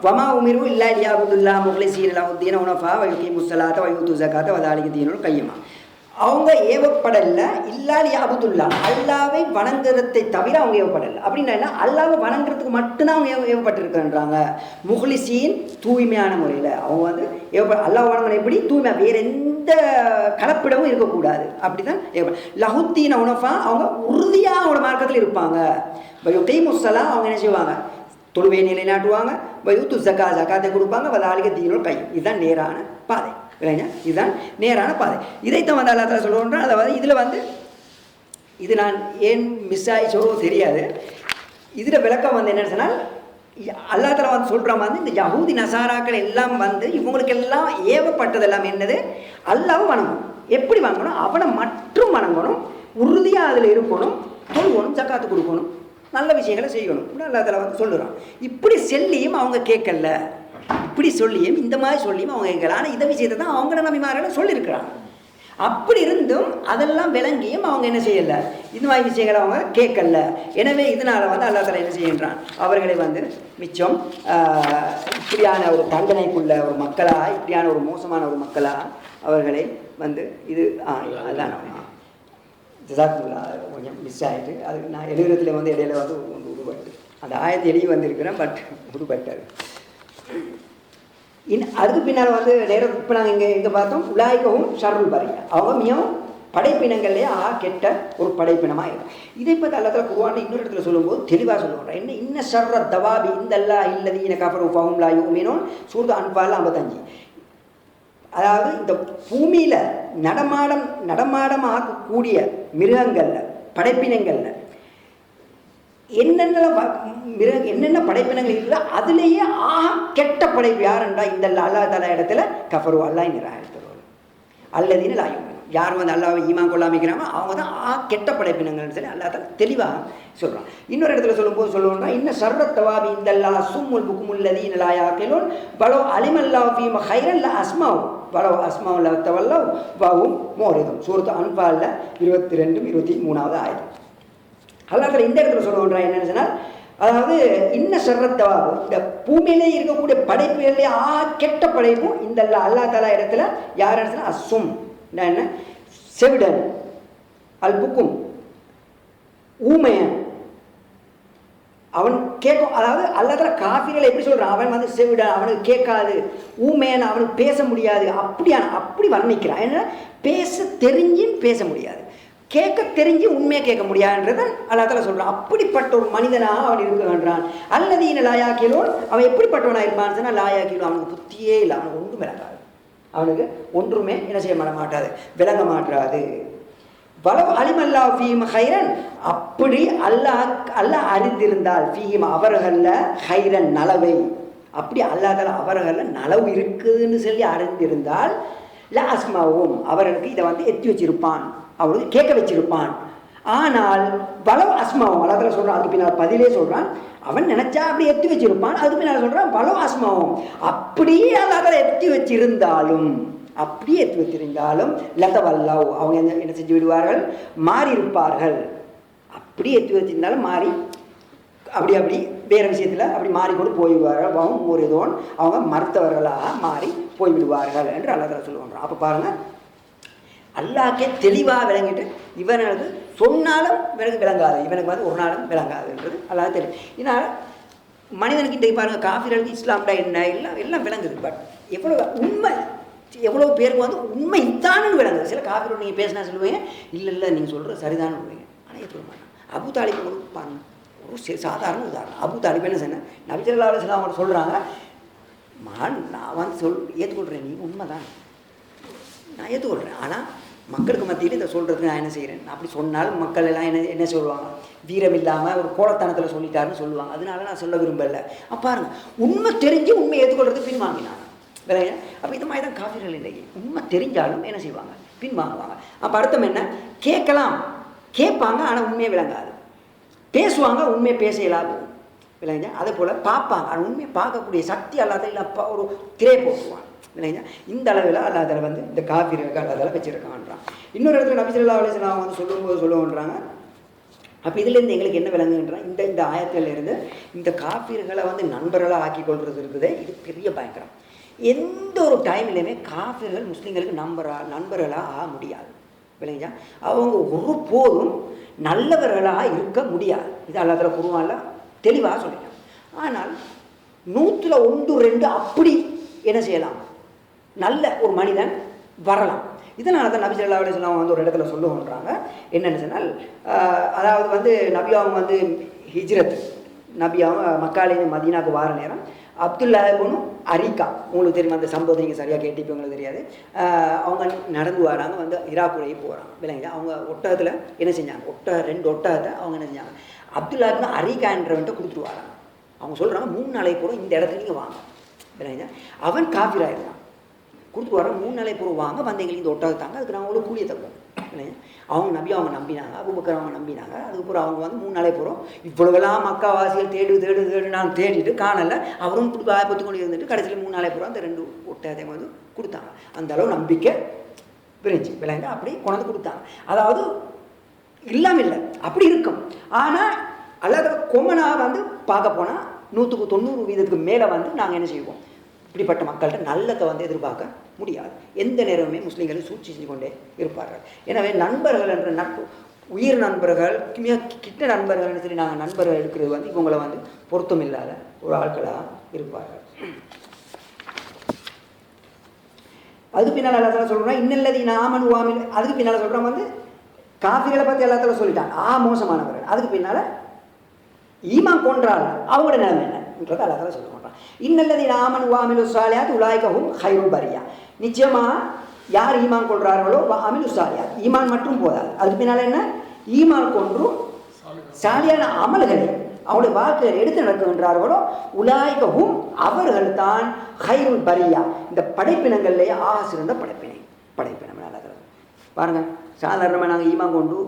வமா உமிரு இல்லா லியாபுதுல்லா முக்லிஸீன லஹுத்தீன உனஃபா வ யுகீமுஸ் ஸலாத்த வ யூது ஸகாத்த வ ஸாலிக தீனுல் கையிமா. அவங்க ஏவப்படலை இல்லா லியாபுதுல்லா, அல்லாவை வணங்குறதை தவிர அவங்க ஏவப்படலை. அப்படின்னா அல்லாவை வணங்குறதுக்கு மட்டும்தான் அவங்க ஏவப்பட்டிருக்கின்றாங்க. முஹ்லிசீன் தூய்மையான முறையில் அவங்க வந்து அல்லாஹ் வணங்கணும். எப்படி தூய்மை, வேற எந்த கலப்பிடமும் இருக்கக்கூடாது. அப்படி தான் லஹுத்தீன உனஃபா, அவங்க உறுதியாக அவங்களோட மார்க்கத்தில் இருப்பாங்க. யுகீமுஸ்ஸலா, அவங்க என்ன செய்வாங்க, தொழுவையை நிலைநாட்டுவாங்க. யூத்து ஜகாத்தை கொடுப்பாங்க. வதாலிக தீனுல் கை, இதுதான் நேரான பாதை. இல்லைங்க, இதுதான் நேரான பாதை. இதைத்தான் வந்து அல்லா தஆலா சொல்லுவோம்னா, அதாவது இதில் வந்து இது நான் ஏன் மிஸ் ஆகிச்சோ தெரியாது. இதில் விளக்கம் வந்து என்னன்னு சொன்னால், அல்லா தஆலா வந்து சொல்கிற மாதிரி இந்த யஹூதி நசாராக்கள் எல்லாம் வந்து இவங்களுக்கெல்லாம் ஏவப்பட்டதெல்லாம் என்னது, அல்லாஹ்வை வணங்கணும். எப்படி வணங்கணும், அவனை மட்டும் வணங்கணும், உறுதியாக அதில் இருக்கணும், தொழுவணும், ஜக்காத்து கொடுக்கணும், நல்ல விஷயங்களை செய்யணும். அல்லா தஆலா வந்து சொல்லுறான். இப்படி சொல்லியும் அவங்க கேட்கல, இப்படி சொல்லியும் இந்த மாதிரி சொல்லியும் அவங்க கேட்கல. ஆனால் இந்த விஷயத்தை தான் அவங்கள நபிமார்களை சொல்லியிருக்கிறாங்க. அப்படி இருந்தும் அதெல்லாம் விளங்கியும் அவங்க என்ன செய்யலை, இந்த மாதிரி விஷயங்களை அவங்க கேட்கல. எனவே இதனால் வந்து அல்லா தஆலா என்ன செய்கின்றான், அவர்களை வந்து மிச்சம் இப்படியான ஒரு தண்டனைக்குள்ள ஒரு மக்களாக, இப்படியான ஒரு மோசமான ஒரு மக்களாக அவர்களை வந்து இது அதுதான் ஜஸாக்குமுல்லாஹ் கொஞ்சம் மிஸ் ஆகிட்டு. அதுக்கு நான் எழுதுறதுல வந்து இடையில வந்து உருப்பட்டு அந்த ஆயத்தை எழுதி வந்திருக்கிறேன், பட் உருப்பட்டார். அதுக்கு பின்னால் வந்து நேரம் இப்போ நாங்கள் இங்கே பார்த்தோம், உலாய்க்கவும் ஷர்ருல் பரியா, அவங்க மிகவும் படைப்பினங்கள்லேயே கெட்ட ஒரு படைப்பினமாக இருக்கும். இதை பற்றி அல்லா தஆலா குர்ஆன்ல இன்னொரு இடத்துல சொல்லும்போது தெளிவாக சொல்லுவாங்க. என்ன இன்ன ஷர்ர தவாபி இந்தல்லாஹி அல்லதீன கஃபரு ஃபஹும் லா யுமினூன், சூரத் அன்ஃபால் 55. அதாவது இந்த பூமியில் நடமாடமாகக்கூடிய மிருகங்களில், படைப்பினங்களில் என்னென்ன படைப்பினங்கள் இருக்குதோ அதுலேயே கெட்ட படைப்பு யாருன்றா இந்த அல்லாஹ் தஆலா இடத்துல கஃபரு, அல்லாஹ் நிராகரித்தவர்கள், அல்லதீன லா யுமினூன், யார் வந்து அல்லாஹ்வை ஈமான் கொள்ளாமிக்கிறாங்க அவங்க தான் கெட்ட படைப்பினங்கள்னு சொல்லி அல்லாஹ் தஆலா தெளிவாக சொல்கிறான். இன்னொரு இடத்துல சொல்லும்போது சொல்லுவோம்னா, இன்ன ஷர்ரத் தவாபி இந்தல்லாஹ் சும்முல் புக்முல் லதீன லா யாகிலூன் வலோ அலிமல்லாஹு ஃபீஹிம் கைரன் லா அஸ்மாஹு வலோ அஸ்மாஹு லா தவல்லவ் வஹும் முரிதுன், சூரத் அன்ஃபால்ல 22 23வது ஆயத்து. அல்லாஹ் தஆலா இந்த இடத்துல சொல்லுவோன்றா என்னன்னு சொன்னால், அதாவது இன்ன ஷர்ரத் தவாபு, இந்த பூமியிலே இருக்கக்கூடிய படைப்புகளிலே கெட்ட படைப்பும் இந்த அல்லாஹ் தஆலா இடத்துல யாருன்னு சொன்னால் அஸ்ஸும், என்ன செவிடன், அல் புக்கும் ஊமையன், அவன் கேட்கும். அதாவது அல்லாஹ் தஆலா காஃபிர்களை எப்படி சொல்கிறான், அவன் வந்து செவிடன், அவனுக்கு கேட்காது, ஊமையன், அவனுக்கு பேச முடியாது, அப்படி வர்ணிக்கிறான். ஏன்னா பேச தெரிஞ்சும் பேச முடியாது, கேட்க தெரிஞ்சு உண்மையாக கேட்க முடியாதுன்றதை அல்லாஹ் தஆலா சொல்கிறான். அப்படிப்பட்ட ஒரு மனிதனாக அவன் இருக்கின்றான். அல்லதீன லா யாகிலூன், அவன் எப்படிப்பட்டவனாக இருப்பான்னு சொன்னால் லா யாகிலூன், அவனுக்கு புத்தியே இல்லை, அவனுக்கு ஒன்றும் விளங்காது, அவனுக்கு ஒன்றுமே என்ன செய்ய மாட்டாது, விளங்க மாட்டாது. வலவ் அலிமல்லா ஃபீம் ஹைரன், அப்படி அல்லாஹ் அறிந்திருந்தால் ஃபீம் அவர்களில் ஹைரன் நலவை, அப்படி அல்லாஹ் அவர்களில் நலவு இருக்குதுன்னு சொல்லி அறிந்திருந்தால் ல அஸ்மாவும் அவர்களுக்கு இதை வந்து எத்தி வச்சிருப்பான், அவளுக்கு கேட்க வச்சிருப்பான். ஆனால் வலவ் அஸ்மாவும் அல்லாஹ் சொல்கிறான், அதுக்கு பின்னால் பதிலே சொல்கிறான், அவன் நினைச்சா அப்படி எத்தி வச்சிருப்பான். அதுக்கு பின்னால் சொல்கிறான் வலவ் அஸ்மாவும், அப்படியே அல்லாஹ் எத்தி வச்சிருந்தாலும், அப்படியே எத்தி வச்சிருந்தாலும் லதவல்லவ் அவங்க என்ன செஞ்சு விடுவார்கள், மாறி இருப்பார்கள். அப்படியே எத்தி வச்சிருந்தாலும் மாறி அப்படி வேறு விஷயத்தில் அப்படி மாறிக்கொண்டு போய்விடுவார்கள். அவங்க ஒரு இதோன் அவங்க மறுத்தவர்களாக மாறி போய்விடுவார்கள் என்று அல்லாஹ் சொல்லுவாங்க. அப்போ பாருங்கள், அல்லாஹ்க்கே தெளிவாக விளங்கிட்டு இவனுக்கு சொன்னாலும் இவனுக்கு விளங்காது, இவனுக்கு வந்து ஒரு நாளும் விளங்காதுன்றது அல்லாஹ் தெரியும். இதனால் மனிதனுக்கு இன்றைக்கு பாருங்கள், காஃபிர்களுக்கு இஸ்லாம்டா என்ன எல்லாம் விளங்குது. பட் எவ்வளோ உண்மை, எவ்வளோ பேருக்கு வந்து உண்மை இதானு விளங்குது. சில காஃபிரோடு நீங்கள் பேசினா சொல்லுவீங்க, இல்லை நீங்கள் சொல்கிற சரிதானு சொல்லுவீங்க, ஆனால் சொல்ல மாட்டேன். அபு தாலிப் உங்களுக்கு பாருங்க, ஒரு சாதாரண உதாரணம். அபு தாலிப் என்ன சொன்னேன், நபி ஸல்லல்லாஹு அலைஹி வஸல்லம் அவங்க சொல்கிறாங்க, நான் வந்து ஏற்றுக்கொள்கிறேன், நீ உண்மை தான், நான் ஏற்றுக்கொள்கிறேன். ஆனால் மக்களுக்கு மத்தியில் இதை சொல்கிறதுக்கு நான் என்ன செய்கிறேன், அப்படி சொன்னாலும் மக்கள் எல்லாம் என்ன சொல்லுவாங்க, வீரம் இல்லாமல் ஒரு கோலத்தனத்தில் சொல்லிட்டாருன்னு சொல்லுவாங்க. அதனால நான் சொல்ல விரும்பலை. பாருங்கள், உண்மை தெரிஞ்சு உண்மை ஏற்றுக்கொள்றதுக்கு பின்வாங்கினாங்க. விளையா அப்போ இது மாதிரி தான் காஃபிர்கள் இல்லை, உண்மை தெரிஞ்சாலும் என்ன செய்வாங்க, பின்வாங்குவாங்க. அப்போ அர்த்தம் என்ன, கேட்பாங்க ஆனால் உண்மையை விளங்காது, பேசுவாங்க உண்மையை பேச இயலாது. விளையா அதே போல் பார்ப்பாங்க, ஆனால் உண்மையை பார்க்கக்கூடிய சக்தி அல்லாத இல்லை, ஒரு திரை போட்டுவாங்க. இல்லைங்க, இந்த அளவில் அல்லாஹ் வந்து இந்த காஃபிர்களுக்கு அல்லாஹ் வச்சுருக்கான்றான். இன்னொரு இடத்துல நபி ஸல்லல்லாஹு அலைஹி வஸல்லம் வந்து சொல்லுவோன்றாங்க. அப்போ இதுலேருந்து எங்களுக்கு என்ன விளங்குன்றான், இந்த ஆயத்திலிருந்து இந்த காஃபிர்களை வந்து நண்பர்களாக ஆக்கி கொள்வது இருக்குதே, இது பெரிய பயங்கரம். எந்த ஒரு டைம்லையுமே காஃபிர்கள் முஸ்லீம்களுக்கு நண்பர்களாக ஆக முடியாது. விளங்கிச்சா, அவங்க ஒரு போதும் நல்லவர்களாக இருக்க முடியாது. இது அல்லாஹ் குர்ஆன்ல தெளிவாக சொல்லிட்டாங்க. ஆனால் 100ல் 1 2 அப்படி என்ன செய்யலாம், நல்ல ஒரு மனிதன் வரலாம். இதனால தான் நபி ஸல்லல்லாஹு அலைஹி வஸல்லம் வந்து ஒரு இடத்துல சொல்லுவோன்றாங்க, என்னென்னு சொன்னால், அதாவது வந்து நபியாவும் வந்து ஹிஜ்ரத், நபியாவும் மக்காலேருந்து மதீனாவுக்கு வார நேரம் அப்துல்லா இப்னு அரிகா, உங்களுக்கு தெரியுமா அந்த சம்பவத்தை, நீங்கள் சரியாக கேட்டிப்போ உங்களுக்கு தெரியாது, அவங்க நடந்து வராங்க, வந்து இராக்குறையை போகிறாங்க. விளங்க அவங்க ஒட்டகத்தில் என்ன செஞ்சாங்க, 2 ஒட்டகத்தை அவங்க என்ன செஞ்சாங்க, அப்துல்லா இப்னு அரிகான்றவன்ட்ட கொடுத்துட்டு வராங்க. அவங்க சொல்கிறாங்க 3 நாளைக்கு கூட இந்த இடத்துல நீங்கள் வாங்க. விளங்க அவன் காஃபிராயிருந்தான், கொடுத்துட்டு வரான், 3 நாளைக்கு பூர்வம் வாங்க, வந்து எங்களுக்கு இந்த ஒட்டகத்தாங்க, அதுக்கு நான் அவ்வளோ கூலியை தருவோம். இல்லைங்க அவங்க நபி அவங்க நம்பினாங்க, அபூபக்கர் அவங்க நம்பினாங்க. அதுக்கப்புறம் அவங்க வந்து 3 நாளைக்கு போகிறோம், இவ்வளவுலாம் மக்காவாசிகள் தேடு நான் தேடிட்டு காணலை, அவரும் இப்படி பயப்பத்து கொண்டு இருந்துட்டு கடைசியில் 3 நாளைக்கு போகிறோம், அந்த 2 ஒட்டகத்தை வந்து கொடுத்தாங்க. அந்த அளவு நம்பிக்கை விரிஞ்சு விளையாங்க, அப்படி கொண்டாந்து கொடுத்தாங்க. அதாவது இல்லாமல் இல்லை, அப்படி இருக்கும். ஆனால் அல்லாத கொமனாக வந்து பார்க்க போனால் 100க்கு 90% மேலே வந்து நாங்கள் என்ன செய்வோம், இப்படிப்பட்ட மக்கள்கிட்ட நல்லதை வந்து எதிர்பார்க்க முடியாது. எந்த நேரமுமே முஸ்லீம்களை சூழ்ச்சி செஞ்சு கொண்டே இருப்பார்கள். எனவே நண்பர்கள் என்ற நட்பு, உயிர் நண்பர்கள், கிட்ட நண்பர்கள்னு சொல்லி நாங்கள் நண்பர்கள் எடுக்கிறது வந்து இவங்களை வந்து பொருத்தம் இல்லாத ஒரு ஆட்களாக இருப்பார்கள். அதுக்கு பின்னால் எல்லாத்தாலும் சொல்கிறோம்னா இன்னல்லதி நாமன் வாமில், அதுக்கு பின்னால் சொல்கிறோம் வந்து காஃபிகளை பற்றி எல்லாத்தாலும் சொல்லிட்டாங்க மோசமானவர்கள். அதுக்கு பின்னால் ஈமான் கொன்றால் அவங்களோட நிலைமை என்னன்றதை எல்லாத்தாலும் சொல்ல மாட்டான். இன்னல்லதி நாமன் வாமிலு சாலியாத் உலாய்கவும் ஹைருல் பரியா, நிச்சயமாக யார் ஈமான் கொள்கிறார்களோ அமிலு சாலியாத், ஈமான் மட்டும் போதாது, அதுக்கு பின்னால் என்ன, ஈமான் கொன்றும் சாலியான அமல்களை அவருடைய வாழ்க்கையை எடுத்து நடக்குகின்றார்களோ உலாய்கவும் அவர்கள் தான் ஹைருல் பரியா, இந்த படைப்பினங்கள்லேயே ஆக சிறந்த படைப்பினம். பாருங்கள், சாதாரணமாக நாங்கள் ஈமான் கொண்டு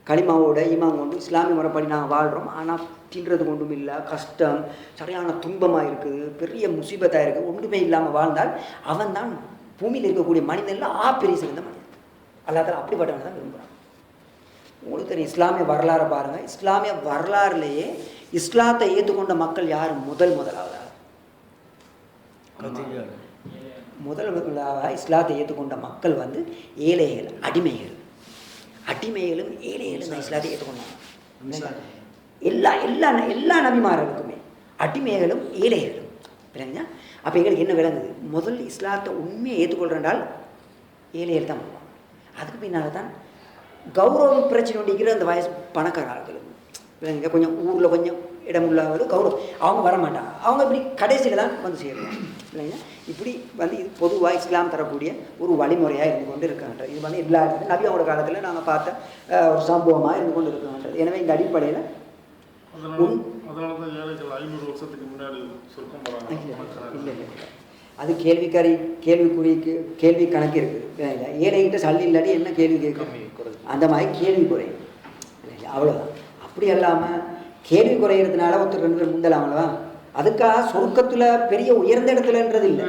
களிமாவோட ஈமான் கொண்டு இஸ்லாமிய முறைப்படி நாங்கள் வாழ்கிறோம். ஆனால் தின்றது கொண்டும் இல்லை, கஷ்டம் சரியான துன்பமாக இருக்குது, பெரிய முசீபத்தாக இருக்குது, ஒன்றுமே இல்லாமல் வாழ்ந்தால் அவன் தான் பூமியில் இருக்கக்கூடிய மனிதனில் பெரிய சிறந்த மனிதன். அல்லாஹ் அப்படிப்பட்டவன் தான் விரும்புகிறான். உங்களுக்கு தெரியும், இஸ்லாமிய வரலாறு பாருங்கள், இஸ்லாமிய வரலாறுலேயே இஸ்லாத்தை ஏற்றுக்கொண்ட மக்கள் யார் முதலாவதாக இஸ்லாத்தை ஏற்றுக்கொண்ட மக்கள் வந்து ஏழைகள், அடிமைகளும் ஏழைகளும் தான் இஸ்லாத்தை ஏற்றுக்கொண்டாங்க. எல்லா நபிமார்களுக்குமே அடிமைகளும் ஏழைகளும். விளங்குங்க, அப்போ எங்களுக்கு என்ன விளங்குது, முதல் இஸ்லாத்தை உண்மையை ஏற்றுக்கொள்றால் ஏழைகள் தான் வருவாங்க. அதுக்கு பின்னால் தான் கௌரவம் பிரச்சனை ஒண்டிக்கிற அந்த வயசு பணக்கார ஆட்களுக்கு. விளங்குங்க, கொஞ்சம் ஊரில் கொஞ்சம் இடமுள்ளவர்கள் கௌரவம். அவங்க வரமாட்டாங்க, அவங்க இப்படி கடைசியில் தான் வந்து சேருவாங்க இல்லைங்களா. இப்படி வந்து இது பொதுவாக இஸ்லாம் தரக்கூடிய ஒரு வழிமுறையாக இருந்து கொண்டு இருக்கின்றது. இது வந்து எல்லா இடத்துலையும் நபி அவங்களோட காலத்தில் நாங்கள் பார்த்த ஒரு சம்பவமாக இருந்து கொண்டு இருக்கின்றது. எனவே இந்த அடிப்படையில் அதனால தான் ஏழைகள் 500 வருஷத்துக்கு முன்னாடி சொர்க்கம் போகிறாங்க. இல்லை அது கேள்வி கணக்கு இருக்குது. ஏழைகிட்ட சல்லி இல்லாட்டி என்ன கேள்வி கேட்கும், அந்த மாதிரி கேள்வி குறையும் அவ்வளோதான். அப்படி இல்லாமல் கேள்வி குறையிறதுனால ஒருத்தர் 2 பேர் முந்தலாமல்லவா, அதுக்காக சொர்க்கத்தில் பெரிய உயர்ந்த இடத்துலன்றது இல்லை.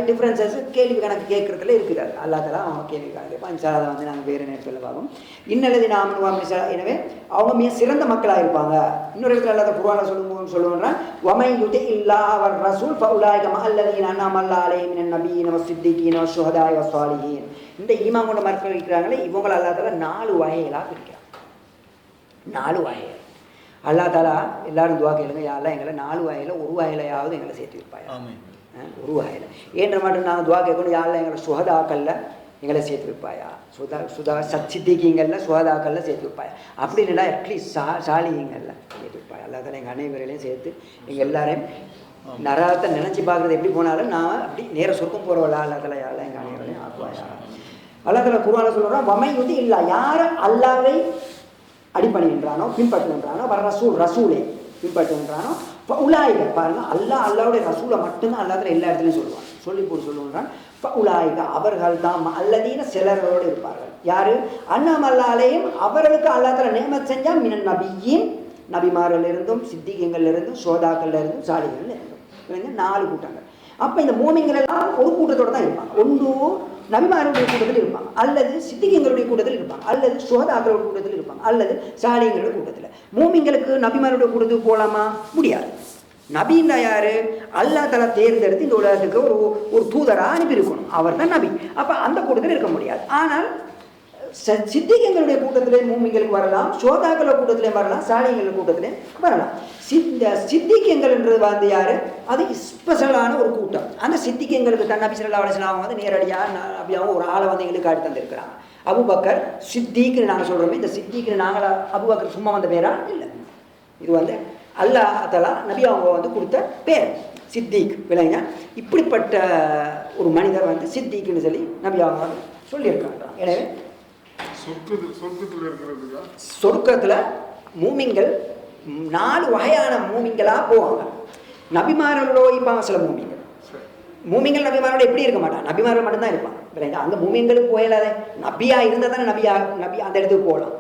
டிஃப்ரென்சஸ் கேள்வி கணக்கு கேட்குறதுல இருக்கிறார். அல்லாதெல்லாம் அவங்க கேள்வி கணக்கு கேட்பான். அதை வந்து நாங்கள் வேறு நேரத்தில் பார்ப்போம். இன்னல்லது நாம எனவே அவங்க மிக சிறந்த மக்களாக இருப்பாங்க. இன்னொரு இடத்துல அல்லாத குர்ஆன்ல சொல்லுவோம்னா வமை யுதி இல்லா வர் ரசூல் ஃபஉலாயிக மஅல்லதீன அன்அம அல்லாஹு அலைஹிம் மினன் நபிய்யின வஸ்ஸித்தீகீன வஷ்ஷுஹதாஇ வஸ்ஸாலிஹீன். இந்த ஈமான் கொண்ட மக்கள் இருக்கிறாங்களே, இவங்களை அல்லாஹ் தஆலா 4 வகைகளாக பிரிக்கிறாங்க. 4 வகைகள் அல்லாஹ் தஆலா எல்லாரும் துஆ கேளுங்க, யா அல்லாஹ் எங்களை 4 வகையில் ஒரு வகையிலையாவது எங்களை சேர்த்து வைப்பாயா. ஆமென். ஒரு வகையில் ஏன்ற மட்டும் நாங்கள் துவா கேட்கணும், யாரில் எங்களை சுகதாக்கல்ல எங்களை சேர்த்து வைப்பாயா, சச்சித்திகிங்களில் சுகதாக்கல்ல சேர்த்து வைப்பாயா. அப்படி இல்லைன்னா அட்லீஸ்ட் சாலிகளில் சேர்த்து வைப்பாயா. அல்லாத எங்கள் அனைவரையிலையும் சேர்த்து எங்கள் எல்லாரையும் நரகத்தை நினச்சி பார்க்குறது எப்படி போனாலும் நான் அப்படி நேர சொர்க்கம் போகிறவளா அல்லாதல யாரில் எங்கள் அனைவரையும் ஆக்குவாயா. அல்லாதல குர்ஆன்ல சொல்கிறோம் வமை யுதி இல்லா, யார் அல்லாவை அடிப்பணின்றானோ பின்பற்றுகின்றானோ வர ரசூலை பின்பற்றுகின்றானோ உலாயிக பாருங்க, அல்லாவுடைய ரசூலை மட்டும்தான் அல்லாத எல்லா இடத்துலையும் சொல்லுவாங்க. சொல்லி போட்டு சொல்லுவான் உலாயிக அவர்கள் தான் அல்லதீன சிலரோடு இருப்பார்கள். யாரு அண்ணாம் அல்லாலையும் அவர்களுக்கு அல்லாத்துல நேமத் செஞ்சா மினன் நபியின் நபிமார்கள் இருந்தும் சித்திகங்கள்ல இருந்தும் சோதாக்கள்ல இருந்தும் சாலிகள்ல இருந்தும் 4 கூட்டங்கள். அப்போ இந்த மூமின்கள் எல்லாம் ஒரு கூட்டத்தோடு தான் இருப்பாங்க. ஒன்று நபிமார்களுடைய கூட்டத்தில் இருப்பாங்க, அல்லது சித்திகங்களுடைய கூட்டத்தில் இருப்பாங்க, அல்லது சுகதாக்களுடைய கூட்டத்தில் இருப்பாங்க, அல்லது சாலிகளுடைய கூட்டத்தில். மூமின்களுக்கு நபிமாருடைய கூட்டத்துக்கு போகலாமா? முடியாது. நபின்னா யாரு? அல்லாஹ் தஆலா தேர்ந்தெடுத்து இந்த உலகத்துக்கு ஒரு தூதராக அனுப்பியிருக்கணும், அவர் தான் நபி. அப்போ அந்த கூட்டத்தில் இருக்க முடியாது. ஆனால் சித்திகங்களுடைய கூட்டத்திலே மூமிங்களுக்கு வரலாம், சோதாக்கள கூட்டத்திலே வரலாம், சாலிகள் கூட்டத்திலே வரலாம். சித்திகங்கள்ன்றது வந்து யாரு? அது ஸ்பெஷலான ஒரு கூட்டம். அந்த சித்திகங்களுக்கு தான் நபி ஸல்லல்லாஹு அலைஹி வஸல்லம் வந்து நேரடியாக நபியாகவும் ஒரு ஆளை வந்து எங்களுக்கு காட்டி தந்திருக்கிறாங்க. அபூபக்கர் சித்திக்குன்னு நாங்கள் சொல்கிறோமே, இந்த சித்திக்குன்னு நாங்கள் அபூபக்கர் சும்மா வந்த பேரா இல்லை, இது வந்து அல்லாஹ் தஆலா நபி அவங்க வந்து கொடுத்த பேர் சித்திக் விளைங்க. இப்படிப்பட்ட ஒரு மனிதர் வந்து சித்திக்குன்னு சொல்லி நபி அவங்க வந்து சொல்லியிருக்காங்க. எனவே சொர்க்கத்தில் மூமின்கள் 4 வகையான மூமின்களாக போவாங்க. நபிமார்களோட இருப்பாங்க சில மூமின்கள் நபிமாரோட எப்படி இருக்க மாட்டாங்க, நபிமார்கள் மட்டும்தான் இருப்பாங்க. அந்த மூமின்களுக்கு போயிடாத நபியா இருந்தால் தானே நபி அந்த இடத்துக்கு போகலாம்.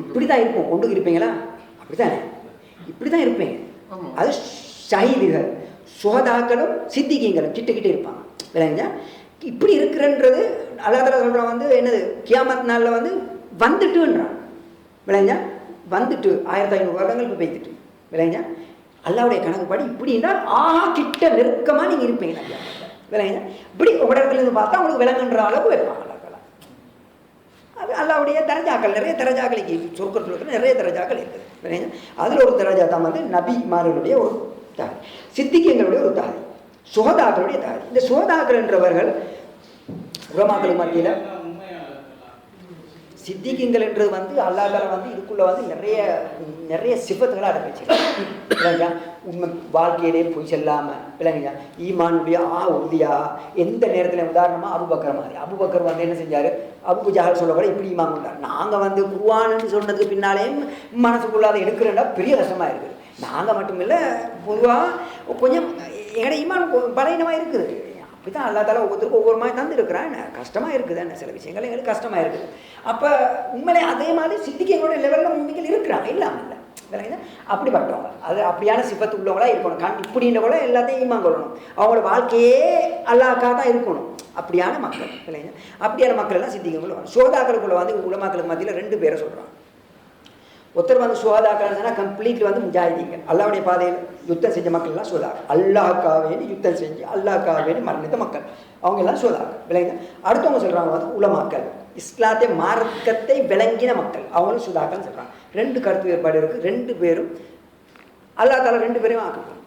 இப்படி தான் இருப்போம், ஒன்றுக்கு இருப்பீங்களா? அப்படித்தானே, இப்படி தான் இருப்பீங்க. அது ஷஹீதுகள் சுகதாக்களும் சித்திகங்களும் கிட்ட இருப்பாங்க. விளைஞ்சா இப்படி இருக்கிறன்றது அல்லாஹ் தஆலா சொல்கிறான் வந்து என்னது, கியாமத் நாளில் வந்து வந்துட்டுன்றான். விளைஞ்சா வந்துட்டு 1500 வருடங்களுக்கு போய்த்துட்டு விளைஞ்சா அல்லாவுடைய கணக்குப்படி இப்படின்னா கிட்ட நெருக்கமாக நீங்கள் இருப்பீங்க. விளைஞ்சா இப்படி உங்களோட இடத்துல இருந்து பார்த்தா உங்களுக்கு விளங்குன்ற அளவு வைப்பாங்க. அது அல்லாவுடைய தரஜாக்கள், நிறைய தரஜாக்கள் சொர்க்கத்தில் நிறைய தரஜாக்கள் இருக்குது. விளைஞ்சா அதில் ஒரு தரஜா தான் வந்து நபிமார்களுடைய ஒரு தாதி, சித்திகங்களுடைய ஒரு தாதி, சுகதாக்களுடைய தாதி. இந்த சுகதாக்கள் என்றவர்கள் உலமாக்கள் மத்தியில் சித்திகங்கள் என்றது வந்து அல்லாஹ் தஆலா வந்து இதுக்குள்ள வந்து நிறைய சிஃபத்துகளை அடப்பிச்சிருக்காங்க. உண்மை வாழ்க்கையிலே போய் செல்லாமல் விளங்குங்க, ஈமானுடைய உறுதியா எந்த நேரத்தில். உதாரணமாக அபூபக்கர் மாதிரி, அபூபக்கர் வந்து என்ன செஞ்சார், அபூ ஜஹல் சொல்லக்கூட இப்படி ஈமான் கொண்டார். நாங்கள் வந்து குர்ஆன்னு சொன்னதுக்கு பின்னாலே மனசுக்குள்ளாத எடுக்கிறேன்னா பெரிய கஷ்டமாக இருக்குது. நாங்கள் மட்டும் இல்லை, பொதுவாக கொஞ்சம் எங்களோட ஈமான் பலவீனமாக இருக்குது. அப்படி தான் அல்லாஹ் தஆலா ஒவ்வொருத்தருக்கும் ஒவ்வொரு மாதிரி தந்துருக்குறான். கஷ்டமாக இருக்குது, என்ன சில விஷயங்கள் எங்களுக்கு கஷ்டமாக இருக்குது. அப்போ உண்மையிலே அதே மாதிரி சித்திகங்களோட லெவலில் உண்மைகள் இருக்கிறாங்க, இல்லாமல் இல்லை விளங்குது. அப்படிப்பட்டவங்க அது அப்படியான சிஃபத்து உள்ளவங்களா இருக்கணும். இப்படின்ற கூட எல்லாத்தையும் ஈமான் கொள்ளணும். அவங்களோட வாழ்க்கையே அல்லாஹ்க்காக தான் இருக்கணும். அப்படியான மக்கள் விளங்குது. அப்படியான மக்கள் எல்லாம் சித்திகங்களும் வரும். சோதாக்களுக்குள்ள வந்து உலமாக்களுக்கு மத்தியில் 2 பேரை சொல்கிறாங்க. ஒருத்தர் வந்து சுகாதாக்கள் சொன்னால் கம்ப்ளீட்லி வந்து முஜாஹிதீன்கள், அல்லாவுடைய பாதையில் யுத்தம் செஞ்ச மக்கள்லாம் சோதாக்கள். அல்லாஹ்க்காகவேண்டி யுத்தம் செஞ்சு அல்லாஹ்க்காகவேண்டி மரணித்த மக்கள், அவங்க எல்லாம் சோதாக்கள் விளங்குது. அடுத்தவங்க சொல்கிறாங்க வந்து உலமாக்கள், இஸ்லாத்தை மார்க்கத்தை விளங்கின மக்கள், அவங்களும் சுதாக்கள்னு சொல்கிறாங்க. 2 கருத்து வேறுபாடு இருக்குது. 2 பேரும் அல்லாஹ் தஆலா 2 பேரையும் ஆக்கிடுவோம்.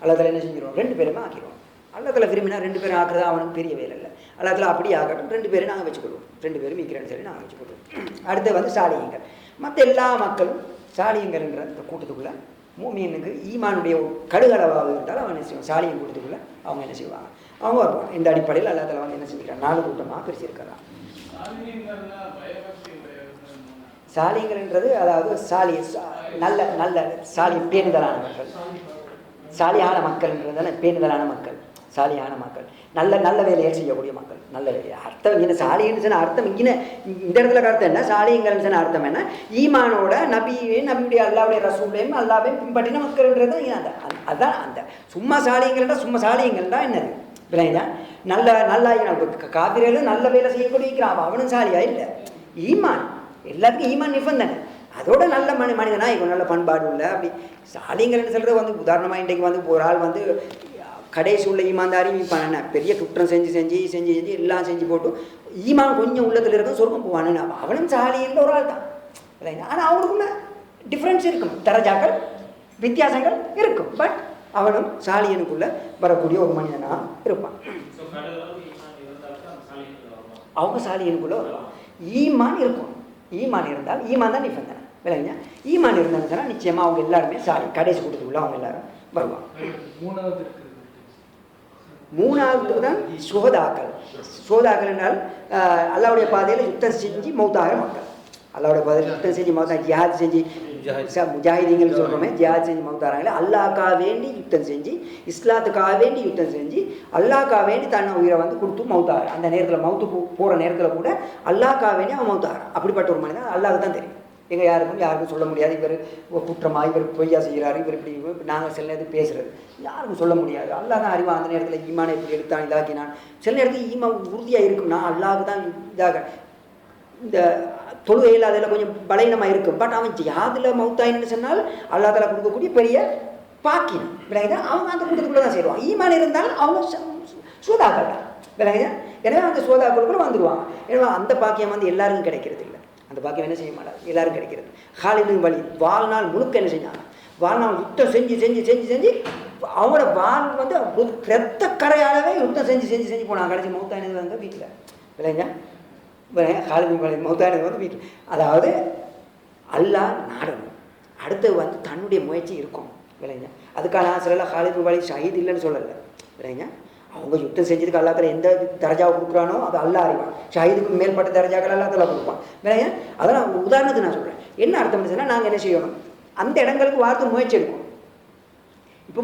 அல்லாஹ் தஆலா என்ன செஞ்சிருவோம், 2 பேருமே ஆக்கிடுவோம். அல்லத்தில் விரும்பினா 2 பேரும் ஆக்குறது அவனுக்கு பெரிய வேலை இல்லை. அல்லத்தில் அப்படி ஆகட்டும், 2 பேரும் நாங்கள் வச்சுக்கொள்வோம், 2 பேரும் மீக்கிறேன்னு சொல்லி நாங்கள் வச்சுக்கொள்வோம். அடுத்து வந்து சாலியங்கள். மற்ற எல்லா மக்களும் சாலியங்கள்ன்ற இந்த கூட்டத்துக்குள்ளே மூமியனுக்கு ஈமானுடைய கடுகளவாக இருந்தாலும் அவன் என்ன செய்வான், சாலியன் கூட்டத்துக்குள்ளே அவங்க என்ன செய்வாங்க, அவங்க வருவாங்க. இந்த அடிப்படையில் அல்லத்தில் வந்து என்ன செஞ்சுக்கிறான், 4 கூட்டமாக பிரிச்சிருக்கிறான். சாலியங்கள்ன்றது அதாவது நல்ல நல்ல சாலி பேணுதலான மக்கள், சாலியான மக்கள்ன்றதான பேணுதலான மக்கள், சாலியான மக்கள், நல்ல நல்ல வேலையை செய்யக்கூடிய மக்கள், நல்ல வேலையை. அர்த்தம் இங்கே சாலின்னு சொன்ன அர்த்தம் இங்கே இந்த இடத்துல அர்த்தம் என்ன, சாலியங்கள்னு சொன்ன அர்த்தம் என்ன, ஈமானோட நபியுடைய அல்லாவுடைய ரசூலையும் அல்லாவையும் பின்பற்றின மக்கள்ன்றது அதுதான். அந்த சும்மா சாலியங்கள்டா சும்மா சாலியங்கள்டா என்னது இல்லைங்களா, நல்லா காவிரியில் நல்ல வேலை செய்யக்கூடிய அவனும் சாலியா இல்லை. ஈமான் எல்லாத்துக்கும் ஈமான் நிபந்தனை, அதோட நல்ல மனிதனா இப்போ நல்ல பண்பாடு உள்ள அப்படி சாலிங்கள்னு சொல்கிறது வந்து உதாரணமாக இன்றைக்கு வந்து ஒரு ஆள் வந்து கடைசி உள்ள ஈமான்தாரி பண்ண பெரிய குற்றம் செஞ்சு எல்லாம் செஞ்சு போட்டு ஈமான் கொஞ்சம் உள்ளத்தில் இருக்கும் சொர்க்கம் போவானு அவனும் சாலியில் ஒரு ஆள் தான் இல்லைங்க. ஆனால் அவனுக்குள்ள டிஃப்ரென்ஸ் இருக்கும், தரஜாக்கள் வித்தியாசங்கள் இருக்கும். பட் அவனும் சாலியனுக்குள்ளே வரக்கூடிய ஒரு மனிதனாக இருப்பான். அவங்க சாலியனுக்குள்ளே வருவான். ஈமான் இருக்கும், ஈமான் இருந்தால் ஈமான் தான் நிபந்தனை விளையாங்க. ஈமான் இருந்தாங்கன்னா நிச்சயமாக அவங்க எல்லாருமே சாலி கடைசி கூட்டத்துக்குள்ள அவங்க எல்லாரும் வருவாங்க. மூணாவது தான் சோதாக்கள் என்றால் அல்லாவுடைய பாதையில் யுத்தம் செஞ்சு மௌத்தாகிற மக்கள். அல்லாவுடைய பாதையில் யுத்தம் செஞ்சு மௌத்தா ஜிஹாத் செஞ்சு முஜாஹிதீங்கன்னு சொல்கிறோமே, ஜிஹாத் செஞ்சு மௌத்தாகிறாங்களே, அல்லாஹ்க்காக வேண்டி யுத்தம் செஞ்சு இஸ்லாத்துக்காக வேண்டி யுத்தம் செஞ்சு அல்லாஹ்க்காக வேண்டி தன்னை உயிரை வந்து கொடுத்து மௌத்தாகிறான். அந்த நேரத்தில் மௌத்து போகிற நேரத்தில் கூட அல்லாஹ்க்காக வேண்டி அவன் மௌத்தாகிறான். அப்படிப்பட்ட ஒரு மனிதன் அல்லாஹ்க்கு தான் தெரியும். எங்கள் யாருக்கும் சொல்ல முடியாது, இவர் குற்றமாக இவர் பொய்யா செய்கிறாரு, இவர் இப்படி நாங்கள் சில நேரத்துக்கு பேசுகிறது யாருக்கும் சொல்ல முடியாது. அல்லாஹ் தான் அறிவான். அந்த நேரத்தில் ஈமானை எப்படி எடுத்தான் இதாக்கினான். சில நேரத்துக்கு ஈமான் உறுதியாக இருக்கும்னா அல்லாஹ்க்கு தான் இதாக இந்த தொழுகையில் அதில் கொஞ்சம் பலவீனமாக இருக்கும். பட் அவன் யாதில் மௌத்தாயின்னு சொன்னால் அல்லா தஆலா கொடுக்கக்கூடிய பெரிய பாக்கியம் விளையாட அவங்க அந்த கூட்டத்துக்குள்ளே தான் சேருவாங்க. ஈமான் இருந்தால் அவங்க சோதாக்கள் விளையாட, எனவே அந்த சோதாக்களுக்குள்ள வந்துடுவாங்க. எனவே அந்த பாக்கியம் வந்து எல்லாருக்கும் கிடைக்கிறது இல்லை. அந்த பாக்கியம் என்ன செய்ய மாட்டாங்க, எல்லாரும் கிடைக்கிறது. ஹாலிது வலி வாழ்நாள் முழுக்க என்ன செஞ்சாங்க, வாழ்நாள் யுத்தம் செஞ்சு அவங்களோட வாழ் வந்து ரத்த கரையாலவே யுத்தம் செஞ்சு போனாங்க. கடைசி மௌத்தானது வந்து வீட்டில் விளையாங்க. ஹாலிது வலி மௌத்தானது வந்து வீட்டில். அதாவது அல்லாஹ் நாடணும், அடுத்து வந்து தன்னுடைய முயற்சி இருக்கும் விளையாங்க. அதுக்கான ஆசிரியர் ஹாலிது வலி ஷஹீத் இல்லைன்னு சொல்லலை விளையாங்க. அவங்க யுத்தம் செஞ்சதுக்கு அல்லா தஆலா எந்த தரஜாவை கொடுக்குறானோ அது அல்லாஹ் அறிவான். ஷஹீதுக்கு மேற்பட்ட தரஜாக்கள் அல்லா தஆலா கொடுப்பான் விளையா. அதெல்லாம் உதாரணத்துக்கு நான் சொல்கிறேன். என்ன அர்த்தம் சொன்னால் நாங்கள் என்ன செய்யணும், அந்த இடங்களுக்கு வார்த்தை முயற்சி எடுக்கணும். இப்போ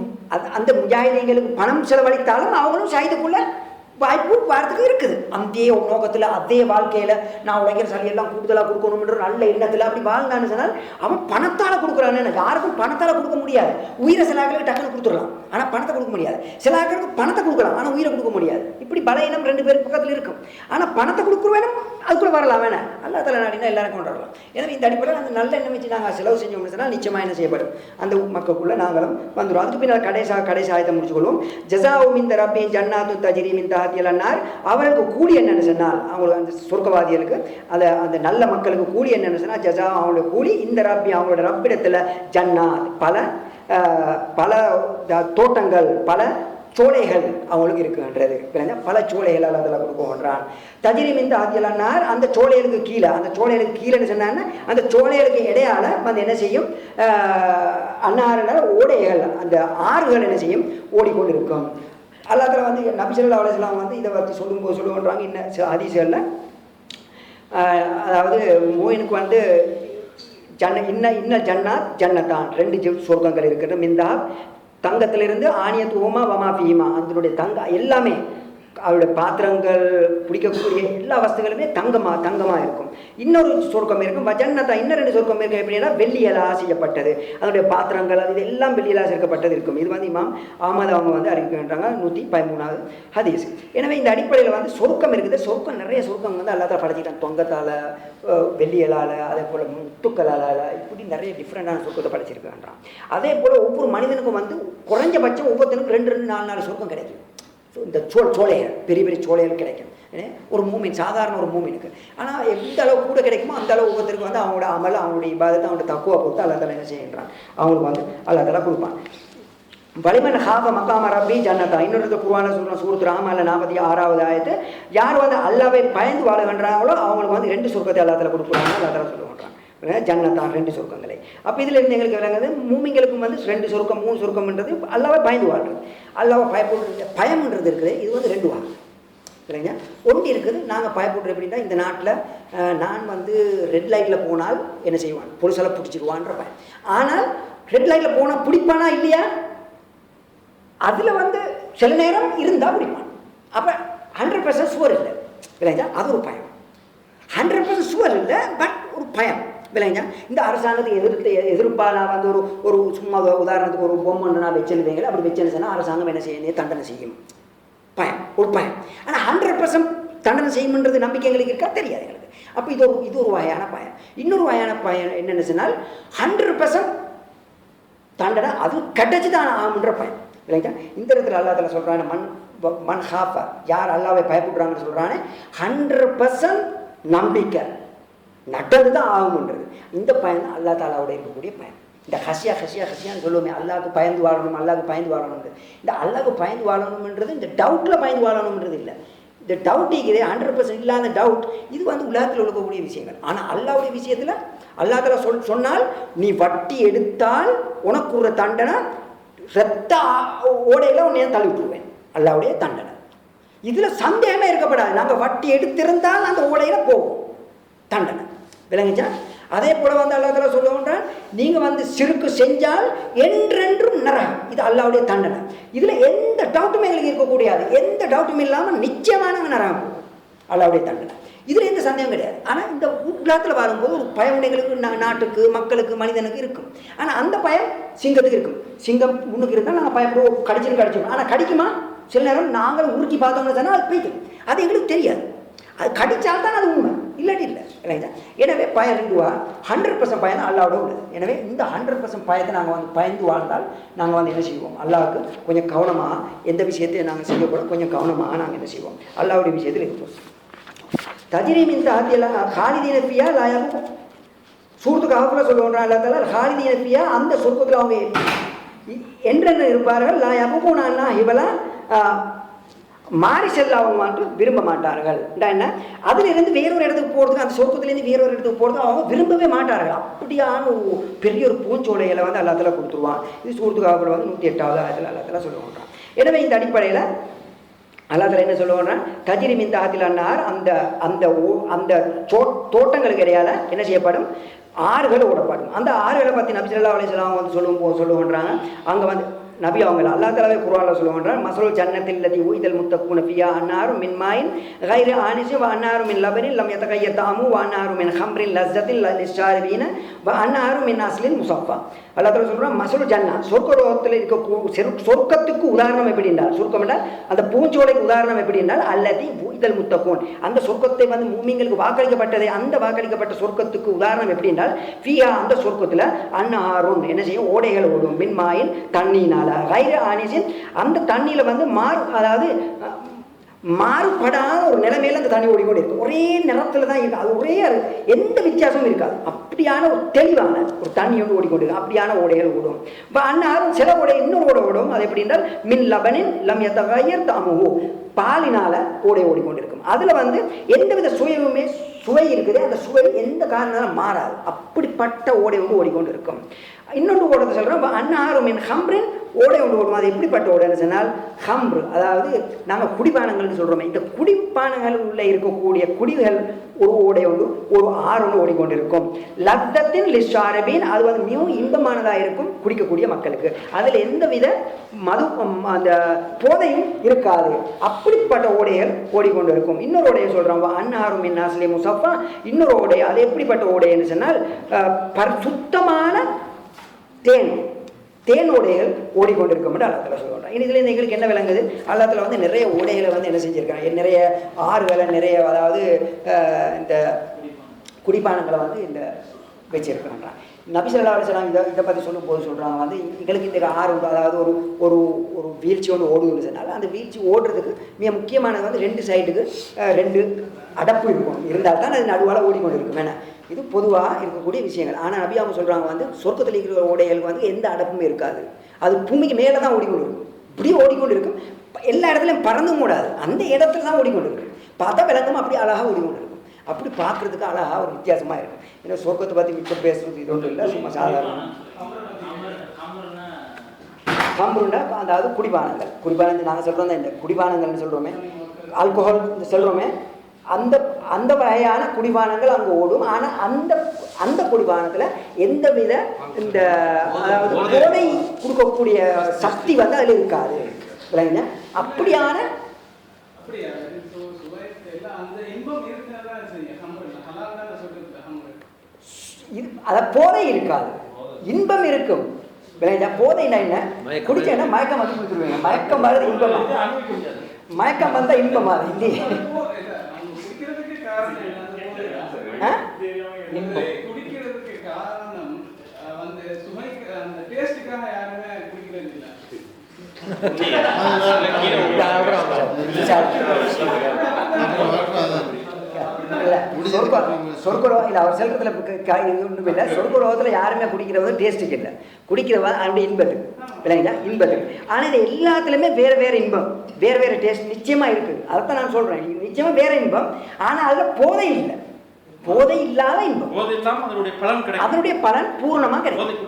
அந்த முஜாஹிதீன்களுக்கு பணம் செலவழித்தாலும் அவங்களும் ஷஹீதுக்குள்ள வாய்ப்பு வாரத்துக்கு இருக்குது. அதே நோக்கத்தில் அதே வாழ்க்கையில் நான் உழைக்கிற சரியெல்லாம் கூடுதலாக கொடுக்கணும்ன்ற நல்ல எண்ணத்தில் அப்படி வாழ்ந்தான்னு சொன்னால் அவன் பணத்தால் கொடுக்குறான்னு. எனக்கு யாருக்கும் பணத்தால் கொடுக்க முடியாது. உயிரை சில ஆக்களுக்கு டக்குன்னு கொடுத்துடலாம், ஆனால் பணத்தை கொடுக்க முடியாது. சில ஆக்களுக்கு பணத்தை கொடுக்கலாம், ஆனால் உயிரை கொடுக்க முடியாது. இப்படி பலவீனம் 2 பேருக்கு பக்கத்தில் இருக்கும். ஆனால் பணத்தை கொடுக்குற வேணும், அதுக்குள்ளே வரலாம் வேணாம். அல்லா தஆலா நாடினா எல்லாரும் கொண்டு வரலாம். எனவே இந்த அடிப்படையில் அந்த நல்ல எண்ணம் வச்சு நாங்கள் செலவு செஞ்சோம்னு சொன்னால் நிச்சயமாக என்ன செய்யப்படும், அந்த மக்களுக்குள்ளே நாங்களும் வந்துடும். அதுக்கு பின்னால் கடைசி ஆயத்தை முடிச்சுக்கொள்வோம். ஜஸாவும் இந்த ரப்பின் ஜன்னாத்து தஜ்ரி மின் தஹ்திஹால், அவர்களுக்கு கூலி என்னென்னு சொன்னால் அவங்களுக்கு அந்த சொர்க்கவாதிகளுக்கு அந்த நல்ல மக்களுக்கு கூலி என்னென்னு சொன்னால் ஜஸா அவங்களுடைய கூலி இந்த ரப்பி அவங்களோட ரப்பிடத்தில் ஜன்னாத் பல தோட்டங்கள் பல சோலைகள் அவங்களுக்கு இருக்குன்றது. பல சோலைகள் அதில் கொடுக்கும்ன்றான். தஜ்ரீமின் தஹ்திஹால், அந்த சோலைகளுக்கு கீழேன்னு சொன்னாங்கன்னா அந்த சோலைகளுக்கு இடையால வந்து என்ன செய்யும், அன்னாரில் ஓடைகள் அந்த ஆறுகள் என்ன செய்யும் ஓடிக்கொண்டு இருக்கும். அல்லா தஆலா வந்து நபி ஸல்லல்லாஹு அலைஹி வஸல்லம் வந்து இதை பற்றி சொல்லுவோன்றாங்க. இன்னும் ஹதீஸ்களில் அதாவது மூமினுக்கு வந்து ஜன்னத்தான் 2 சொர்க்கங்கள் இருக்கிறது. மிந்தா தங்கத்திலிருந்து ஆணியத்து ஓமா வமா ஃபீமா, அதனுடைய எல்லாமே அவருடைய பாத்திரங்கள் பிடிக்கக்கூடிய எல்லா வஸ்துகளுமே தங்கமாக இருக்கும். இன்னொரு சொர்க்கம் இருக்கும் வஜன்னதா, இன்னும் 2 சொர்க்கம் இருக்கும். எப்படின்னா வெள்ளியலாக செய்யப்பட்டது, அதனுடைய பாத்திரங்கள் அது எல்லாம் வெள்ளியலாக சேர்க்கப்பட்டது இருக்கும். இது வந்து இமாம் அஹ்மத் அவங்க வந்து அறிவிக்கின்றாங்க 113வது ஹதீஸ். எனவே இந்த அடிப்படையில் வந்து சொர்க்கம் இருக்குது. சொர்க்கம் நிறைய சொர்க்கம் வந்து அல்லா தஆலா படைச்சிட்டான். தொங்கத்தால், வெள்ளியலால், அதே போல் முத்துக்களால், இப்படி நிறைய டிஃப்ரெண்டான சொர்க்கத்தை படைச்சிருக்கான்றான். அதே போல் ஒவ்வொரு மனிதனுக்கும் வந்து குறைஞ்சபட்சம் ஒவ்வொருத்தருக்கும் 2-4 சொர்க்கம் கிடைக்கும். இந்த சோலைகள் பெரிய சோலைகள் கிடைக்கும் ஒரு மூமின், சாதாரண ஒரு மூமினுக்கு. ஆனால் எந்த அளவு கூட கிடைக்குமோ அந்த அளவு ஒவ்வொருத்தருக்கு வந்து அவங்களோட அமல், அவங்களுடைய இபாதத்தை, அவங்களோட தக்குவா பொறுத்து அல்லா தஆலா என்ன செய்கின்றான் அவங்களுக்கு வந்து அல்லா தஆலா கொடுப்பான். வலிமன் ஹாஃப மக்காம ரப்பி ஜன்னதா. இன்னொரு குர்ஆன்ல சொல்ற சூரத் ரஹ்மான்ல 46வது ஆயத்து, யார் வந்து அல்லாஹ்வை பயந்து வாழுகின்றாங்களோ அவங்களுக்கு வந்து 2 சொர்க்கத்தை அல்லாஹ் தஆலா கொடுக்குறாங்க. அல்லாஹ் தஆலா சொல்லுவாங்க ஜன்னதான் 2 சொர்க்கங்களை. அப்போ இதில் இருந்து எங்களுக்கு விளங்குது மூமிங்களுக்கும் வந்து 2 சொர்க்கம் 3 சொர்க்கம்ன்றது அல்லாஹ்வை பயந்து வாழ்றது. அல்லாஹ்வை பயப்படுறது பயம்ன்றது இருக்குது. இது வந்து 2 வாங்க இல்லைங்க. ஒன்று இருக்குது நாங்கள் பயப்படுறோம் எப்படின்னா, இந்த நாட்டில் நான் வந்து ரெட் லைட்டில் போனால் என்ன செய்வான், பொலிசெல்லாம் பிடிச்சிடுவான்ற பயம். ஆனால் ரெட் லைட்டில் போனால் பிடிப்பானா இல்லையா, அதில் வந்து சில நேரம் இருந்தால் பிடிப்பான். அப்போ 100% சுவர் இல்லை இல்லைங்க, அது ஒரு பயம். 100% சுவர் இல்லை, பட் ஒரு பயம் இல்லைங்க. இந்த அரசாங்கத்தை எதிர்ப்பாக நான் வந்து ஒரு சும்மா உதாரணத்துக்கு ஒரு பொம்மை நான் வச்சுருந்தீங்களே, அப்படி வச்சுன்னு சொன்னால் அரசாங்கம் என்ன செய்யணும், தண்டனை செய்யும். பயம், ஒரு பயம். ஆனால் 100% தண்டனை செய்யும்ன்றது நம்பிக்கை எங்களுக்கு இருக்கா தெரியாது எங்களுக்கு. அப்போ இது ஒரு வகையான பயம். இன்னொரு வகையான பயம் என்னென்னு சொன்னால் 100% தண்டனை அது கிடைச்சி தான் ஆகுன்ற பயம் இல்லைங்களா. இந்த இடத்துல அல்லாஹ் தஆலா சொல்கிறாங்க மன் ஹாஃபா, யார் அல்லாஹ்வை பயப்படுறாங்கன்னு சொல்கிறானே 100% நம்பிக்கை நடந்து தான் ஆகும்ன்றது. இந்த பயம் தான் அல்லாஹ் தஆலாவோட இருக்கக்கூடிய பயம். இந்த ஹசியான்னு சொல்லுவோமே, அல்லாஹ்வுக்கு பயந்து வாழணும், அல்லாஹ்வுக்கு பயந்து வாழணும்ன்றது. இந்த அல்லாஹ்வுக்கு பயந்து வாழணும்ன்றது இந்த டவுட்டில் பயந்து வாழணும்ன்றது இல்லை. இந்த டவுட் இருக்குது 100% இல்லாத டவுட், இது வந்து உலகத்தில் இருக்கக்கூடிய விஷயங்கள். ஆனால் அல்லாஹ்வுடைய விஷயத்தில் அல்லாஹ் தஆலா சொன்னால், நீ வட்டி எடுத்தால் உனக்கு ஒரு தண்டனை ரத்த ஓடையில் உன்னைய தள்ளி விட்டுருவேன், அல்லாஹ்வுடைய தண்டனை. இதில் சந்தேகமே இருக்கப்படாது. நாங்கள் வட்டி எடுத்திருந்தால் அந்த ஓடையில் போவோம் தண்டனை விளங்குச்சா. அதே போல வந்து அல்லாஹ் தஆலா சொல்லுகின்றான், நீங்கள் வந்து சிறுக்கு செஞ்சால் என்றென்றும் நரகம், இது அல்லாஹ்வுடைய தண்டனை. இதில் எந்த டவுட்டுமே எங்களுக்கு இருக்கக்கூடாது. எந்த டவுட்டும் இல்லாமல் நிச்சயமான நரகம் அல்லாஹ்வுடைய தண்டனை. இதில் எந்த சந்தேகம் கிடையாது. ஆனால் இந்த உலகத்தில் வரும்போது ஒரு பயம் எங்களுக்கு நாட்டுக்கு, மக்களுக்கு, மனிதனுக்கு இருக்கும். ஆனால் அந்த பயம் சிங்கத்துக்கு இருக்கும். சிங்கம் முன்னுக்கு இருந்தால் நாங்கள் பயப்படுவோம், கடிச்சிடும். ஆனால் கடிக்குமா? சில நேரம் நாங்கள் உருக்கி பார்த்தோம்னு சொன்னால் அது போய்க்கும். அது எங்களுக்கு தெரியாது. அது கடிச்சால்தான் அது உண்மை, இல்லாட்டி இல்லை இல்லைங்களா. எனவே பயம் 100% பயம் அல்லாவோட உள்ளது. எனவே இந்த 100% பயத்தை நாங்கள் வந்து பயந்து வாழ்ந்தால் நாங்கள் வந்து என்ன செய்வோம், அல்லாவுக்கு கொஞ்சம் கவனமாக எந்த விஷயத்தையும் நாங்கள் செய்யக்கூட கொஞ்சம் கவனமாக நாங்கள் என்ன செய்வோம், அல்லாவுடைய விஷயத்தில் இருப்போம். தஜ்ரீம் இந்த ஆத்தியெல்லாம் ஹாலிதீன ஃபியா லாயாகும் சூரத்துக்கு ஆஃபில் சொல்லுவோன்றா அல்லா தஆலா ஹாலிதீன ஃபியா, அந்த சொர்க்கத்தில் அவங்க என்றென்ன இருப்பார்கள். லாயாகும் அண்ணா இவெல்லாம் மாறி செல்ல அவங்க வந்து விரும்ப மாட்டார்கள். என்ன, அதிலிருந்து வேறொரு இடத்துக்கு போகிறதுக்கு, அந்த சொர்க்கத்துலேருந்து வேறொரு இடத்துக்கு போகிறதுக்கு அவங்க விரும்பவே மாட்டார்கள். அப்படியான ஒரு பெரிய ஒரு பூஞ்சோலையில் வந்து அல்லா தஆலா கொடுத்துருவான். இது சூரத்துக்கு ஆஃபில் வந்து 108வது ஆயத்தில் அல்லா தஆலா சொல்லுவாங்க. எனவே இந்த அடிப்படையில் அல்லா தஆலா என்ன சொல்லுவாங்கன்னா, தஜ்ரி மின் தஹ்தில் அன்ஹார், அந்த அந்த அந்த தோட்டங்களுக்கு இடையால் என்ன செய்யப்படும், ஆறுகள் ஓடப்படும். அந்த ஆறுகளை பற்றி நபி ஸல்லல்லாஹு அலைஹி வஸல்லம் வந்து சொல்லுவாங்க. அங்கே வந்து நபி அவங்கள அல்லாஹ் தஆலாவே குர்ஆன்ல சொல்லுவாங்க, மஸலுல் ஜன்னத்தில் லதி உஇதல் முத்தகூன ஃபியா அன்னாரு மின் மாயின் கைரி ஆனிஸி வ அன்னாரு மின் லபனின் லம் யதகய்யர் தஅமு வ அன்னாரு மின் ஹம்ரின் லஸ்ஸத்தில் லிஷாரிபீன வ அன்னாரு மின் அஸ்லின் முஸஃபா. அல்லாஹ் தஆலா சொல்றான், மஸலுல் ஜன்னா, சொர்க்கலோகத்தில் இருக்க சொர்க்கத்துக்கு உதாரணம் எப்படி என்றால், சொர்க்கம் என்றால் அந்த பூஞ்சோலைக்கு உதாரணம் எப்படி என்றால், அல்லதி உஇதல் முத்தகூன், அந்த சொர்க்கத்தை வந்து மூமின்களுக்கு வாக்களிக்கப்பட்டதை, அந்த வாக்களிக்கப்பட்ட சொர்க்கத்துக்கு உதாரணம் எப்படி என்றால், ஃபியா, அந்த சொர்க்கத்தில் அன்னாருன் என்ன செய்யும், ஓடைகள் ஓடும், மின் மாயின், தண்ணீனால், கைர ஆனிஸின், அந்த தண்ணியில் வந்து அதாவது மாறுபடாத ஒரு நிலைமையில் அந்த தண்ணி ஓடிக்கொண்டு இருக்கும். ஒரே நிறத்தில் தான் இருக்குது. அது ஒரே எந்த வித்தியாசமும் இருக்காது. அப்படியான ஒரு தெளிவான ஒரு தண்ணி வந்து ஓடிக்கொண்டு இருக்கும். அப்படியான ஓடைகள் ஓடும். இப்போ அன்னாரும் சில ஓடை இன்னொரு ஓடை ஓடும். அது எப்படி என்றால், மின் லபனின் லம் யதகய்யர் தஅமுஹு, பாலினால் ஓடை ஓடிக்கொண்டிருக்கும். அதில் வந்து எந்தவித சுவை இருக்குது, அந்த சுவை எந்த காரணத்தாலும் மாறாது. அப்படிப்பட்ட ஓடை வந்து ஓடிக்கொண்டு இருக்கும். இன்னொன்று ஓடத்தை சொல்கிறோம், அன்னாரும் மின் ஹம்ரின், ஓடை ஒன்று ஓடும். அது எப்படிப்பட்ட ஓடைன்னு சொன்னால், ஹம்ரு, அதாவது நாங்கள் குடிபானங்கள்னு சொல்கிறோமே, இந்த குடிப்பானங்கள் உள்ள இருக்கக்கூடிய குடிகள் ஒரு ஓடை ஒன்று, ஒரு ஆறு ஒன்று ஓடிக்கொண்டிருக்கும். லத்தத்தின் லிஷாரபீன், அது வந்து மிகவும் இன்பமானதாக இருக்கும் குடிக்கக்கூடிய மக்களுக்கு. அதில் எந்தவித அந்த போதையும் இருக்காது. அப்படிப்பட்ட ஓடைகள் ஓடிக்கொண்டு இருக்கும். இன்னொரு ஓடையை சொல்கிறோம், அன்னாரும் மின் அஸ்லி முஸஃபா, இன்னொரு ஓடை. அது எப்படிப்பட்ட ஓடைன்னு சொன்னால், சுத்தமான தேன் ஓடைகள் ஓடிக்கொண்டிருக்கும் என்று அல்லாஹ் தஆலா சொல்றான். இதுலேருந்து எங்களுக்கு என்ன விளங்குது, அல்லாஹ் தஆலா வந்து நிறைய ஓடைகளை வந்து என்ன செஞ்சிருக்காங்க, நிறைய ஆறுகளை, நிறைய அதாவது இந்த குடிப்பானங்களை வந்து இந்த வச்சிருக்கிறாங்க. நபி ஸல்லல்லாஹு அலைஹி வஸல்லம் இதை பற்றி சொல்லும் போது சொல்கிறாங்க வந்து, எங்களுக்கு இந்த ஆறு அதாவது ஒரு ஒரு ஒரு வீழ்ச்சி ஒன்று ஓடுதுன்னு சொன்னால், அந்த வீழ்ச்சி ஓடுறதுக்கு மிக முக்கியமானது வந்து 2 சைடுக்கு 2 அடப்பு இருக்கும், இருந்தால் தான் அது நடுவால் ஓடிக்கொண்டு இருக்கும். வேணா இது பொதுவாக இருக்கக்கூடிய விஷயங்கள். ஆனால் நபி அவங்க சொல்கிறாங்க வந்து, சொர்க்கத்தில் இருக்கிற ஓடைகளுக்கு வந்து எந்த அடப்புமே இருக்காது. அது பூமிக்கு மேலே தான் ஓடிக்கொண்டு இருக்கும், இப்படி ஓடிக்கொண்டு இருக்கும். எல்லா இடத்துலையும் பறந்து மூடாது, அந்த இடத்துல தான் ஓடிக்கொண்டு இருக்கும். பார்த்தா விளங்கும் அப்படி அழகாக ஓடிக்கொண்டு இருக்கும். அப்படி பார்க்குறதுக்கு அழகாக ஒரு வித்தியாசமாக இருக்கும். ஏன்னா சொர்க்கத்தை பற்றி மிச்சம் பேசுறது இது ஒன்றும் இல்லை, சும்மா சாதாரண ஹம்ருன்னா அதாவது குடிபானங்கள். குடிபானங்கள் நாங்கள் சொல்கிறோம் தான், இந்த குடிபானங்கள்னு சொல்கிறோமே, ஆல்கோஹால் சொல்கிறோமே, அந்த அந்த வகையான குடிபானங்கள் அங்கே ஓடும். ஆனால் அந்த அந்த குடிபானத்தில் எந்தவித இந்த அதாவது போதை கொடுக்கக்கூடிய சக்தி வந்து அதில் இருக்காது. இல்லைங்க, அப்படியான அதை போதை இருக்காது, இன்பம் இருக்கும். போதைன்னா என்ன, குடிச்சேன்னா மயக்கம் வந்து கொடுத்துருவீங்க. மயக்கம் வர்றது இன்பம், மயக்கம் வந்தா இன்பமா இல்லையே. சொர்க்கரோகம் இல்லை, அவர் செல்றதுல ஒன்றும் இல்லை. சொர்க்கரோகத்தில் யாருமே குடிக்கிறவங்க டேஸ்ட்டுக்கு இல்லை, குடிக்கிறவங்க அவனுடைய இன்பத்துக்கு. இல்லைங்களா, இன்பத்துக்கு. ஆனால் இது எல்லாத்துலேயுமே வேறு வேறு இன்பம், வேறு வேறு டேஸ்ட் நிச்சயமாக இருக்குது. அதைத்தான் நான் சொல்கிறேன், நிச்சயமாக வேறு இன்பம். ஆனால் அதில் போதை இல்லை, போதை இல்லாத இன்பம், அதனுடைய பலன் பூர்ணமாக கிடைக்கும்.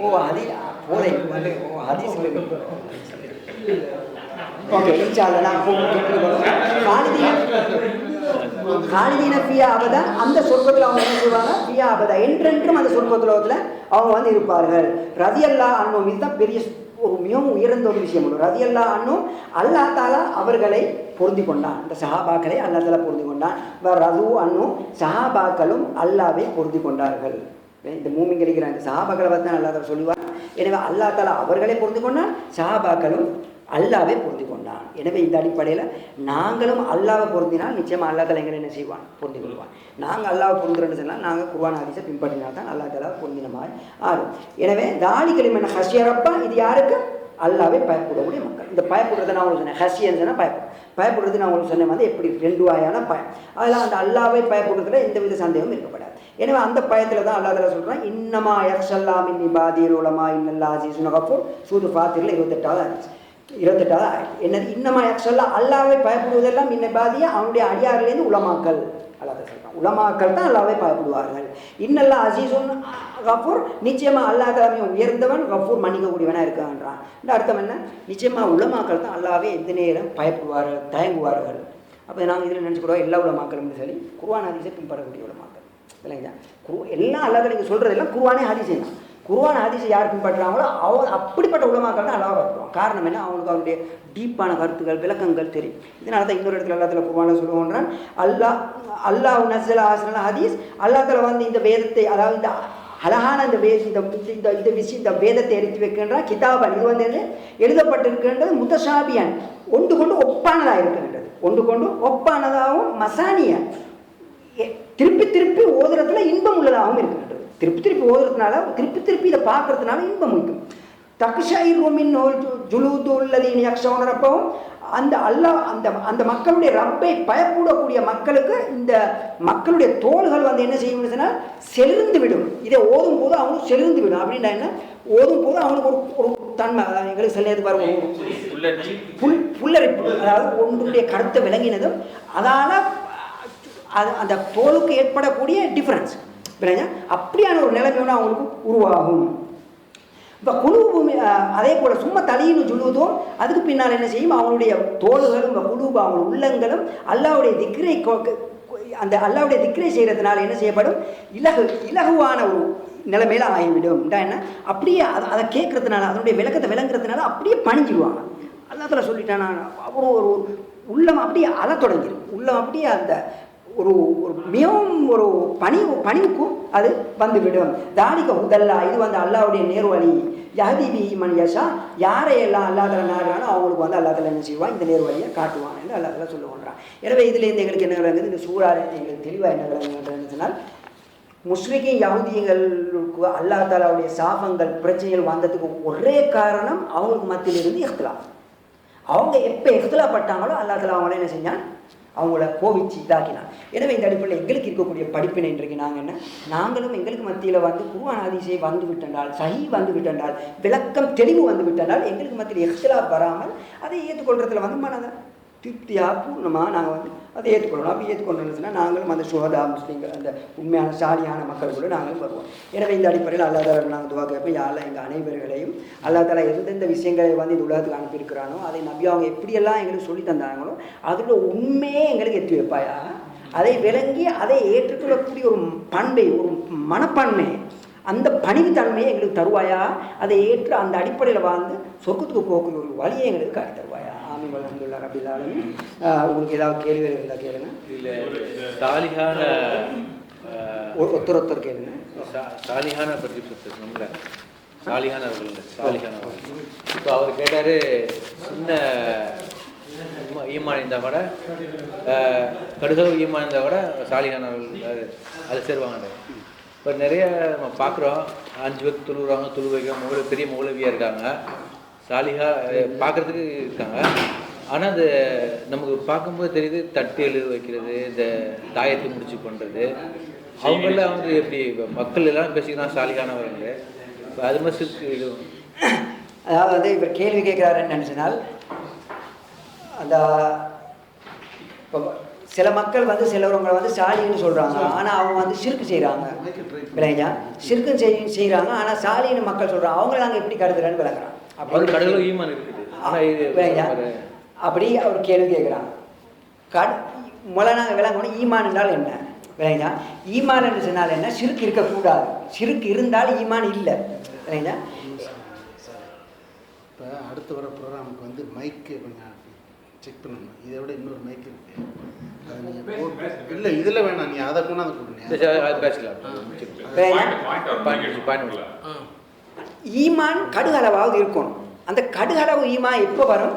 ஓ அது போதை வந்து ஓ ஹதீஸ். ஓகே, இன்ஷாஅல்லாஹ் நான் காலிதீன ஃபியா அபதா, அந்த சொர்க்கத்தில் அவங்க என்ன சொல்லுவாங்க, ஃபியா அபதா, என்றென்றும் அந்த சொர்க்கத்தில் அவங்க வந்து இருப்பார்கள். ரதியல்லாஹு அன்ஹு, இதுதான் பெரிய ஒரு மிகவும் உயர்ந்த ஒரு விஷயம். ரதியல்லாஹு அன்ஹு, அல்லாஹ் தஆலா அவர்களை பொருந்தி கொண்டான், இந்த சஹாபாக்களை அல்லாஹ் தஆலா பொருந்தி கொண்டான். ரது அன்ஹு, சஹாபாக்களும் அல்லாஹ்வை பொருந்தி கொண்டார்கள். இந்த மூமின் கிடைக்கிற இந்த சஹாபாக்களை பற்றி தான் அல்லாஹ் தஆலா சொல்லுவார். எனவே அல்லாஹ் தஆலா அவர்களை பொருந்தி கொண்டான், சஹாபாக்களும் அல்லாஹ்வை பொருந்தி கொண்டான். எனவே இந்த அடிப்படையில் நாங்களும் அல்லாஹ்வை பொருந்தினால் நிச்சயமாக அல்லாஹ் தஆலா எங்களை என்ன செய்வான், பொருந்தி கொள்வான். நாங்கள் அல்லாஹ்வை பொருந்துறோன்னு சொன்னால் நாங்கள் குர்ஆன் ஹதீஸை பின்பற்றினால் தான் அல்லாஹ் தஆலா பொருந்தின மாதிரி ஆகும். எனவே தாலிகளில் என்ன ஹஷியரப்பா, இது யாருக்கு, அல்லாஹ்வை பயப்படக்கூடிய மக்கள். இந்த பயப்படுறதை நான் உங்களுக்கு சொன்னேன், ஹஷியன்னு சொன்னால் பயப்படுறது நான் உங்களுக்கு சொன்னேன் வந்து எப்படி ரெண்டு வகையான பயம். அதெல்லாம் அந்த அல்லாஹ்வை பயப்படுறதுல எந்தவித சந்தேகமும் இருக்கப்படாது. எனவே அந்த பயத்தில் தான் அல்லாஹ் தஆலா சொல்கிறான், இன்னமா யக்ஷல்லா மின் இபாதில் உலமா இன்னல்லாஹ் அஸீஸுன் கஃபூர். சூரா ஃபாத்திரில் 28வது ஆயத்து. என்னது, இன்னமா யக்ஷல்லா, அல்லாஹ்வை பயப்படுவதெல்லாம் மின் இபாதிய, அவனுடைய அடியாரிலேருந்து உலமாக்கள். அல்லாஹ் சொல்கிறான், உலமாக்கள் தான் அல்லாஹ்வை பயப்படுவார்கள். இன்னல்லாஹ் அஸீஸுன் கஃபூர், நிச்சயமாக அல்லாஹ் தஆலா உயர்ந்தவன், கஃபூர் மன்னிக்கக்கூடியவனாக இருக்கான்றான். இந்த அர்த்தம் என்ன, நிச்சயமாக உலமாக்கள் தான் அல்லாஹ்வை எந்த நேரம் பயப்படுவார்கள், தயங்குவார்கள். அப்போ நாங்கள் இதில் நினச்சிக்கூட எல்லா உலமாக்களும் சரி குர்ஆன் ஹதீஸை பின்பற்றக்கூடிய உலமாக்கள். இல்லைங்களா, எல்லாம் அல்லாஹ் நீங்கள் சொல்கிறதெல்லாம் குர்ஆனே ஹதீஸே தான். குர்ஆன் ஹதீஸை யார் பின்பற்றுறாங்களோ அவர் அப்படிப்பட்ட உலமாக்கள் தான் அல்லாஹ் பார்க்குறோம். காரணம் என்ன, அவங்களுக்கு அவருடைய டீப்பான கருத்துக்கள் விளக்கங்கள் தெரியும். இதனால தான் இன்னொரு இடத்துல அல்லாஹ் தஆலா குர்ஆனில் சொல்லுவோன்றான், அல்லாஹ் நஸ்ஸல ஆஸ்ரல் ஹதீஸ், அல்லாஹ் தஆலா வந்து இந்த வேதத்தை, அதாவது இந்த அழகான இந்த இந்த வேதத்தை எடுத்து வைக்கின்றான். கிதாபன், இது வந்து எழுதப்பட்டிருக்கின்றது முத்தஷாபியன், ஒன்று கொண்டு ஒப்பானதாக இருக்கின்றது, ஒன்று கொண்டு ஒப்பானதாகவும் மசானியன், திருப்பி திருப்பி ஓதுறதுல இன்பம் உள்ளதாகவும் இருக்கின்றது. திருப்பி திருப்பி ஓதுறதுனால, திருப்பி இதை பார்க்கறதுனால இன்பம் இருக்கும். தக்ஷைரு மின்ஹு ஜுலூதுல் லதீன யக்ஷௌன ரப்பஹும், அந்த அல்லாஹ் அந்த மக்களுடைய ரப்பை பயப்படக்கூடிய மக்களுக்கு இந்த மக்களுடைய தோள்கள் வந்து என்ன செய்யும்னு சொன்னால் செலுந்து விடும். இதை ஓதும் போது அவங்களுக்கு செலுந்து விடும். அப்படின்னா என்ன, ஓதும் போது அவங்களுக்கு ஒரு தன்மை, அதாவது எங்களுக்கு சில நேரத்துக்கு பாருங்க புல்லரிப்பு, அதாவது ஒன்றுடைய கருத்தை விளங்கினதும் அதால் அது அந்த தோலுக்கு ஏற்படக்கூடிய டிஃப்ரென்ஸ் அப்படியான ஒரு நிலைமையோடு அவங்களுக்கு உருவாகும். இப்போ குழுவும் அதே போல் சும்மா தலையின்னு சொல்லுவதும் அதுக்கு பின்னால் என்ன செய்யும், அவங்களுடைய தோள்களும் குழுவு அவங்க உள்ளங்களும் அல்லாஹ்வுடைய திக்ரை, அந்த அல்லாஹ்வுடைய திக்ரை செய்கிறதுனால என்ன செய்யப்படும், இலகுவான ஒரு நிலைமையில ஆகிவிடும். என்ன, அப்படியே அதை கேட்கறதுனால, அதனுடைய விளக்கத்தை விளங்குறதுனால அப்படியே பணிஞ்சிடுவாங்க. அல்லாஹ் தஆலா சொல்லிட்டானா, ஒரு உள்ளம் அப்படியே அழ தொடங்கிடும். உள்ளம் அப்படியே அந்த ஒரு மிகவும் ஒரு பணிவுக்கும் அது வந்துவிடும். தாலிக உதல்லா, இது வந்து அல்லாஹ்வுடைய நேர்வழி. யஹ்தி பிஹி மன் யஷா, யாரையெல்லாம் அல்லாஹ் தஆலா நாடுறானோ அவங்களுக்கு வந்து அல்லாஹ் தஆலா என்ன செய்வான், இந்த நேர்வழியை காட்டுவான் என்று அல்லாஹ் தஆலா சொல்லுவான். எனவே இதிலேருந்து எங்களுக்கு என்ன விளங்குது, இந்த சூறாவில் எங்களுக்கு தெளிவாக என்ன விளங்குதுன்னு சொன்னால், முஸ்லிக்கின் யஹூதிகளுக்கு அல்லாஹ் தஆலாவுடைய சாபங்கள் பிரச்சனைகள் வந்ததுக்கு ஒரே காரணம் அவங்களுக்கு மத்தியிலிருந்து இஹ்திலாஃப். அவங்க எப்போ இஹ்திலாஃப் பட்டாங்களோ அல்லாஹ் தஆலா அவங்கள என்ன செஞ்சான், அவங்கள கோவிச்சு இதாக்கினான். எனவே இந்த அடிப்படையில் எங்களுக்கு இருக்கக்கூடிய படிப்பினை இன்றைக்கு நாங்கள் என்ன, நாங்களும் எங்களுக்கு மத்தியில் வந்து குர்ஆன் ஹதீஸை வந்து விட்டென்றால், சஹீ வந்து விட்டென்றால், விளக்கம் தெளிவு வந்து விட்டென்றால் எங்களுக்கு மத்தியில் இஹ்திலாஃப் வராமல் அதை ஏற்றுக்கொள்றதுல வந்து மனதை திருப்தியாக பூர்ணமாக நாங்கள் வந்து அதை ஏற்றுக்கொள்ளணும். அப்படி ஏற்றுக்கொண்டோம்னா நாங்களும் அந்த சுஹதா முஸ்லீம்கள் அந்த உண்மையான சாலியான மக்களுக்குள்ள நாங்களும் வருவோம். எனவே இந்த அடிப்படையில் அல்லா தாலா நாங்கள் துவா கேட்போம், யாரெல்லாம் எங்கள் அனைவர்களையும் அல்லா தாலா எந்தெந்த விஷயங்களை வந்து இந்த உலகத்துக்கு அனுப்பியிருக்கிறானோ அதை நபி அவங்க எப்படியெல்லாம் எங்களுக்கு சொல்லி தந்தாங்களோ அதில் உண்மையே எங்களுக்கு எத்தி வைப்பாயா, அதை விளங்கி அதை ஏற்றுக்கொள்ளக்கூடிய ஒரு பண்பை, ஒரு மனப்பான்மை, அந்த பணிவுத்தன்மையை எங்களுக்கு தருவாயா, அதை ஏற்று அந்த அடிப்படையில் வாழ்ந்து சொர்க்கத்துக்கு போகக்கூடிய ஒரு வழியை எங்களுக்கு காட்டி தருவாயா. ஆமீன் அல்ஹம்துலில்லாஹ் ரப்பில் ஆலமீன். உங்களுக்கு ஏதாவது கேள்விகள் இருந்தால் கேளுங்க. இல்லை சாலிஹான ஒருத்தர் கேளுங்க. சாலிஹான பற்றி சொல்லுங்க. சாலிஹான அவர்கள் சாலிஹான அவர்கள் இப்போ அவர் கேட்டார், சின்ன ஈமான் இருந்தால் கூட கடுகளவு ஈமான் இருந்தால் கூட சாலிஹான அவர்கள் அது சேருவாங்க. இப்போ நிறைய நம்ம பார்க்குறோம், 5 வக்து தொழுகிறாங்க, தொழுவைங்க பெரிய மௌலவியாக இருக்காங்க, சாலிஹா பார்க்குறதுக்கு இருக்காங்க. ஆனால் அது நமக்கு பார்க்கும்போது தெரியுது, தட்டு எழுத வைக்கிறது, இந்த தாயத்தை முடிச்சு பண்ணுறது, அவங்கெல்லாம் வந்து எப்படி மக்கள் எல்லாம் பேசிக்கிறான் சாலிஹானவங்க. இப்போ அது மாதிரி இது அதாவது வந்து இவர் கேள்வி கேட்குறாருன்னு நினச்சினால், அந்த இப்போ சில மக்கள் வந்து சிலவங்க வந்து சாலின்னு சொல்கிறாங்க, ஆனால் அவங்க வந்து சிறுக்கு செய்கிறாங்க விளையா, சிறுக்கு செய்கிறாங்க, ஆனால் சாலின்னு மக்கள் சொல்கிறாங்க. அவங்கள நாங்கள் எப்படி கருதுறேன்னு விளக்குறான். அப்படி கடவுள் ஈமான் இருக்குது விளையா, அப்படி அவர் கேள்வி கேட்குறாங்க. நாங்கள் விளங்கணும் ஈமான் என்றால் என்ன விளையா, ஈமான் என்று சொன்னால் என்ன, சிறுக்கு இருக்கக்கூடாது, சிறுக்கு இருந்தால் ஈமான் இல்லை விளையா. இப்போ அடுத்து வர ப்ரோக்ராமுக்கு வந்து மைக்கு கொஞ்சம் செக் பண்ணணும். இதை விட இன்னொரு மைக் இருக்கு, அதை நீங்கள் இல்லை இதில் வேணாம், நீ அதை கொண்டாந்து கொடுங்க, பேசலாம். ஈமான் கடுகளவாவது இருக்கணும். அந்த கடுகளவு ஈமான் எப்போ வரும்,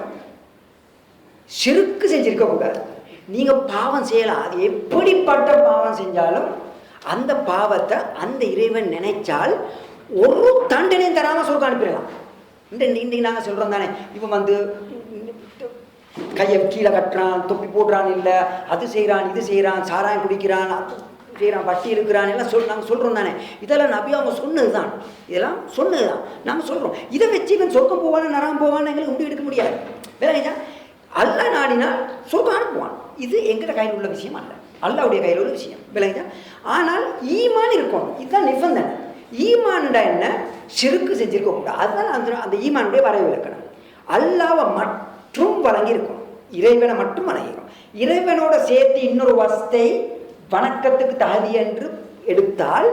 சிறுக்கு செஞ்சிருக்கக்கூடாது. நீங்கள் பாவம் செய்யலாம், அது எப்படிப்பட்ட பாவம் செஞ்சாலும் அந்த பாவத்தை அந்த இறைவன் நினைச்சால் ஒரு தண்டனையும் தராமல் சொர்க்கம் அனுப்பிடலாம். இன்றைக்கு நாங்கள் சொல்கிறோம் தானே, இவன் வந்து கையை கீழே கட்டுறான், தொப்பி போடுறான், இல்லை அது செய்கிறான், இது செய்கிறான், சாராயம் குடிக்கிறான், அது செய்கிறான், வட்டி இருக்கிறான், எல்லாம் நாங்கள் சொல்கிறோம் தானே. இதெல்லாம் நபி அவங்க சொன்னது தான், இதெல்லாம் சொன்னது தான் நாங்கள் சொல்கிறோம். இதை வச்சு இவன் சொர்க்கம் போவான்னு நராம் போவான்னு எங்களுக்கு முடிவு எடுக்க முடியாது. வேற அல்லா நாடினால் சொர்க்கம் அனுப்புவான். இது எங்கிட்ட கையில் உள்ள விஷயம் அல்ல, அல்லாவுடைய கையில் உள்ள விஷயம் விளங்குதா. ஆனால் ஈமான் இருக்கணும், இதுதான் நிபந்தனை. ஈமான்டா என்ன, சிறுக்கு செஞ்சிருக்கக்கூடாது. அதுதான் அந்த ஈமானுடைய வரைவு இலக்கணம். அல்லாவை மட்டும் வழங்கி இருக்கணும், இறைவனை மட்டும் வணங்கிடும். இறைவனோட சேர்த்து இன்னொரு வஸ்தை வணக்கத்துக்கு தகுதி என்று எடுத்தால்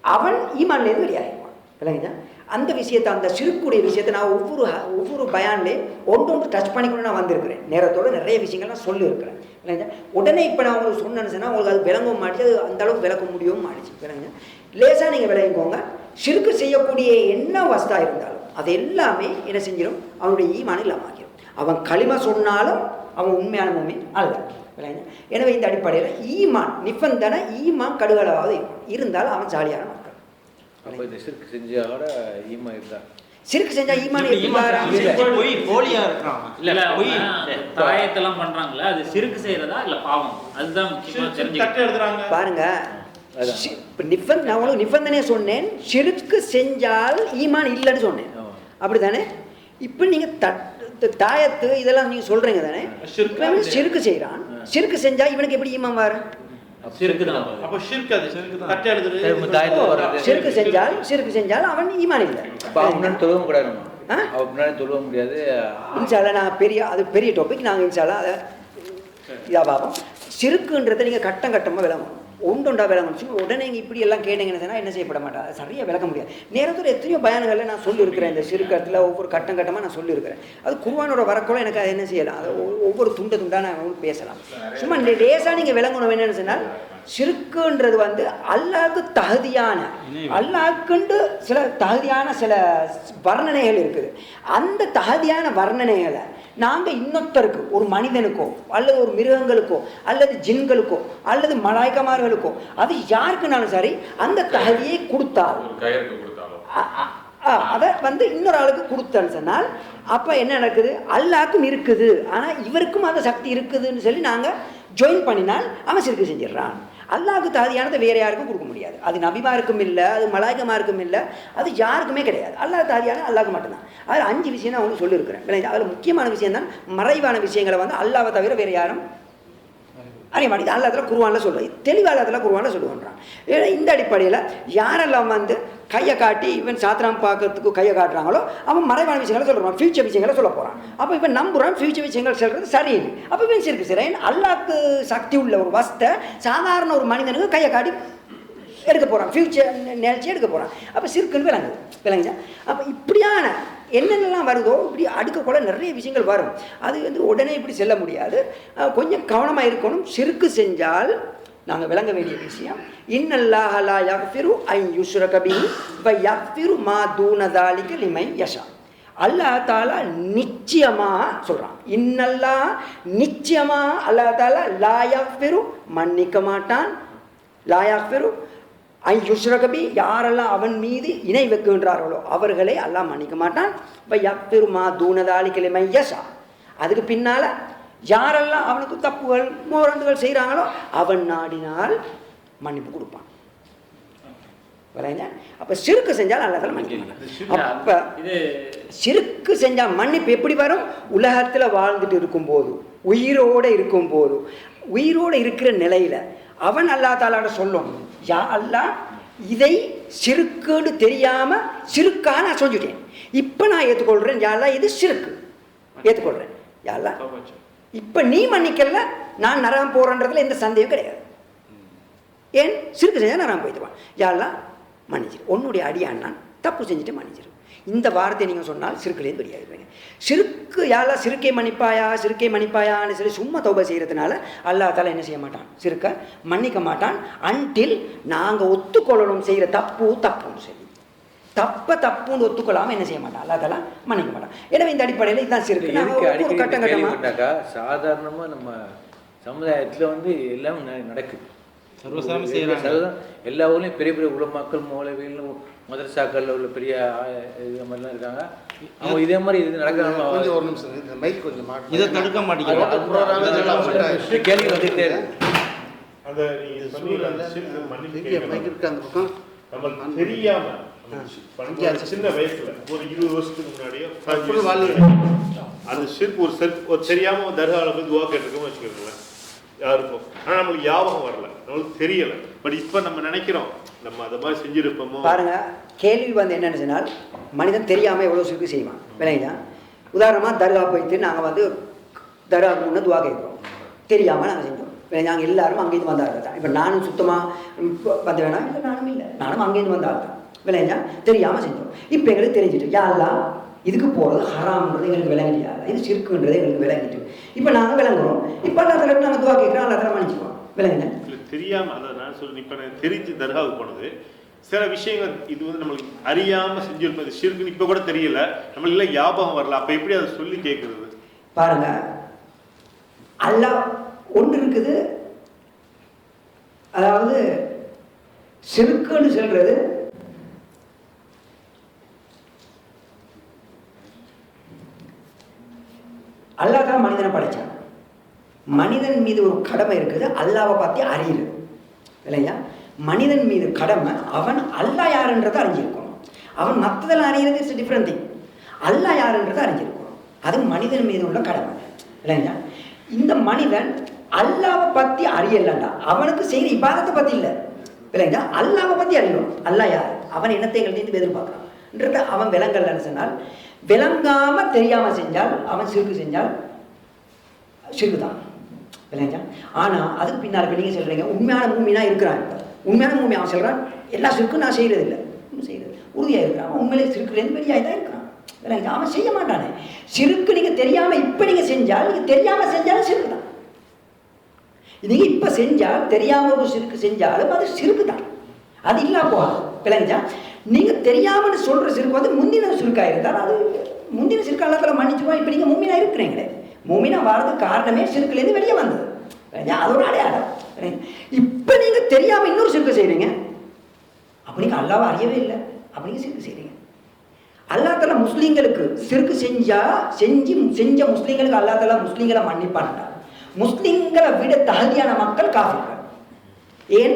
அவன் ஈமான்லேருந்து வெளியாகிடுவான் விளங்குதா. அந்த விஷயத்தை, அந்த சிறுக்குடைய விஷயத்தை நான் ஒவ்வொரு பயான்லேயும் ஒன்று டச் பண்ணிக்கணும் நான் வந்திருக்கிறேன். நேரத்தோடு நிறைய விஷயங்கள் நான் சொல்லியிருக்கிறேன் விளங்குதா. உடனே இப்போ நான் உங்களுக்கு சொன்னேன்னு சொன்னால் உங்களுக்கு அது விளங்கவும் மாட்டிச்சு, அது அந்த அளவுக்கு விளக்க முடியவும் மாட்டிச்சு விளங்குதா. லேசாக நீங்கள் விளங்கிக்கோங்க. சிறுக்கு செய்யக்கூடிய என்ன வஸ்தா இருந்தாலும் அது எல்லாமே என்ன செஞ்சிடும், அவனுடைய ஈமான் இல்லாமல் ஆக்கிடும். அவன் களிமா சொன்னாலும் அவன் உண்மையான மூமின் அல்ல விளங்குதா. எனவே இந்த அடிப்படையில் ஈமான் நிபந்தனை, ஈமான் கடுகளவாவது இருந்தாலும் அவன் ஜாலியான மக்கள். அப்போ இந்த சிறுக்கு செஞ்சோட ஈமான் இருந்தா, சிறுக்கு செஞ்சா ஈமான் போய் போலியா இருக்கான், இல்ல போய் தாயத்தெல்லாம் பண்றாங்களே, அது சிறுக்கு செய்யறதா இல்ல பாவம், அதுதான் முக்கியமா தெரிஞ்சுக்கிறாங்க. பாருங்க, நான் உங்களுக்கு நிபந்தனையே சொன்னேன், சிறுக்கு செஞ்சால் ஈமான் இல்லைன்னு சொன்னேன், அப்படித்தானே. இப்போ நீங்க தாயத்து இதெல்லாம் நீங்க சொல்றீங்க தானே, சிறுக்கு செய்யறான், சிறுக்கு செஞ்சா இவனுக்கு எப்படி ஈமான் வரும்? சிறுக்கு செஞ்சால் அவன் ஈமான் இல்லை. இன்ஷால்லா நாங்கள் பெரிய டாபிக், நாங்கள் இன்ஷால்லா அதை இதாக பார்ப்போம். சிறுக்குன்றதை நீங்கள் கட்டம் கட்டமாக விளங்கணும், ஒன்றா விளங்கணும். உடனே நீங்கள் இப்படி எல்லாம் கேட்டீங்கன்னா என்ன செய்யப்பட மாட்டாங்க, சரியாக விளக்க முடியாது. நேரத்தோடு எத்தனையோ பயான்களில் நான் சொல்லியிருக்கிறேன், இந்த சிறுக்கத்தில் ஒவ்வொரு கட்டம் கட்டமாக நான் சொல்லியிருக்கிறேன். அது குர்ஆனோட வரக்குள்ள எனக்கு அதை என்ன செய்யலாம், அதை ஒவ்வொரு துண்டாக நான் பேசலாம். சும்மா லேசாக நீங்கள் விளங்கணும். என்னென்னு சொன்னால், சிறுக்குன்றது வந்து அல்லாஹ்வுக்கு தகுதியான, அல்லாஹ்வுக்குண்டு சில தகுதியான சில வர்ணனைகள் இருக்குது. அந்த தகுதியான வர்ணனைகளை நாங்கள் இன்னொருத்தருக்கு, ஒரு மனிதனுக்கோ அல்லது ஒரு மிருகங்களுக்கோ அல்லது ஜின்களுக்கோ அல்லது மலாய்க்கமார்களுக்கோ, அது யாருக்குனாலும் சரி, அந்த தகுதியை கொடுத்தால் அதை வந்து இன்னொரு ஆளுக்கு கொடுத்தேன்னு சொன்னால் அப்போ என்ன நடக்குது, அல்லாஹ்க்கும் இருக்குது ஆனால் இவருக்கும் அந்த சக்தி இருக்குதுன்னு சொல்லி நாங்கள் ஜாயின் பண்ணினால் அவன் சிறுக்கு செஞ்சிடறான். அல்லாஹ்வுக்கு தாதியானதை வேறு யாருக்கும் கொடுக்க முடியாது. அது நபிமாருக்கும் இல்லை, அது மலாய்கமாருக்கும் இல்லை, அது யாருக்குமே கிடையாது. அல்லாஹ் தாதியான அல்லாஹ்க்கு மட்டும்தான். அதில் 5 விஷயம் நான் உங்களுக்கு சொல்லியிருக்கிறேன். அதில் முக்கியமான விஷயம் தான் மறைவான விஷயங்களை வந்து அல்லாஹ்வை தவிர வேறு யாரும் அறிய மாட்டேங்குது. அல்லாஹ்ல குர்ஆன்ல சொல்கிறேன், தெளிவாக அல்லாஹ்ல குர்ஆன்ல சொல்லுவான்றான். இந்த அடிப்படையில் யாரெல்லாம் வந்து கையை காட்டி இவன் சாத்திரம் பார்க்கறதுக்கு கையை காட்டுறாங்களோ அவன் மறைவான விஷயங்களை சொல்கிறான், ஃபியூச்சர் விஷயங்களை சொல்ல போகிறான். அப்போ இவன் நம்புறான் ஃபியூச்சர் விஷயங்கள் சொல்கிறது சரியில்லை. அப்போ இவன் சிறுக்கு சரி. அல்லாஹ்க்கு சக்தி உள்ள ஒரு வஸ்தை சாதாரண ஒரு மனிதனுக்கு கையை காட்டி எடுக்க போகிறான், ஃபியூச்சர் நிகழ்ச்சி எடுக்க போகிறான். அப்போ சிறுக்குன்னு விளங்குச்சா. அப்போ இப்படியான என்னென்னலாம் வருதோ இப்படி அடுக்கக்கூட நிறைய விஷயங்கள் வரும். அது வந்து உடனே இப்படி செல்ல முடியாது, கொஞ்சம் கவனமாக இருக்கணும். சிறுக்கு செஞ்சால் நாங்கள் விளங்க வேண்டிய விஷயம், இன்னல்லாஹ லா யக்ஃபிரு அன் யுஷ்ரக பிஹி வ யக்ஃபிரு மா தூன ஸாலிக லிமன் யஷா. அல்லாஹ் தாலா நிச்சயமாக சொல்கிறான், இன்னல்லாஹ் நிச்சயமாக அல்லாஹ் தாலா லா யக்ஃபிரு மன்னிக்க மாட்டான், லா யக்ஃபிரு ஐ யுஷ்ரகபி யாரெல்லாம் அவன் மீது இணை வைக்கின்றார்களோ அவர்களை அல்லாஹ் மன்னிக்க மாட்டான். இப்போ யக்ஃபிரு மா தூனதாலி கிளிமை யஷா. அதுக்கு பின்னால் யாரெல்லாம் அவனுக்கு தப்புகள் மோரண்டுகள் செய்கிறாங்களோ அவன் நாடினால் மன்னிப்பு கொடுப்பான். அப்போ சிறுக்கு செஞ்சால் அல்லாஹ் மன்னிக்க. அப்போ சிறுக்கு செஞ்சால் மன்னிப்பு எப்படி வரும்? உலகத்தில் வாழ்ந்துட்டு இருக்கும்போது, உயிரோடு இருக்கும்போது, உயிரோடு இருக்கிற நிலையில் அவன் அல்லாஹ் தாலாட சொல்லணும், யா அல்லாஹ் இதை சிறுக்குன்னு தெரியாமல் சிறுக்காக நான் சொல்லிட்டேன், இப்போ நான் ஏற்றுக்கொள்கிறேன், யா அல்லாஹ் இது சிறுக்கு ஏற்றுக்கொள்கிறேன், யா அல்லாஹ் இப்போ நீ மன்னிக்கல நான் நரகம் போகிறன்றதுல எந்த சந்தேகம் கிடையாது. ஏன் சிறுக்கு செஞ்சால் நரகம் போயிடுவான். யா அல்லாஹ் மன்னிச்சிரு, உன்னுடைய அடியான் நான் தப்பு செஞ்சுட்டு மன்னிச்சிரு. இந்த வார்த்தையை நீங்கள் சொன்னால் சிறுக்குலேருந்து வெளியாகிடுவீங்க. சிறுக்கு யாரா சிறுக்கை மன்னிப்பாயான்னு சொல்லி சும்மா தௌபா செய்கிறதுனால அல்லாஹ் தாலா என்ன செய்ய மாட்டான், சிறுக்க மன்னிக்க மாட்டான். அன்டில் நாங்கள் ஒத்துக்கொள்ளணும் செய்கிற தப்புன்னு சொல்லி தப்புன்னு ஒத்துக்கொள்ளாமல் என்ன செய்ய மாட்டான், அல்லாஹ் தாலா மன்னிக்க மாட்டான். எனவே இந்த அடிப்படையில் இதுதான் சிறுக்கு. ஒரு கட்டங்கட்டமாக சாதாரணமாக நம்ம சமுதாயத்தில் வந்து எல்லாம் நடக்குது, சர்வசாதாரண செய்யறாங்க. எல்லா ஊர்லேயும் பெரிய பெரிய உலமாக்கள் மௌலவிகள் மதரசாக்களில் உள்ள பெரிய இது மாதிரிலாம் இருக்காங்க. அவங்க இதே மாதிரி இது நடக்கிறாங்க. கொஞ்சம் ஒரு நிமிஷம் இந்த மைக் கொஞ்சம் இதை தடுக்க மாட்டேங்கிறாங்க. கேள்வி வந்துட்டே அந்த மைக் இருக்கு அந்த பக்கம் நம்ம தெரியாம சின்ன வயசுல ஒரு 20 வருஷத்துக்கு முன்னாடியே அந்த ஷிர்க் ஒரு தெரியாம தர்கால போய் துவா கேட்டிருக்கோம் வச்சுக்கோங்களேன் யாருக்கும். ஆனால் நம்மளுக்கு ஞாபகம் வரல, நம்மளுக்கு தெரியலை. பட் இப்போ நம்ம நினைக்கிறோம் நம்ம அதை மாதிரி செஞ்சுருப்போமோ. பாருங்க, கேள்வி வந்து என்னென்னு சொன்னால் மனிதன் தெரியாமல் எவ்வளோ சிறுக்கு செய்வான் விளையா. உதாரணமாக தர்கா போயிட்டு நாங்கள் வந்து தர்காவுக்கு முன்னே துவா கேட்குறோம், தெரியாமல் நாங்கள் செஞ்சோம். நாங்கள் எல்லாரும் அங்கேருந்து வந்த ஆள் தான். இப்போ நானும் சுத்தமாக வந்து வேணாம், இல்லை நானும் இல்லை, நானும் அங்கேருந்து வந்த ஆள் தான் விளையா, தெரியாமல் செஞ்சோம். இப்போ எங்களுக்கு தெரிஞ்சிட்டு யாரெல்லாம் இதுக்கு போகிறது ஹராம்ன்றது எங்களுக்கு விளங்கிட்டியா, இது சிறுக்குன்றது எங்களுக்கு விளங்கிட்டு இப்போ நாங்கள் விளங்குறோம். இப்போ எல்லா தடவை நாங்கள் துவா கேட்குறோம், எல்லா தடவை மன்னிச்சுக்குவோம் விளங்குங்க. தெரியாமல் அதை நான் சொல்லி இப்போ நான் தெரிஞ்சு தர்காவுக்கு போனது சில விஷயங்கள் இது வந்து நம்மளுக்கு அறியாமல் செஞ்சுருப்பது ஷிர்க்குன்னு இப்போ கூட தெரியல, நம்மளுக்கு இல்லை ஞாபகம் வரல. அப்போ எப்படி அதை சொல்லி கேட்குறது? பாருங்க, அல்லாஹ் ஒன்று இருக்குது, அதாவது ஷிர்க்குன்னு சொல்றது அல்லாஹ் தான் மனிதனை படைச்சான். மனிதன் மீது ஒரு கடமை இருக்குது, அல்லாவை பார்த்து அறியுது இல்லையா. மனிதன் மீது கடமை, அவன் அல்லாஹ் யாருன்றதை அறிஞ்சிருக்கணும். அவன் மற்றதெல்லாம் அறிகிறது இட்ஸ் டிஃப்ரெண்ட் திங். அல்லாஹ் யாருன்றதை அறிஞ்சிருக்கணும், அது மனிதன் மீது உள்ள கடமை இல்லையா. இந்த மனிதன் அல்லாவை பற்றி அறியலண்டா அவனுக்கு செய்கிற இபாதத்தை பற்றி இல்லை இல்லைங்களா. அல்லாவை பற்றி அறியணும், அல்லாஹ் யார், அவன் என்னத்தை எங்கள்கிட்ட எதிர்பார்க்குறான்ன்றத அவன் விளங்கலன்னு சொன்னால், விளங்காமல் தெரியாமல் செஞ்சால் அவன் சிறுக்கு செஞ்சால் சிறுக்கு தான் இல்லைங்களா. ஆனால் அதுக்கு பின்னால் இப்போ நீங்கள் சொல்கிறீங்க உண்மையான மூமினாக இருக்கிறான். உண்மையான மூமி அவன் சொல்கிறான் எல்லா சிறுக்கும் நான் செய்கிறதில்லை, செய்கிறது உறுதியாக இருக்கிறான். அவன் உண்மையிலே சிறுக்குலேருந்து வெளியாக தான் இருக்கிறான் இல்லைங்களா. அவன் செய்ய மாட்டானே சிறுக்கு. நீங்கள் தெரியாமல் இப்போ நீங்கள் செஞ்சால், நீங்கள் தெரியாமல் செஞ்சாலும் சிறுக்கு தான். நீங்கள் இப்போ செஞ்சால் தெரியாமல் ஒரு சிறுக்கு செஞ்சாலும் அது சிறுக்கு தான், அது இல்லா போகாது இல்லைங்களா. நீங்கள் தெரியாமல் சொல்கிற சிறுக்கு வந்து முந்தின சிறுக்காக இருந்தால் அது முந்தின சிறுக்கு எல்லாத்துல மன்னிச்சுவா. இப்போ நீங்கள் மூமினாக இருக்கிறீங்களே, மூமினா வாரதுக்கு காரணமே சிறுக்குலேருந்து வெளியே வந்தது, அது ஒரு அடையாளம். இப்போ நீங்கள் தெரியாமல் இன்னொரு சிறுக்கு செய்கிறீங்க, அப்போ நீங்கள் அல்லாவை அறியவே இல்லை, அப்போ நீங்கள் சிறுக்கு செய்கிறீங்க. அல்லா தஆலா முஸ்லீம்களுக்கு சிறுக்கு செஞ்ச முஸ்லீம்களுக்கு அல்லா தஆலா முஸ்லீம்களை மன்னிப்பான்டா. முஸ்லீம்களை விட தகுதியான மக்கள் காஃபிர்கள். ஏன்?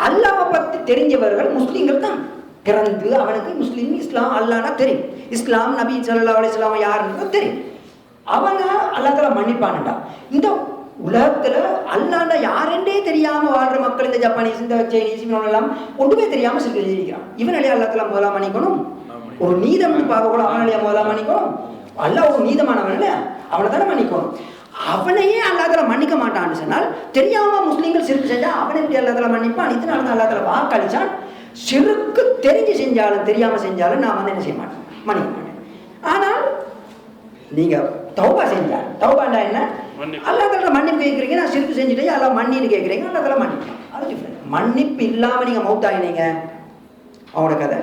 அல்லாஹ்வை பற்றி தெரிஞ்சவர்கள் முஸ்லீம்கள் தான். பிறந்து அவனுக்கு முஸ்லீம் இஸ்லாம் அல்லாஹ்னா தெரியும். இஸ்லாம் நபி ஸல்லல்லாஹு அலைஹி வஸல்லம் யாருன்னு தெரியும். அவனை அல்லா தஆலா மன்னிப்பான்டா. இந்த உலகத்துல அல்லாஹ்னா யாரென்றே தெரியாம வாழ்ற மக்கள், இந்த ஜப்பானீஸ், இந்த சைனீஸ், இவனெல்லாம் ஒன்றுமே தெரியாம சிறுக்கு செஞ்சிருக்கிறான். இவனடியா அல்லா தஆலா முதலாம் மன்னிக்கணும்? ஒரு நீதம் பார்க்க கூட அவனடியா முதலாம் மன்னிக்கணும்? அல்லாஹ் ஒரு நீதமானவன் இல்லை, அவனை தானே மன்னிக்கணும். அவனையே அல்லா தஆலா மன்னிக்க மாட்டான்னு சொன்னால், தெரியாம முஸ்லீம்கள் சிறுக்கு செஞ்சா அவனை எப்படி அல்லா தஆலா மன்னிப்பான்? இதனால தான் அல்லா தஆலா வாக்களிச்சான், சிறுக்கு தெரிஞ்சு செஞ்சாலும் தெரியாம செஞ்சாலும் நான் வந்து என்ன செய்ய மாட்டேன், மன்னிக்க மாட்டேன். ஆனால் நீங்க தௌபா செஞ்சா, தௌபாண்டா என்ன? அல்லா தஆலா மன்னிப்பு கேட்குறீங்க, நான் சிறுக்கு செஞ்சுட்டேன், அல்லா மன்னின்னு கேட்குறீங்க, அல்லா தஆலா மன்னிப்பான். அது டிஃபரெண்ட். மன்னிப்பு இல்லாம நீங்க மௌத்தாயினீங்க, அவனோட கதை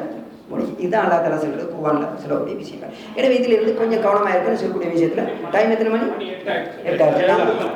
முடியும். இதுதான் அல்லா தஆலா சொல்றது குர்ஆன்ல சொல்லக்கூடிய விஷயங்கள். எனவே இதில் இருந்து கொஞ்சம் கவனமாக இருக்கணும் சொல்லக்கூடிய விஷயத்துல. டைம் எத்தனை மணி? 8 ஆச்சு.